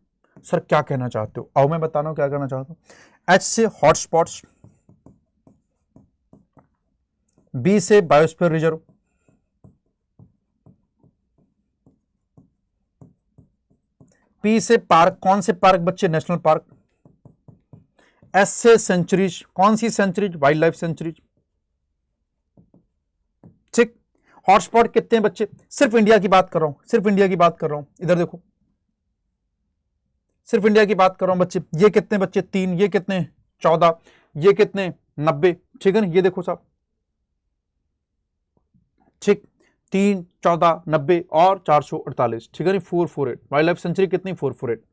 सर क्या कहना चाहते हो? आओ मैं बता रहा हूं क्या कहना चाहता हूं। एच से हॉटस्पॉट्स, बी से बायोस्फीयर रिजर्व, पी से पार्क, कौन से पार्क बच्चे? National park. एस से सेंचुरीज, कौन सी सेंचुरीज? वाइल्ड लाइफ सेंचुरीज, ठीक। हॉटस्पॉट कितने बच्चे? सिर्फ इंडिया की बात कर रहा हूं, सिर्फ इंडिया की बात कर रहा हूं, इधर देखो, सिर्फ इंडिया की बात कर रहा हूं बच्चे। ये कितने बच्चे? 3, ये कितने? 14, ये कितने? 90, ठीक है ना। ये देखो साहब, ठीक, 3, 14, 90 और 448, ठीक है ना। 448, वाइल्ड लाइफ सेंचुरी कितनी? 448।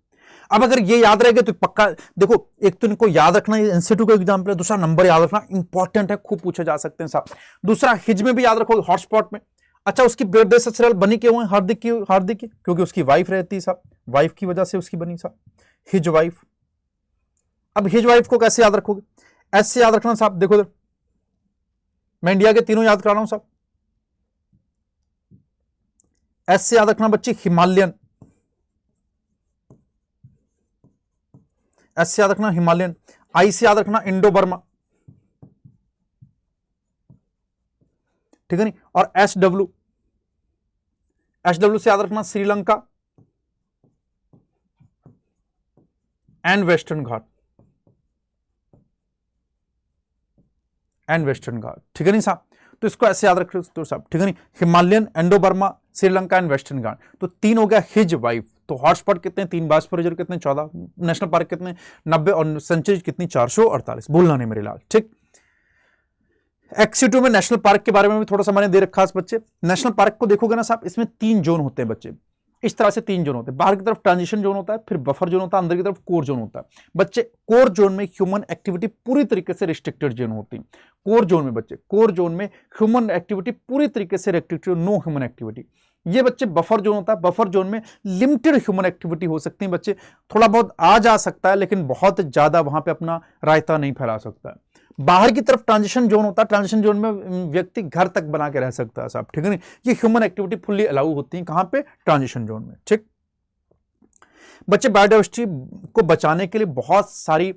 अब अगर ये याद रहेगा तो पक्का, देखो एक तो इनको याद रखना, ये इंस्टीट्यूट का एग्जाम्पल है, दूसरा नंबर याद रखना इंपॉर्टेंट है, खूब पूछे जा सकते हैं साहब। दूसरा हिज में भी याद रखोगे, हॉटस्पॉट में। अच्छा, उसकी बर्थडे ससुराल बनी क्यों है हार्दिक की? हार्दिक की क्योंकि उसकी वाइफ रहती है साहब, वाइफ की वजह से उसकी बनी साहब, हिज वाइफ। अब हिज वाइफ को कैसे याद रखोगे? एस से याद रखना साहब, देखो इधर मैं इंडिया के तीनों याद करा रहा हूं साहब। एस से याद रखना बच्चे हिमालयन, एस से याद रखना हिमालयन। आई से याद रखना इंडो बर्मा, ठीक है नहीं। और एस डब्ल्यू, एस डब्ल्यू से याद रखना Sri Lanka and Western Ghat, and Western Ghat, ठीक है नहीं साहब। तो इसको ऐसे याद रख दो साहब, ठीक है नहीं। Himalayan, Indo Burma, Sri Lanka and Western Ghat. तो 3 हो गया हिज वाइफ। तो हॉटस्पॉट कितने? 3, बायोस्फीयर रिजर्व कितने? 14, नेशनल पार्क कितने? 90 और सेंचुरी कितनी? 448। भूलना नहीं मेरे लाल, ठीक। एक्सी2 में नेशनल पार्क के बारे में भी थोड़ा सा मैंने दे रखा है बच्चे। नेशनल पार्क को देखोगे ना साहब, इसमें 3 जोन होते हैं बच्चे, इस तरह से 3 जोन होते हैं। बाहर की तरफ ट्रांजिशन जोन होता है, फिर बफर जोन होता है, अंदर की तरफ कोर जोन होता है बच्चे। कोर जोन में ह्यूमन एक्टिविटी पूरी तरीके से रिस्ट्रिक्टेड जोन होती है। कोर जोन में बच्चे, कोर जोन में ह्यूमन एक्टिविटी पूरी तरीके से रिस्ट्रिक्टेड, नो ह्यूमन एक्टिविटी। ये बच्चे बफर जोन होता है, बफर जोन में लिमिटेड ह्यूमन एक्टिविटी हो सकती है बच्चे, थोड़ा बहुत आ जा सकता है लेकिन बहुत ज्यादा वहां पे अपना रायता नहीं फैला सकता है। बाहर की तरफ ट्रांजिशन जोन होता है, ट्रांजिशन जोन में व्यक्ति घर तक बना के रह सकता है साहब, ठीक है नहीं। ये ह्यूमन एक्टिविटी फुल्ली अलाउ होती है कहां पे? ट्रांजिशन जोन में, ठीक। बच्चे बायोडाइवर्सिटी को बचाने के लिए बहुत सारी,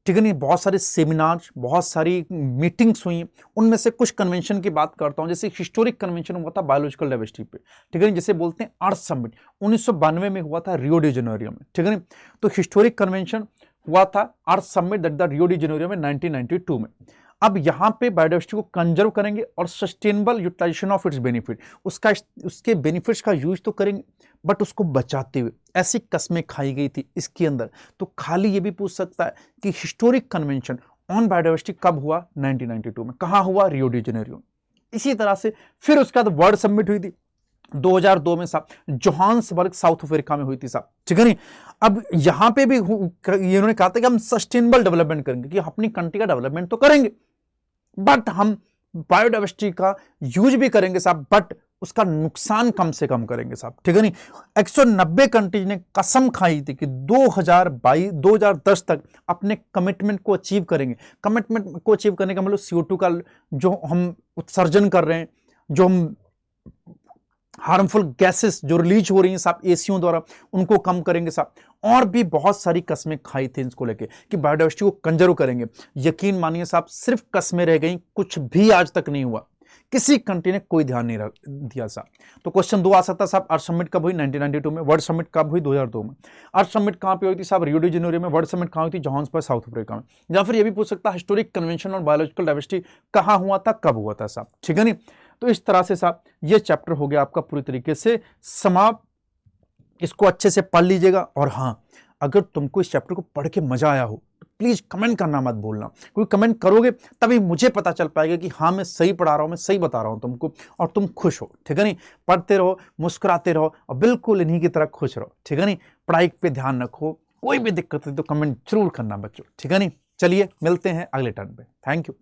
ठीक है नहीं, बहुत सारे सेमिनार, बहुत सारी मीटिंग्स हुई। उनमें से कुछ कन्वेंशन की बात करता हूं, जैसे हिस्टोरिक कन्वेंशन हुआ था बायोलॉजिकल डाइवर्सिटी पे, ठीक है, जिसे बोलते हैं अर्थ समिट, 1992 में हुआ था रियो डी जेनेरियो में, ठीक है नहीं। तो हिस्टोरिक कन्वेंशन हुआ था Earth Summit that the Rio de Janeiro में 1992 में। अब यहां पे बायोडाइवर्सिटी को कंजर्व करेंगे और sustainable utilisation of its benefit, उसके बेनिफिट्स का यूज तो करेंगे बट उसको बचाते हुए। ऐसी कस्में खाई गई थी इसके अंदर। तो खाली ये भी पूछ सकता है कि हिस्टोरिक कन्वेंशन ऑन बायोडाइवर्सिटी कब हुआ? 1992 में। कहां हुआ? रियो डी जेनेरियो। इसी तरह से फिर उसके बाद वर्ल्ड समिट हुई थी 2002 में साहब, जोहान्सबर्ग साउथ अफ्रीका में हुई थी साहब, ठीक है नहीं। अब यहां पे भी इन्होंने कहा था कि हम सस्टेनेबल डेवलपमेंट करेंगे, कि अपनी कंट्री का डेवलपमेंट तो करेंगे बट हम बायोडाइवर्सिटी का यूज भी करेंगे साहब, बट उसका नुकसान कम से कम करेंगे साहब, ठीक है नहीं। 190 कंट्रीज ने कसम खाई थी कि 2010 तक अपने कमिटमेंट को अचीव करेंगे। कमिटमेंट को अचीव करने का मतलब CO2 का जो हम उत्सर्जन कर रहे हैं, जो हम हार्मफुल गैसेस जो रिलीज हो रही हैं साहब एसियों द्वारा, उनको कम करेंगे साहब। और भी बहुत सारी कस्में खाई थी इसको लेके कि बायोडाइवर्सिटी को कंजर्व करेंगे। यकीन मानिए साहब, सिर्फ कस्में रह गई, कुछ भी आज तक नहीं हुआ। किसी कंट्री ने कोई ध्यान नहीं दिया साहब। तो क्वेश्चन 2 आ सकता साहब, अर्थ समिट कब हुई? 1992 में। वर्ल्ड समिट कब हुई? 2002 में। अर्थ समिट कहाँ पे हुई थी साहब? रियो डी जेनेरियो में। वर्ल्ड समिट कहाँ हुई थी? जोहान्सबर्ग, साउथ अफ्रीका में। या फिर ये भी पूछ सकता है historic convention on biological diversity कहाँ हुआ था, कब हुआ था साहब, ठीक है नहीं। तो इस तरह से साहब ये चैप्टर हो गया आपका पूरी तरीके से समाप्त। इसको अच्छे से पढ़ लीजिएगा। और हाँ, अगर तुमको इस चैप्टर को पढ़ के मजा आया हो तो प्लीज कमेंट करना मत भूलना, क्योंकि कमेंट करोगे तभी मुझे पता चल पाएगा कि हाँ मैं सही पढ़ा रहा हूं, मैं सही बता रहा हूं तुमको, और तुम खुश हो, ठीक है नहीं। पढ़ते रहो, मुस्कुराते रहो और बिल्कुल इन्हीं की तरह खुश रहो, ठीक है नहीं। पढ़ाई पे ध्यान रखो, कोई भी दिक्कत है तो कमेंट जरूर करना बच्चों, ठीक है नहीं। चलिए मिलते हैं अगले टर्न पे। Thank you.